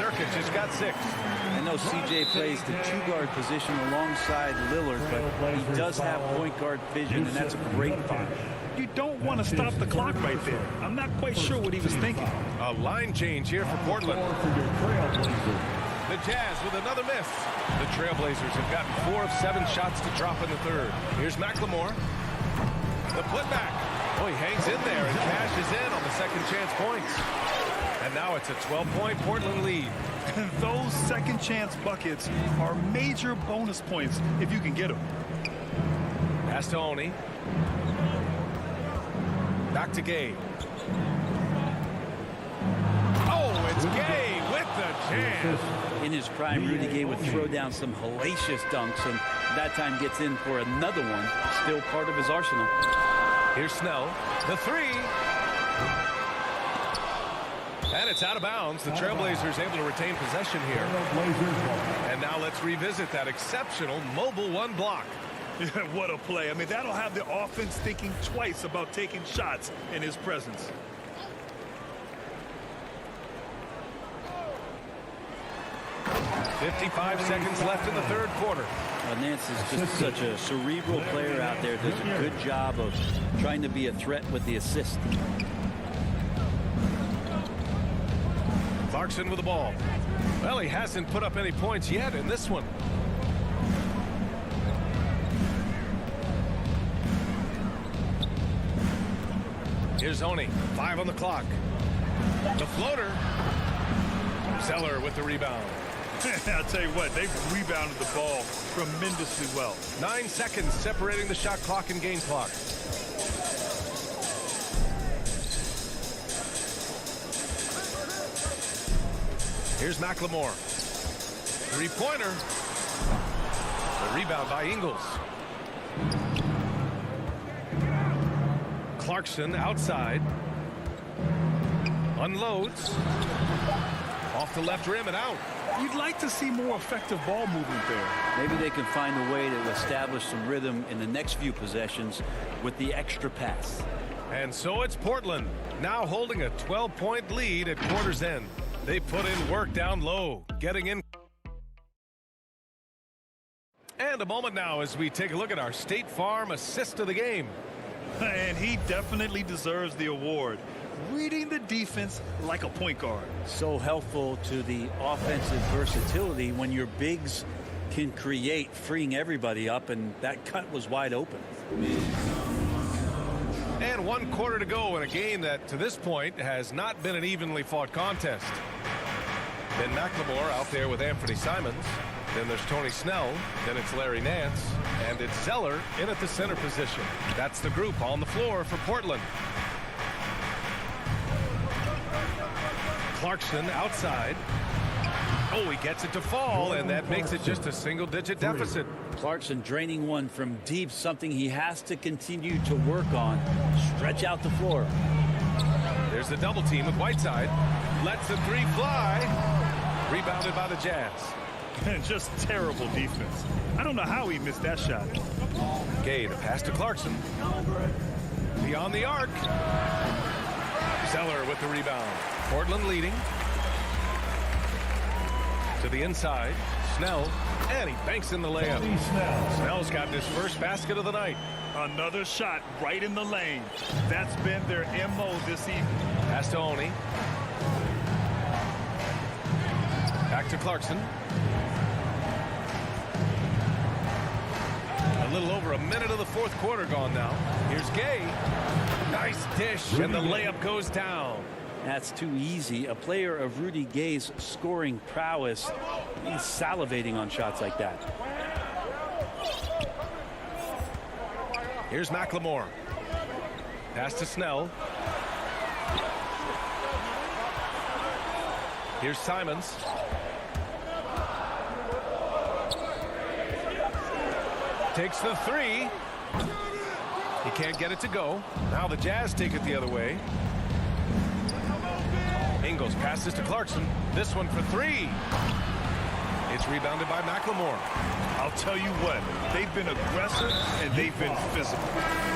Nurkic has got 6. I know CJ plays the 2-guard position alongside Lillard, but he does have point guard vision, and that's a great find. You don't want to stop the clock right there. I'm not quite sure what he was thinking. A line change here for Portland. The Jazz with another miss. The Trailblazers have gotten 4 of 7 shots to drop in the third. Here's McLemore. The putback. Oh, he hangs in there and cashes in on the second chance points. And now it's a 12-point Portland lead. Those second chance buckets are major bonus points if you can get them. Pass to Oni. Back to Gay. Oh, it's Gay with the jam. In his prime, Rudy Gay would throw down some hellacious dunks, and that time gets in for another one. Still part of his arsenal. Here's Snell. The 3. And it's out of bounds. The Trailblazers able to retain possession here. And now let's revisit that exceptional mobile 1 block. What a play. I mean, that'll have the offense thinking twice about taking shots in his presence. .55 seconds left in the third quarter. Nance is just such a cerebral player out there. Does a good job of trying to be a threat with the assist. Clarkson with the ball. Well, he hasn't put up any points yet in this one. Here's Oni. 5 on the clock. The floater. Zeller with the rebound. I'll tell you what, they've rebounded the ball tremendously well. 9 seconds separating the shot clock and game clock. Here's McLemore. 3-pointer. The rebound by Ingles. Clarkson outside. Unloads. Off the left rim and out. You'd like to see more effective ball movement there. Maybe they can find a way to establish some rhythm in the next few possessions with the extra pass. And so it's Portland, now holding a 12-point lead at quarter's end. They put in work down low, getting in. And a moment now as we take a look at our State Farm assist of the game. And he definitely deserves the award. Reading the defense like a point guard. So helpful to the offensive versatility when your bigs can create, freeing everybody up, and that cut was wide open. And 1 quarter to go in a game that to this point has not been an evenly fought contest. Then McLemore out there with Anthony Simons. Then there's Tony Snell. Then it's Larry Nance. And it's Zeller in at the center position. That's the group on the floor for Portland. Clarkson outside. Oh, he gets it to fall, and that makes it just a single-digit deficit. Clarkson draining one from deep, something he has to continue to work on. Stretch out the floor. There's the double team with Whiteside. Lets the 3 fly. Rebounded by the Jazz. Just terrible defense. I don't know how he missed that shot. Gay, the pass to Clarkson. Beyond the arc. Zeller with the rebound. Portland leading. To the inside. Snell. And he banks in the layup. Snell's got his first basket of the night. Another shot right in the lane. That's been their MO this evening. Pass to Oni. Back to Clarkson. A little over a minute of the fourth quarter gone now. Here's Gay. Nice dish, and the layup goes down. That's too easy. A player of Rudy Gay's scoring prowess, he's salivating on shots like that. Here's McLemore. Pass to Snell. Here's Simons. Takes the 3. He can't get it to go. Now the Jazz take it the other way. Ingles passes to Clarkson. This one for 3. It's rebounded by McLemore. I'll tell you what, they've been aggressive and they've been physical.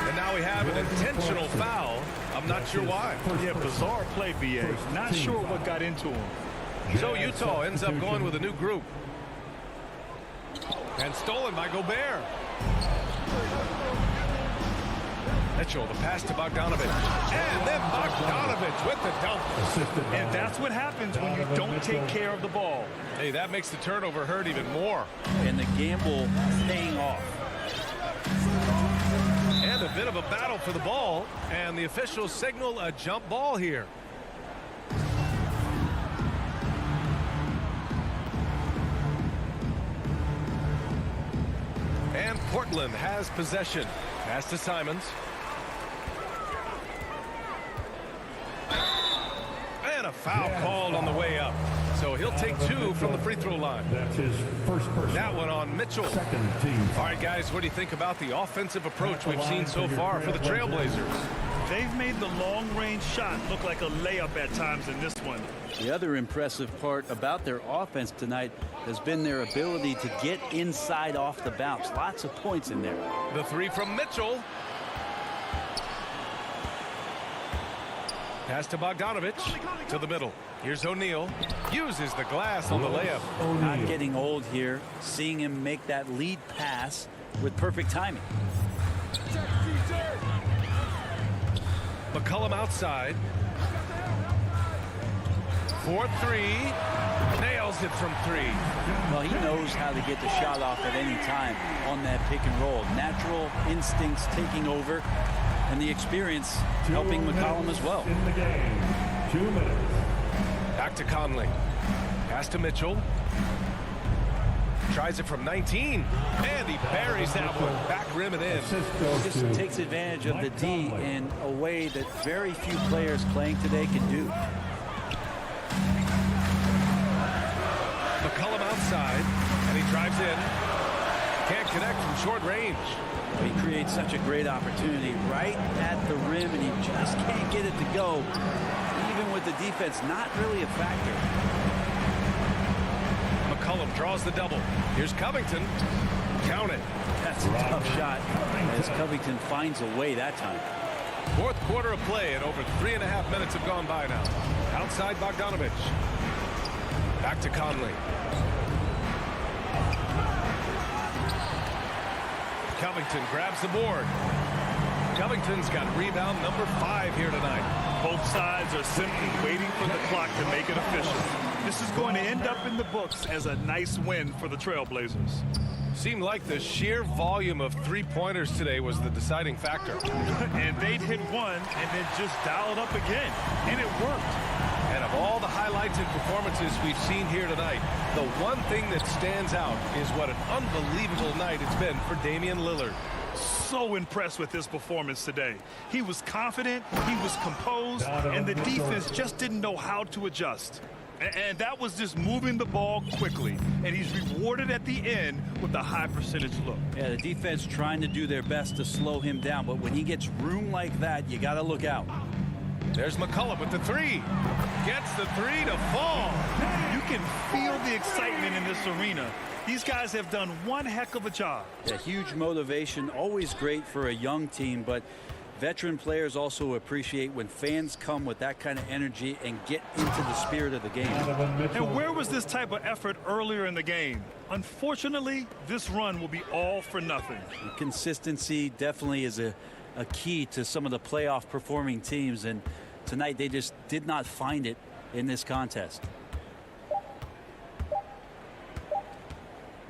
And now we have an intentional foul I'm not sure why. Yeah, bizarre play, BA. Not sure what got into him. So Utah ends up going with a new group. And stolen by Gobert. Mitchell, the pass to Bogdanovich. And then Bogdanovich with the dunk. And that's what happens when you don't take care of the ball. Hey, that makes the turnover hurt even more. And the gamble paying off. And a bit of a battle for the ball. And the officials signal a jump ball here. And Portland has possession. Pass to Simons. And a foul called on the way up. So he'll take 2 from the free throw line. That's his first person. That one on Mitchell. Second team. All right, guys, what do you think about the offensive approach we've seen so far for the Trailblazers? They've made the long-range shot look like a layup at times in this one. The other impressive part about their offense tonight has been their ability to get inside off the bounce. Lots of points in there. The 3 from Mitchell. Pass to Bogdanovich to the middle. Here's O'Neal. Uses the glass on the layup. Not getting old here. Seeing him make that lead pass with perfect timing. McCollum outside. 4-3. Nails it from 3. Well, he knows how to get the shot off at any time on that pick and roll. Natural instincts taking over, and the experience helping McCollum as well. In the game, 2 minutes. Back to Conley. Pass to Mitchell. Tries it from 19. And he buries that one. Back rim and in. Just takes advantage of the D in a way that very few players playing today can do. McCollum outside. And he drives in. Can't connect from short range. He creates such a great opportunity right at the rim, and he just can't get it to go. Even with the defense not really a factor. McCollum draws the double. Here's Covington. Count it. That's a tough shot as Covington finds a way that time. Fourth quarter of play, and over 3.5 minutes have gone by now. Outside Bogdanovich. Back to Conley. Covington grabs the board. Covington's got rebound number 5 here tonight. Both sides are simply waiting for the clock to make it official. This is going to end up in the books as a nice win for the Trailblazers. Seemed like the sheer volume of three-pointers today was the deciding factor. And they'd hit one and then just dial it up again. And it worked. And of all the highlights and performances we've seen here tonight, the one thing that stands out is what an unbelievable night it's been for Damian Lillard. So impressed with his performance today. He was confident, he was composed, and the defense just didn't know how to adjust. And that was just moving the ball quickly. And he's rewarded at the end with a high percentage look. Yeah, the defense trying to do their best to slow him down, but when he gets room like that, you got to look out. There's McCollum with the 3. Gets the 3 to fall. You can feel the excitement in this arena. These guys have done one heck of a job. Yeah, huge motivation, always great for a young team, but veteran players also appreciate when fans come with that kind of energy and get into the spirit of the game. And where was this type of effort earlier in the game? Unfortunately, this run will be all for nothing. And consistency definitely is a key to some of the playoff performing teams, and tonight they just did not find it in this contest.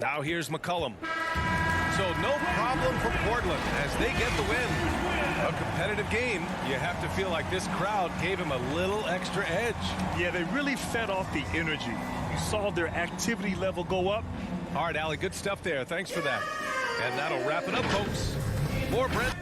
Now here's McCollum. So no problem for Portland as they get the win. A competitive game. You have to feel like this crowd gave him a little extra edge. Yeah, they really fed off the energy. You saw their activity level go up. All right, Allie, good stuff there. Thanks for that. And that'll wrap it up, folks. More Brent.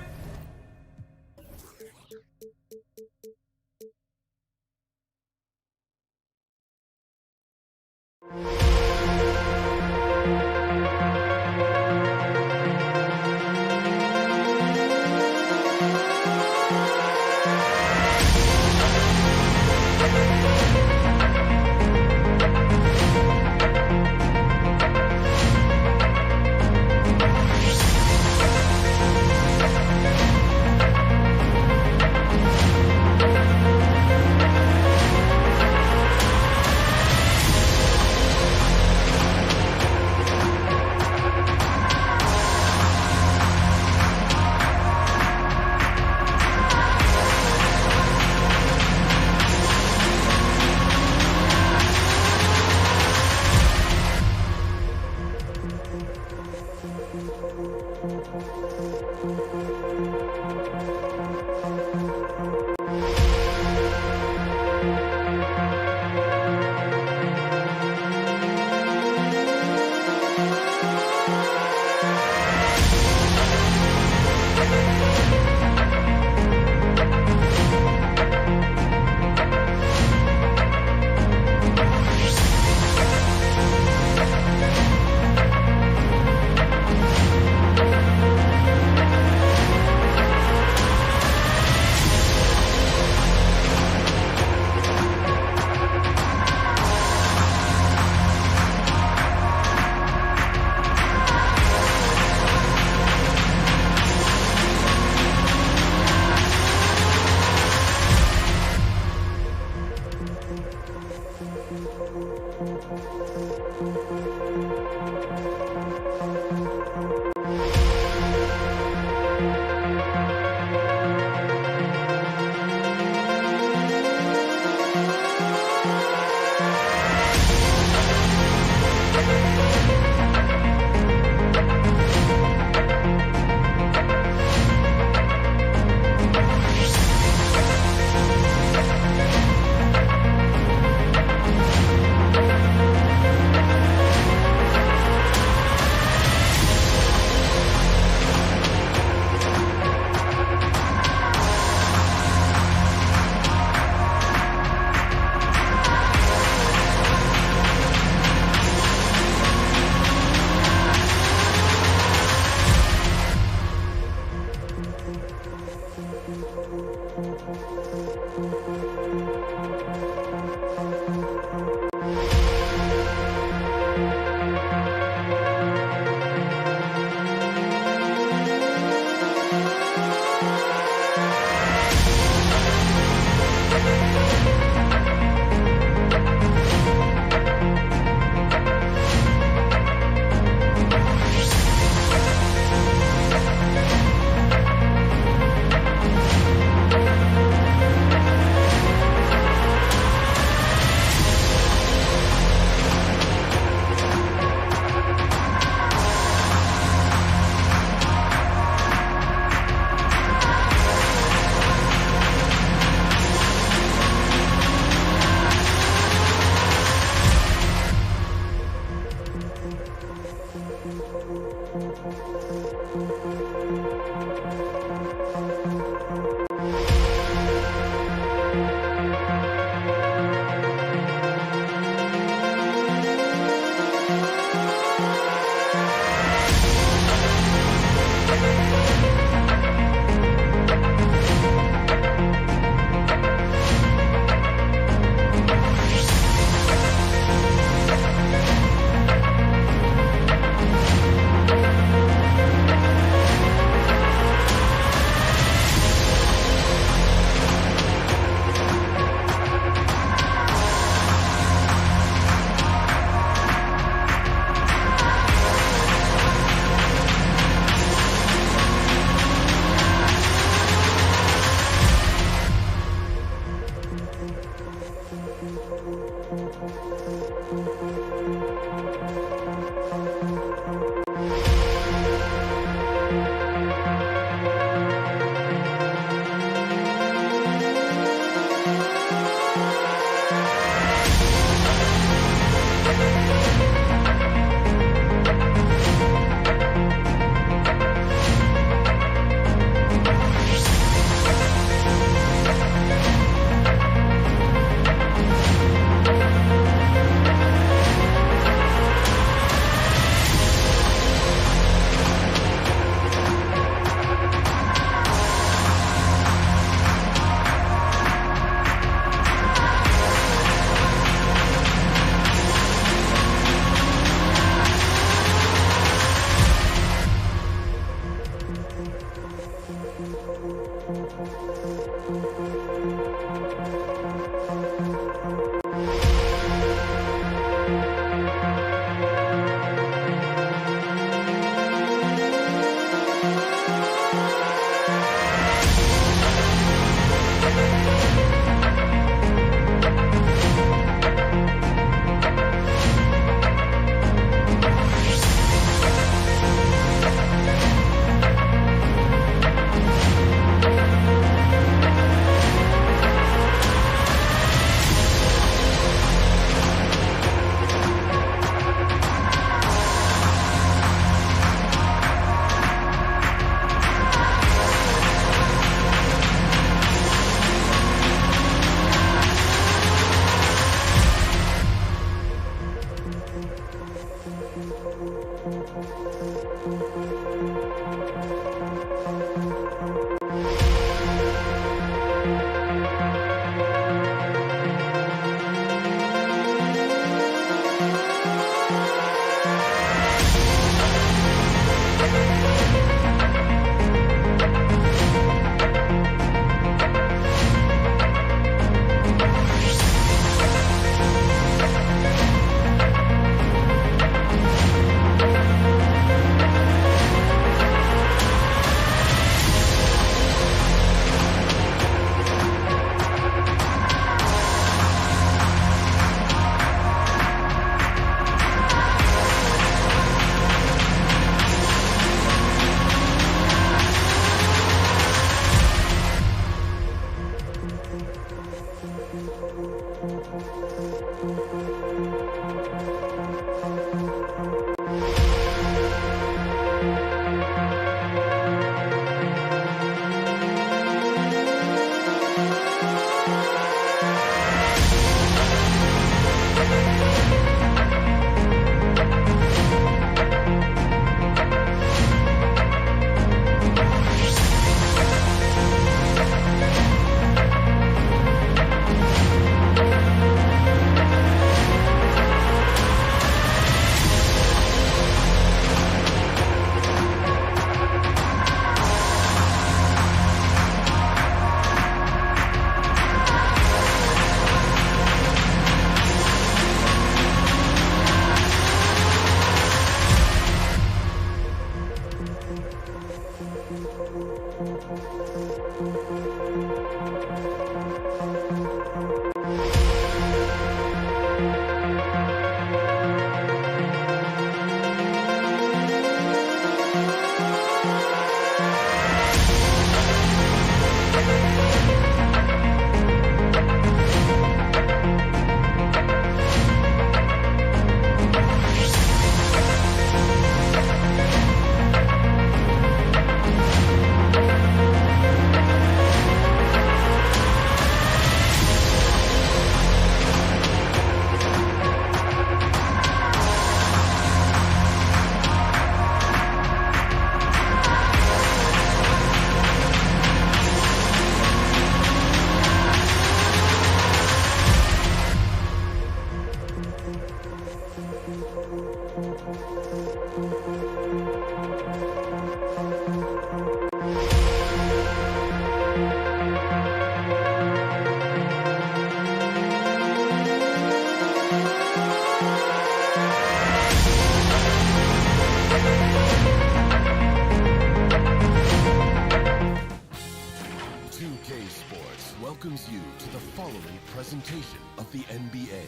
welcomes you to the following presentation of the NBA.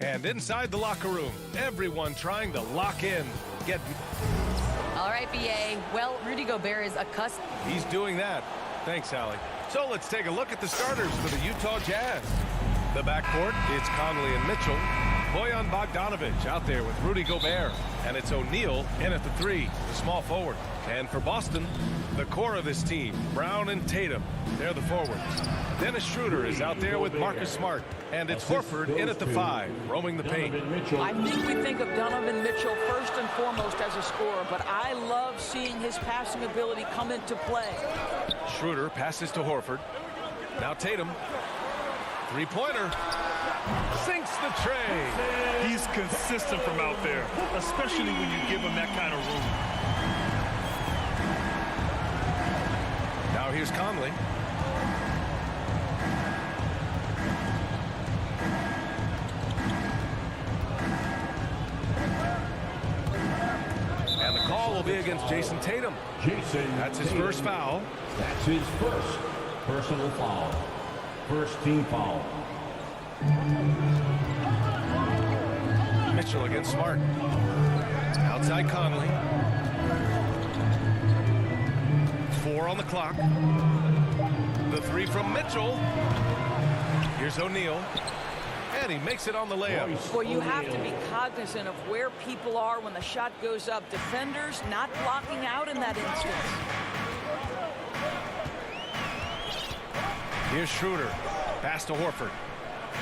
And inside the locker room, everyone trying to lock in. All right, BA. Well, Rudy Gobert is accustomed. He's doing that. Thanks, Allie. So let's take a look at the starters for the Utah Jazz. The backcourt, it's Conley and Mitchell. Bojan Bogdanovic out there with Rudy Gobert. And it's O'Neal in at the three, the small forward. And for Boston, the core of this team, Brown and Tatum, they're the forwards. Dennis Schroeder is out there with Marcus Smart. And it's Horford in at the five, roaming the paint. I think we think of Donovan Mitchell first and foremost as a scorer, but I love seeing his passing ability come into play. Schroeder passes to Horford. Now Tatum. Three-pointer. Sinks the tray. He's consistent from out there, especially when you give him that kind of room. Now here's Conley. And the call will be against Jason Tatum. That's his first foul. That's his first personal foul. First team foul. Mitchell against Smart. Outside Conley. 4 on the clock. The three from Mitchell. Here's O'Neal. And he makes it on the layup. Boy, you have to be cognizant of where people are when the shot goes up. Defenders not blocking out in that instance. Here's Schroeder. Pass to Horford.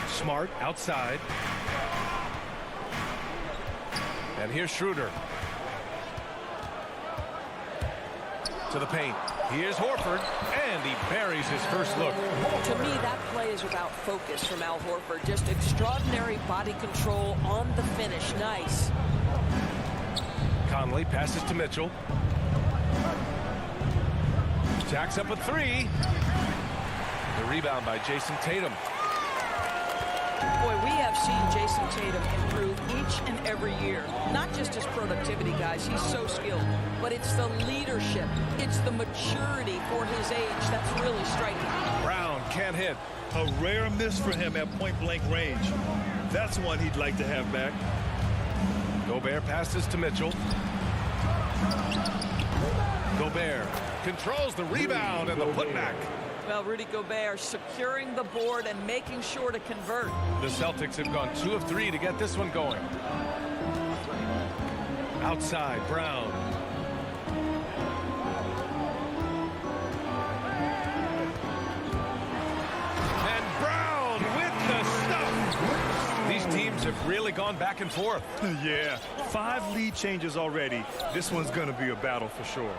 Smart outside. And here's Schroeder. To the paint. Here's Horford. And he buries his first look. To me, that play is about focus from Al Horford. Just extraordinary body control on the finish. Nice. Conley passes to Mitchell. Jacks up a three. The rebound by Jason Tatum. Boy, we have seen Jason Tatum improve each and every year. Not just his productivity, guys. He's so skilled. But it's the leadership. It's the maturity for his age that's really striking. Brown can't hit. A rare miss for him at point-blank range. That's one he'd like to have back. Gobert passes to Mitchell. Gobert controls the rebound and the putback. Well, Rudy Gobert securing the board and making sure to convert. The Celtics have gone 2 of 3 to get this one going. Outside, Brown. And Brown with the stuff. These teams have really gone back and forth. Yeah, 5 lead changes already. This one's going to be a battle for sure.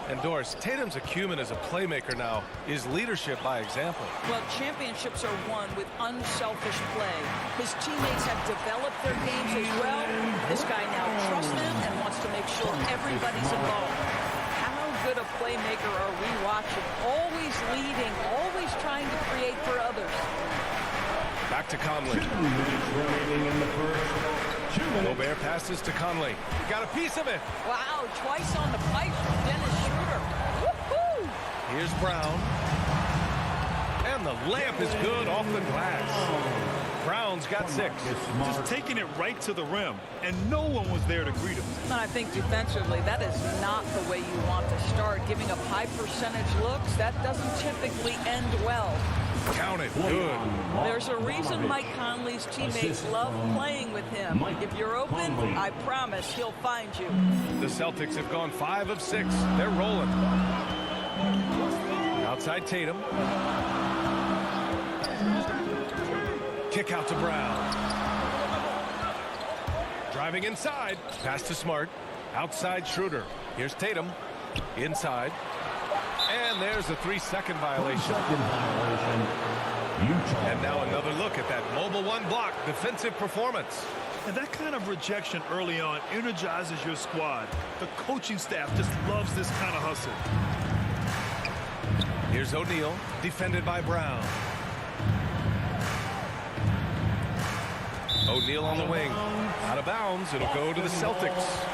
And Doris, Tatum's acumen as a playmaker now is leadership by example. Well, championships are won with unselfish play. His teammates have developed their games as well. This guy now trusts them and wants to make sure everybody's involved. How good a playmaker are we watching? Always leading, always trying to create for others. Back to Conley. Gobert passes to Conley. Got a piece of it. Wow, twice on the pipe from Dennis Schroeder. Woohoo! Here's Brown. And the layup is good off the glass. Brown's got 6. Just taking it right to the rim, and no one was there to greet him. And I think defensively, that is not the way you want to start. Giving up high percentage looks, that doesn't typically end well. Count it. Good. There's a reason Mike Conley's teammates love playing with him. If you're open, I promise he'll find you. The Celtics have gone 5 of 6. They're rolling. Outside Tatum. Kick out to Brown. Driving inside. Pass to Smart. Outside Schroeder. Here's Tatum. Inside. And there's a 3-second violation. And now another look at that mobile 1 block defensive performance. And that kind of rejection early on energizes your squad. The coaching staff just loves this kind of hustle. Here's O'Neal, defended by Brown. O'Neal on the wing. Out of bounds. It'll go to the Celtics.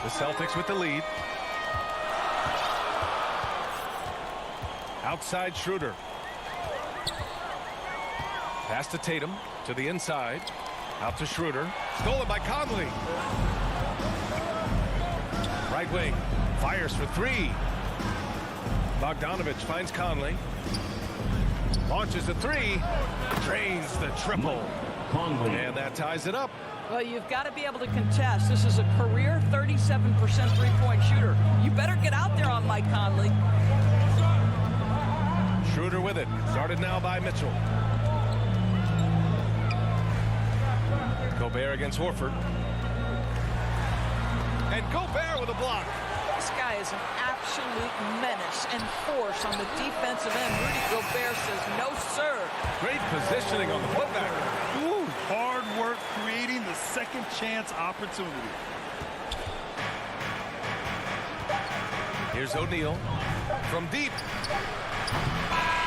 The Celtics with the lead. Outside Schroeder. Pass to Tatum. To the inside. Out to Schroeder. Stolen by Conley. Right wing. Fires for 3. Bogdanovich finds Conley. Launches a 3. Drains the triple. And that ties it up. Well, you've got to be able to contest. This is a career 37% three-point shooter. You better get out there on Mike Conley. Schroeder with it. Started now by Mitchell. Gobert against Horford. And Gobert with a block. This guy is an absolute menace and force on the defensive end. Rudy Gobert says no, sir. Great positioning on the putback. Ooh, hard work creating the second chance opportunity. Here's O'Neal from deep.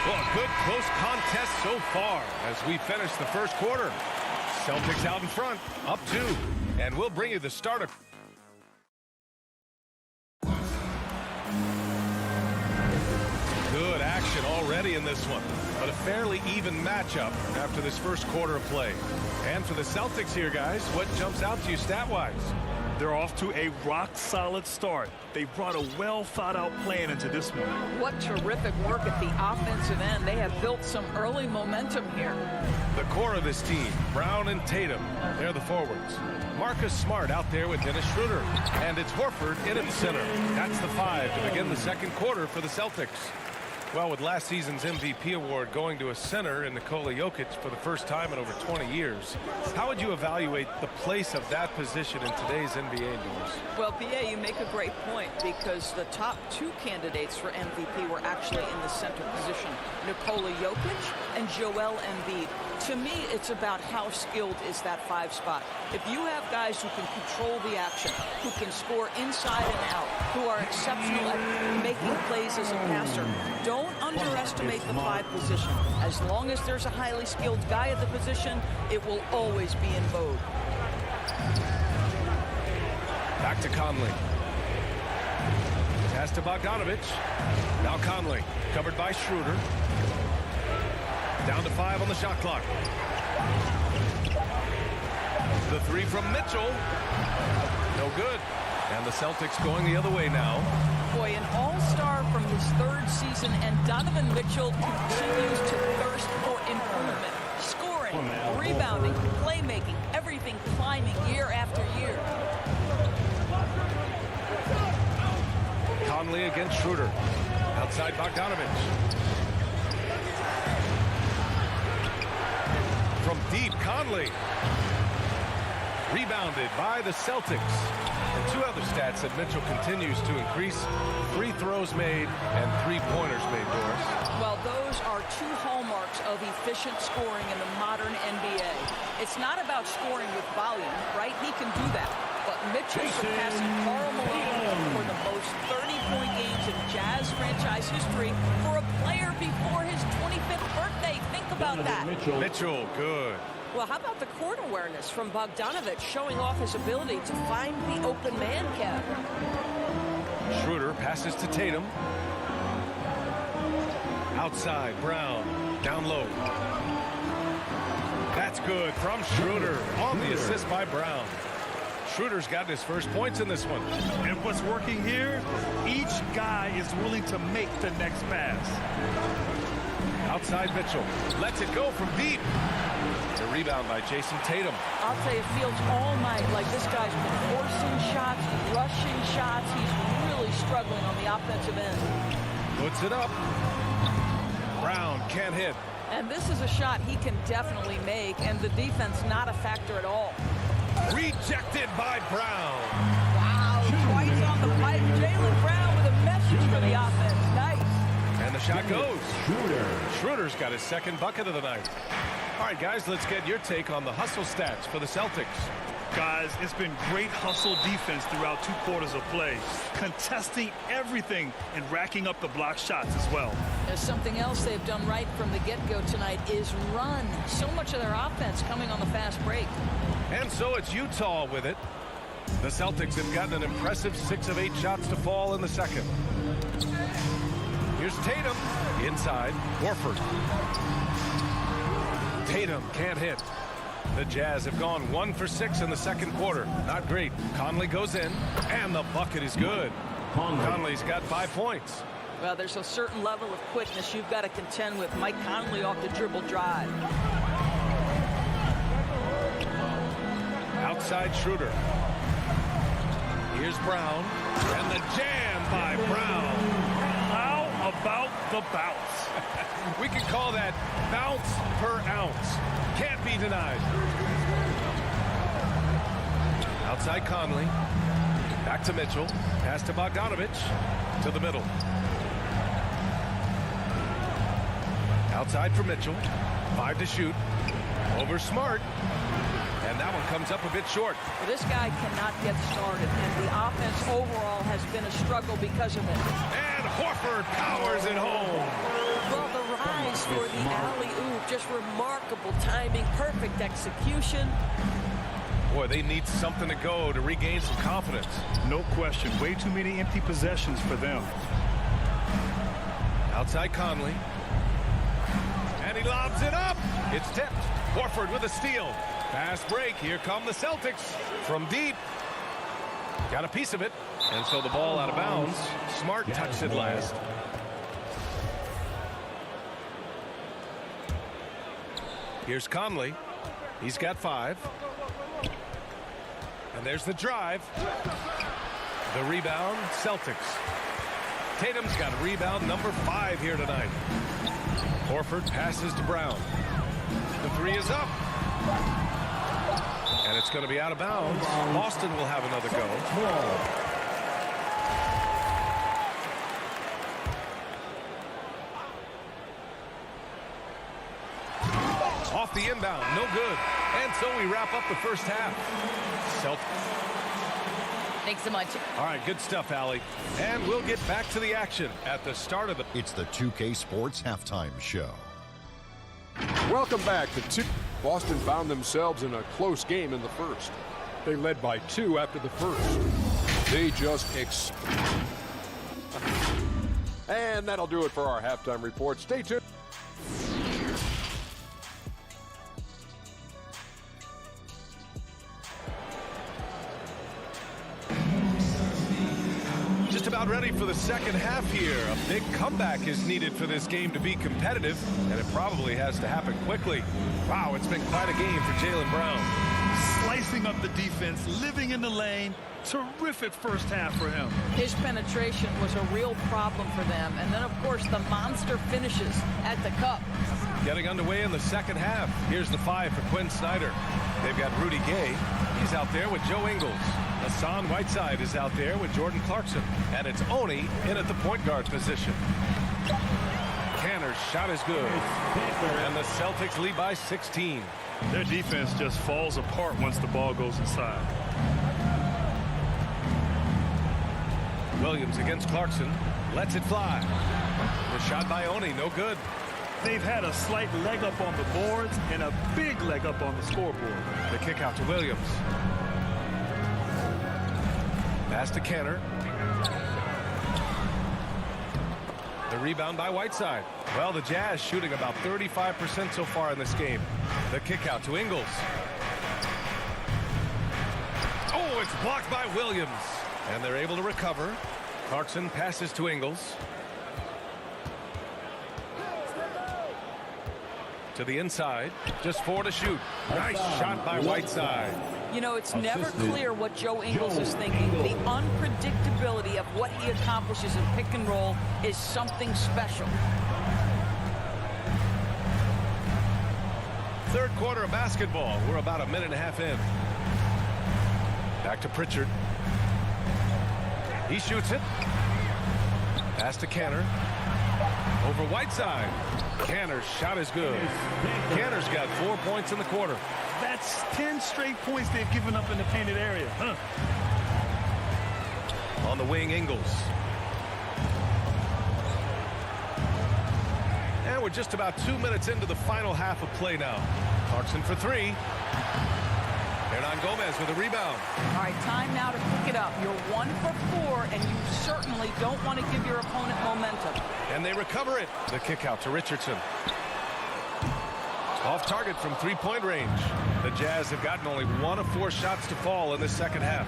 Well, a good close contest so far as we finish the first quarter. Celtics out in front, up 2. And we'll bring you the starter. Good action already in this one, but a fairly even matchup after this first quarter of play. And for the Celtics here, guys, what jumps out to you stat-wise? They're off to a rock-solid start. They brought a well-thought-out plan into this one. What terrific work at the offensive end. They have built some early momentum here. The core of this team, Brown and Tatum, they're the forwards. Marcus Smart out there with Dennis Schroeder. And it's Horford in at center. That's the 5 to begin the second quarter for the Celtics. Well, with last season's MVP award going to a center in Nikola Jokic for the first time in over 20 years, how would you evaluate the place of that position in today's NBA news? Well, BA, you make a great point because the top 2 candidates for MVP were actually in the center position, Nikola Jokic and Joel Embiid. To me, it's about how skilled is that 5 spot. If you have guys who can control the action, who can score inside and out, who are exceptional at making plays as a passer, don't underestimate the 5 position. As long as there's a highly skilled guy at the position, it will always be in vogue. Back to Conley. Pass to Bogdanovich. Now Conley, covered by Schroeder. Down to 5 on the shot clock. The The three from Mitchell. No good. And the Celtics going the other way now. Boy, an all-star from his third season, and Donovan Mitchell continues to thirst for improvement. Scoring, rebounding, playmaking, everything climbing year after year. Conley against Schroeder. Outside Bogdanovich. From deep, Conley. Rebounded by the Celtics. And two other stats that Mitchell continues to increase: free throws made and three-pointers made, Doris. Well, those are two hallmarks of efficient scoring in the modern NBA. It's not about scoring with volume, right? He can do that. But Mitchell surpassing Karl Malone for the most 30-point games in Jazz franchise history for a player before his 25th birthday. Think about that. Mitchell, good. Well, how about the court awareness from Bogdanovich, showing off his ability to find the open man, Kev? Schroeder passes to Tatum. Outside, Brown, down low. That's good from Schroeder on the assist by Brown. Schroeder's gotten his first points in this one. And what's working here, each guy is willing to make the next pass. Outside Mitchell, lets it go from deep. The rebound by Jason Tatum. I'll tell you, it feels all night like this guy's been forcing shots, rushing shots. He's really struggling on the offensive end. Puts it up. Brown can't hit. And this is a shot he can definitely make, and the defense not a factor at all. Rejected by Brown. Wow, twice on the pipe. Jaylen Brown with a message for the offense. Nice. And the shot goes. Schroeder's got his second bucket of the night. All right, guys, let's get your take on the hustle stats for the Celtics. Guys, it's been great hustle defense throughout 2 quarters of play, contesting everything and racking up the block shots as well. There's something else they've done right from the get-go tonight is run. So much of their offense coming on the fast break. And so it's Utah with it. The Celtics have gotten an impressive 6 of 8 shots to fall in the second. Here's Tatum inside. Horford. Tatum can't hit. The Jazz have gone 1 for 6 in the second quarter. Not great. Conley goes in, and the bucket is good. Conley's got 5 points. Well, there's a certain level of quickness you've got to contend with. Mike Conley off the dribble drive. Outside Schroeder. Here's Brown, and the jam by Brown. How about the bounce? We could call that bounce per ounce. Can't be denied. Outside Conley. Back to Mitchell. Pass to Bogdanovich. To the middle. Outside for Mitchell. 5 to shoot. Over Smart. And that one comes up a bit short. Well, this guy cannot get started, and the offense overall has been a struggle because of it. And Horford powers it home. Well, the rise for the alley-oop, just remarkable timing, perfect execution. Boy, they need something to go to regain some confidence. No question. Way too many empty possessions for them. Outside Conley. And he lobs it up. It's tipped. Horford with a steal. Fast break. Here come the Celtics from deep. Got a piece of it. And so the ball out of bounds. Smart touched it last. Here's Conley. He's got 5. And there's the drive. The rebound, Celtics. Tatum's got a rebound number 5 here tonight. Horford passes to Brown. The 3 is up. And it's going to be out of bounds. Boston will have another go. Off the inbound, no good. And so we wrap up the first half. Celtics. Thanks so much. All right, good stuff, Allie. And we'll get back to the action at the start of the... It's the 2K Sports Halftime Show. Welcome back to 2. Boston found themselves in a close game in the first. They led by 2 after the first. They just And that'll do it for our halftime report. Stay tuned. about ready for the second half here. A big comeback is needed for this game to be competitive, and it probably has to happen quickly. Wow, it's been quite a game for Jaylen Brown. Slicing up the defense, living in the lane. Terrific first half for him. His penetration was a real problem for them. And then, of course, the monster finishes at the cup. Getting underway in the second half. Here's the 5 for Quinn Snyder. They've got Rudy Gay. He's out there with Joe Ingles. Hassan Whiteside is out there with Jordan Clarkson. And it's Oni in at the point guard position. Canner's shot is good. And the Celtics lead by 16. Their defense just falls apart once the ball goes inside. Williams against Clarkson. Lets it fly. The shot by Oni, no good. They've had a slight leg up on the boards and a big leg up on the scoreboard. The kick out to Williams. Pass to Canner. The rebound by Whiteside. Well, the Jazz shooting about 35% so far in this game. The kick out to Ingles. Oh, it's blocked by Williams. And they're able to recover. Clarkson passes to Ingles. To the inside. Just 4 to shoot. Nice shot by Whiteside. You know, it's never clear what Joe Ingles is thinking. The unpredictability of what he accomplishes in pick and roll is something special. Third quarter of basketball. We're about a minute and a half in. Back to Pritchard. He shoots it. Pass to Canner. Over Whiteside. Canner's shot is good. Canner's got 4 points in the quarter. That's 10 straight points they've given up in the painted area. On the wing, Ingles. And we're just about 2 minutes into the final half of play now. Clarkson for 3. Hernan Gomez with a rebound. All right, time now to pick it up. You're 1 for 4, and you certainly don't want to give your opponent momentum. And they recover it. The kick out to Richardson. Off target from three-point range. The Jazz have gotten only 1 of 4 shots to fall in the second half.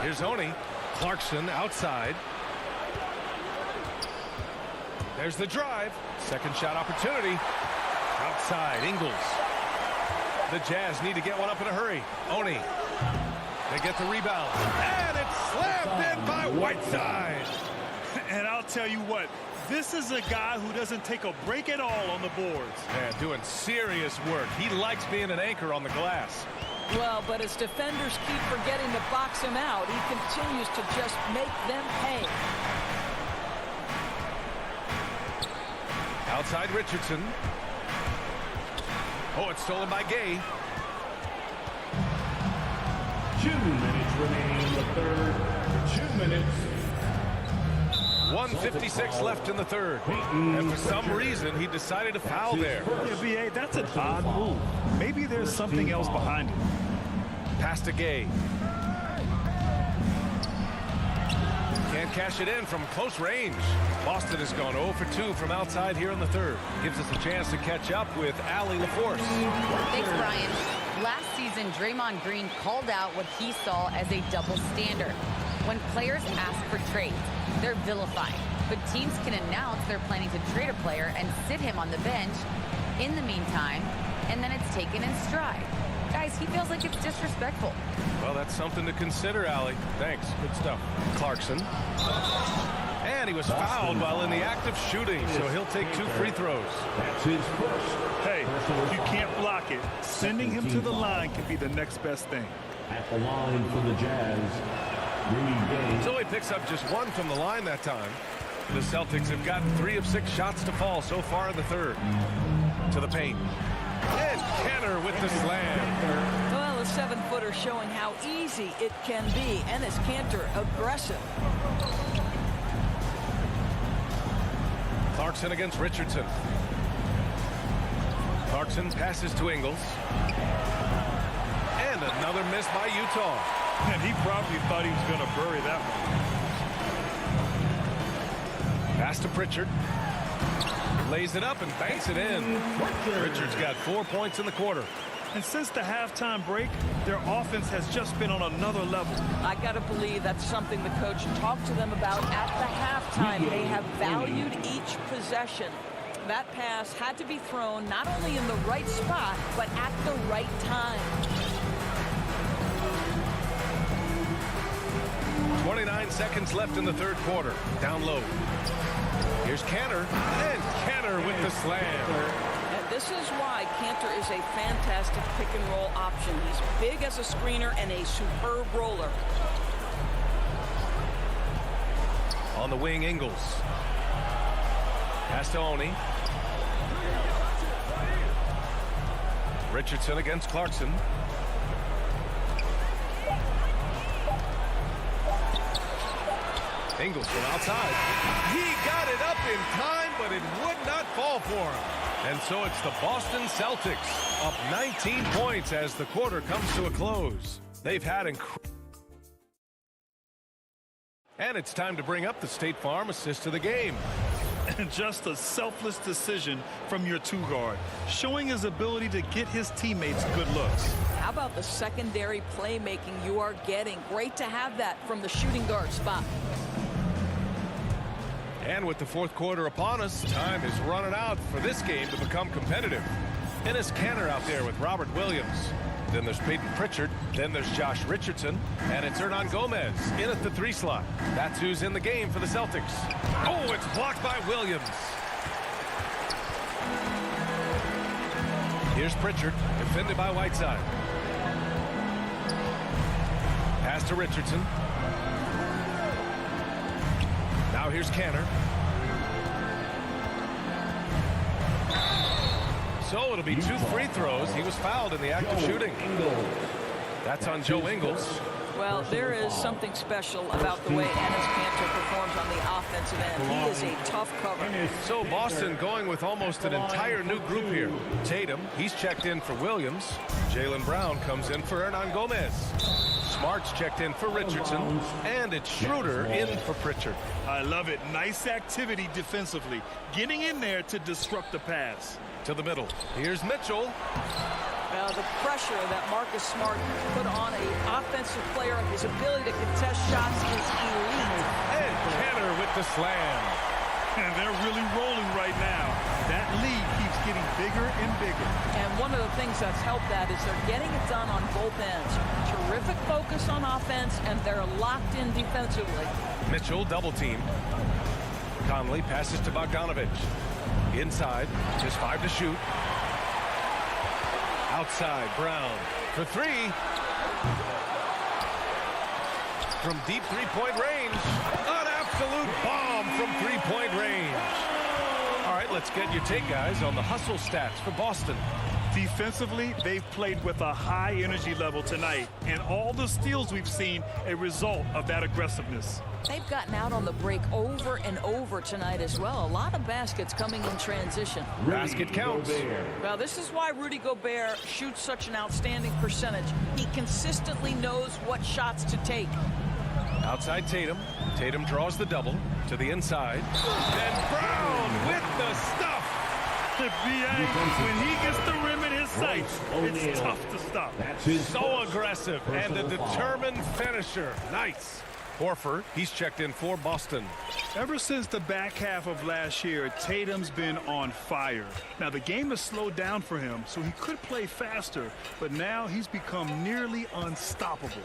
Here's Oni. Clarkson outside. There's the drive. Second shot opportunity. Outside, Ingles. The Jazz need to get one up in a hurry. Oni. They get the rebound. And it's slammed in by Whiteside. And I'll tell you what, this is a guy who doesn't take a break at all on the boards. Man, doing serious work. He likes being an anchor on the glass. Well, but as defenders keep forgetting to box him out, he continues to just make them pay. Outside Richardson. Oh, it's stolen by Gay. 2 minutes remaining in the third. 2 minutes. 1:56 left in the third. And for some reason, he decided to foul there. Yeah, B.A., that's an odd move. Maybe there's something else behind it. Pass to Gay. Can't cash it in from close range. Boston has gone 0 for 2 from outside here in the third. Gives us a chance to catch up with Allie LaForce. Thanks, Brian. Last season, Draymond Green called out what he saw as a double standard. When players ask for trades, they're vilified. But teams can announce they're planning to trade a player and sit him on the bench in the meantime, and then it's taken in stride. Guys, he feels like it's disrespectful. Well, that's something to consider, Allie. Thanks. Good stuff. Clarkson. And he was fouled while in the act of shooting, so he'll take 2 free throws. That's his first. Hey, if you can't block it, sending him to the line can be the next best thing. At the line for the Jazz, Rudy Gay. So he picks up just 1 from the line that time. The Celtics have gotten 3 of 6 shots to fall so far in the third. To the paint. And Canner with the slam. Well, a 7-footer showing how easy it can be. And is Cantor aggressive. Clarkson against Richardson. Clarkson passes to Ingles. And another miss by Utah. And he probably thought he was going to bury that one. Pass to Pritchard. Lays it up and banks it in. Pritchard's got 4 points in the quarter. And since the halftime break, their offense has just been on another level. I got to believe that's something the coach talked to them about at the halftime. They have valued each possession. That pass had to be thrown not only in the right spot, but at the right time. 29 seconds left in the third quarter. Down low. Here's Cantor, and Cantor with the slam. And this is why Cantor is a fantastic pick-and-roll option. He's big as a screener and a superb roller. On the wing, Ingles. Pass to Oni. Richardson against Clarkson. Ingles from outside. He got it up in time, but it would not fall for him. And so it's the Boston Celtics up 19 points as the quarter comes to a close. They've had and it's time to bring up the State Farm assist of the game. And just a selfless decision from your two-guard, showing his ability to get his teammates good looks. How about the secondary playmaking you are getting? Great to have that from the shooting guard spot. And with the fourth quarter upon us, time is running out for this game to become competitive. Ennis Cantor out there with Robert Williams. Then there's Peyton Pritchard. Then there's Josh Richardson. And it's Hernan Gomez in at the 3 slot. That's who's in the game for the Celtics. Oh, it's blocked by Williams. Here's Pritchard, defended by Whiteside. Pass to Richardson. Now here's Cantor. So it'll be 2 free throws. He was fouled in the act of shooting. That's on Joe Ingles. Well, there is something special about the way Ennis Cantor performs on the offensive end. He is a tough cover. So Boston going with almost an entire new group here. Tatum, he's checked in for Williams. Jaylen Brown comes in for Hernan Gomez. Smart's checked in for Richardson. And it's Schroeder in for Pritchard. I love it. Nice activity defensively. Getting in there to disrupt the pass. To the middle. Here's Mitchell. Well, the pressure that Marcus Smart put on an offensive player, his ability to contest shots is elite. And Cantor with the slam. And they're really rolling right now. That lead keeps getting bigger and bigger. And one of the things that's helped that is they're getting it done on both ends. Terrific focus on offense, and they're locked in defensively. Mitchell double team. Conley passes to Bogdanovich. Inside, just 5 to shoot. Outside, Brown for 3. From deep three-point range. An absolute bomb from three-point range. All right, let's get your take, guys, on the hustle stats for Boston. Defensively, they've played with a high energy level tonight, and all the steals we've seen a result of that aggressiveness. They've gotten out on the break over and over tonight as well. A lot of baskets coming in transition. Basket counts. Well, this is why Rudy Gobert shoots such an outstanding percentage. He consistently knows what shots to take. Outside Tatum. Tatum draws the double to the inside. And Brown with the stuff. When he gets the rim in his sights, it's tough to stop. So aggressive and a determined finisher. Nice. Horford, he's checked in for Boston. Ever since the back half of last year, Tatum's been on fire. Now, the game has slowed down for him, so he could play faster, but now he's become nearly unstoppable.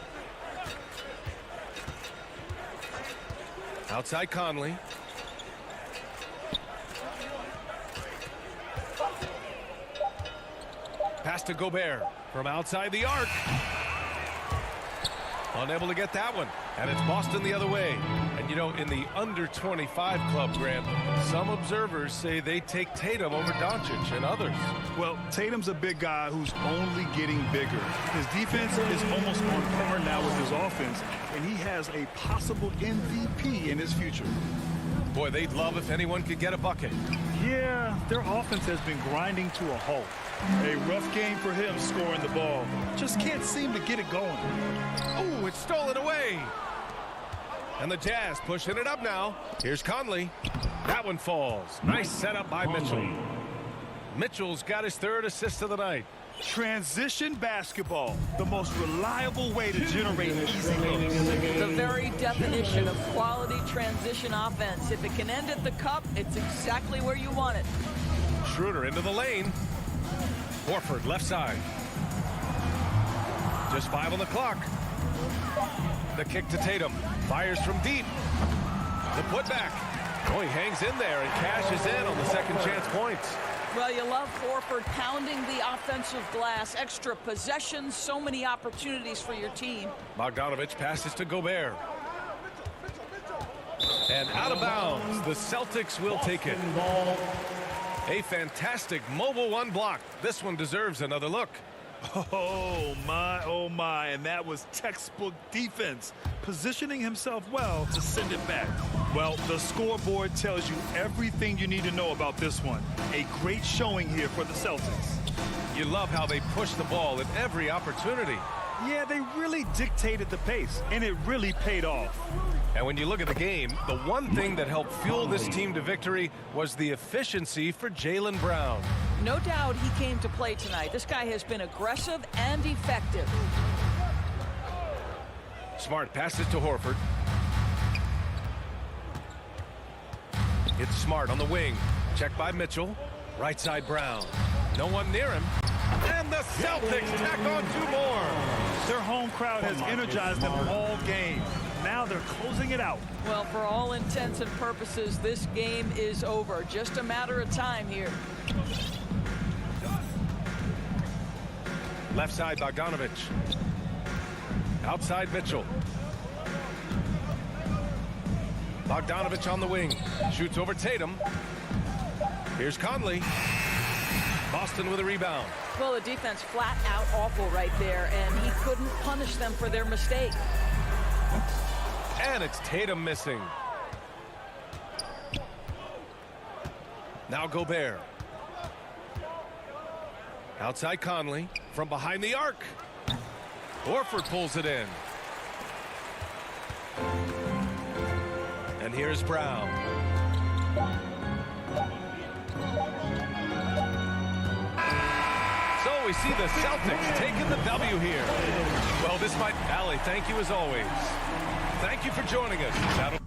Outside Conley. Pass to Gobert from outside the arc. Unable to get that one. And it's Boston the other way. And, you know, in the under-25 club, Grant, some observers say they take Tatum over Doncic and others. Well, Tatum's a big guy who's only getting bigger. His defense is almost on par now with his offense, and he has a possible MVP in his future. Boy, they'd love if anyone could get a bucket. Yeah, their offense has been grinding to a halt. A rough game for him scoring the ball. Just can't seem to get it going. Oh, it's stolen away. And the Jazz pushing it up now. Here's Conley. That one falls. Nice setup by Mitchell. Mitchell's got his 3rd assist of the night. Transition basketball, the most reliable way to generate easy looks. The very definition of quality transition offense. If it can end at the cup, it's exactly where you want it. Schroeder into the lane. Horford left side. Just 5 on the clock. The kick to Tatum. Fires from deep. The putback. Oh, he hangs in there and cashes in on the second chance points. Well, you love Horford pounding the offensive glass. Extra possessions, so many opportunities for your team. Bogdanovich passes to Gobert. And out of bounds, the Celtics will take it. A fantastic mobile one block. This one deserves another look. Oh my, and that was textbook defense, positioning himself well to send it back. Well, the scoreboard tells you everything you need to know about this one. A great showing here for the Celtics. You love how they push the ball at every opportunity. Yeah, they really dictated the pace, and it really paid off. And when you look at the game, the one thing that helped fuel this team to victory was the efficiency for Jaylen Brown. No doubt he came to play tonight. This guy has been aggressive and effective. Smart passes to Horford. It's Smart on the wing. Checked by Mitchell. Right side Brown. No one near him. And the Celtics tack on 2 more. Their home crowd has energized them all game. Now they're closing it out. Well, for all intents and purposes, this game is over. Just a matter of time here. Left side Bogdanovich. Outside Mitchell. Bogdanovich on the wing. Shoots over Tatum. Here's Conley. Boston with a rebound. Well, the defense flat out awful right there, and he couldn't punish them for their mistake. And it's Tatum missing. Now Gobert. Outside Conley. From behind the arc. Horford pulls it in. And here's Brown. So we see the Celtics taking the W here. Well, this might... Allie, thank you as always. Thank you for joining us. That'll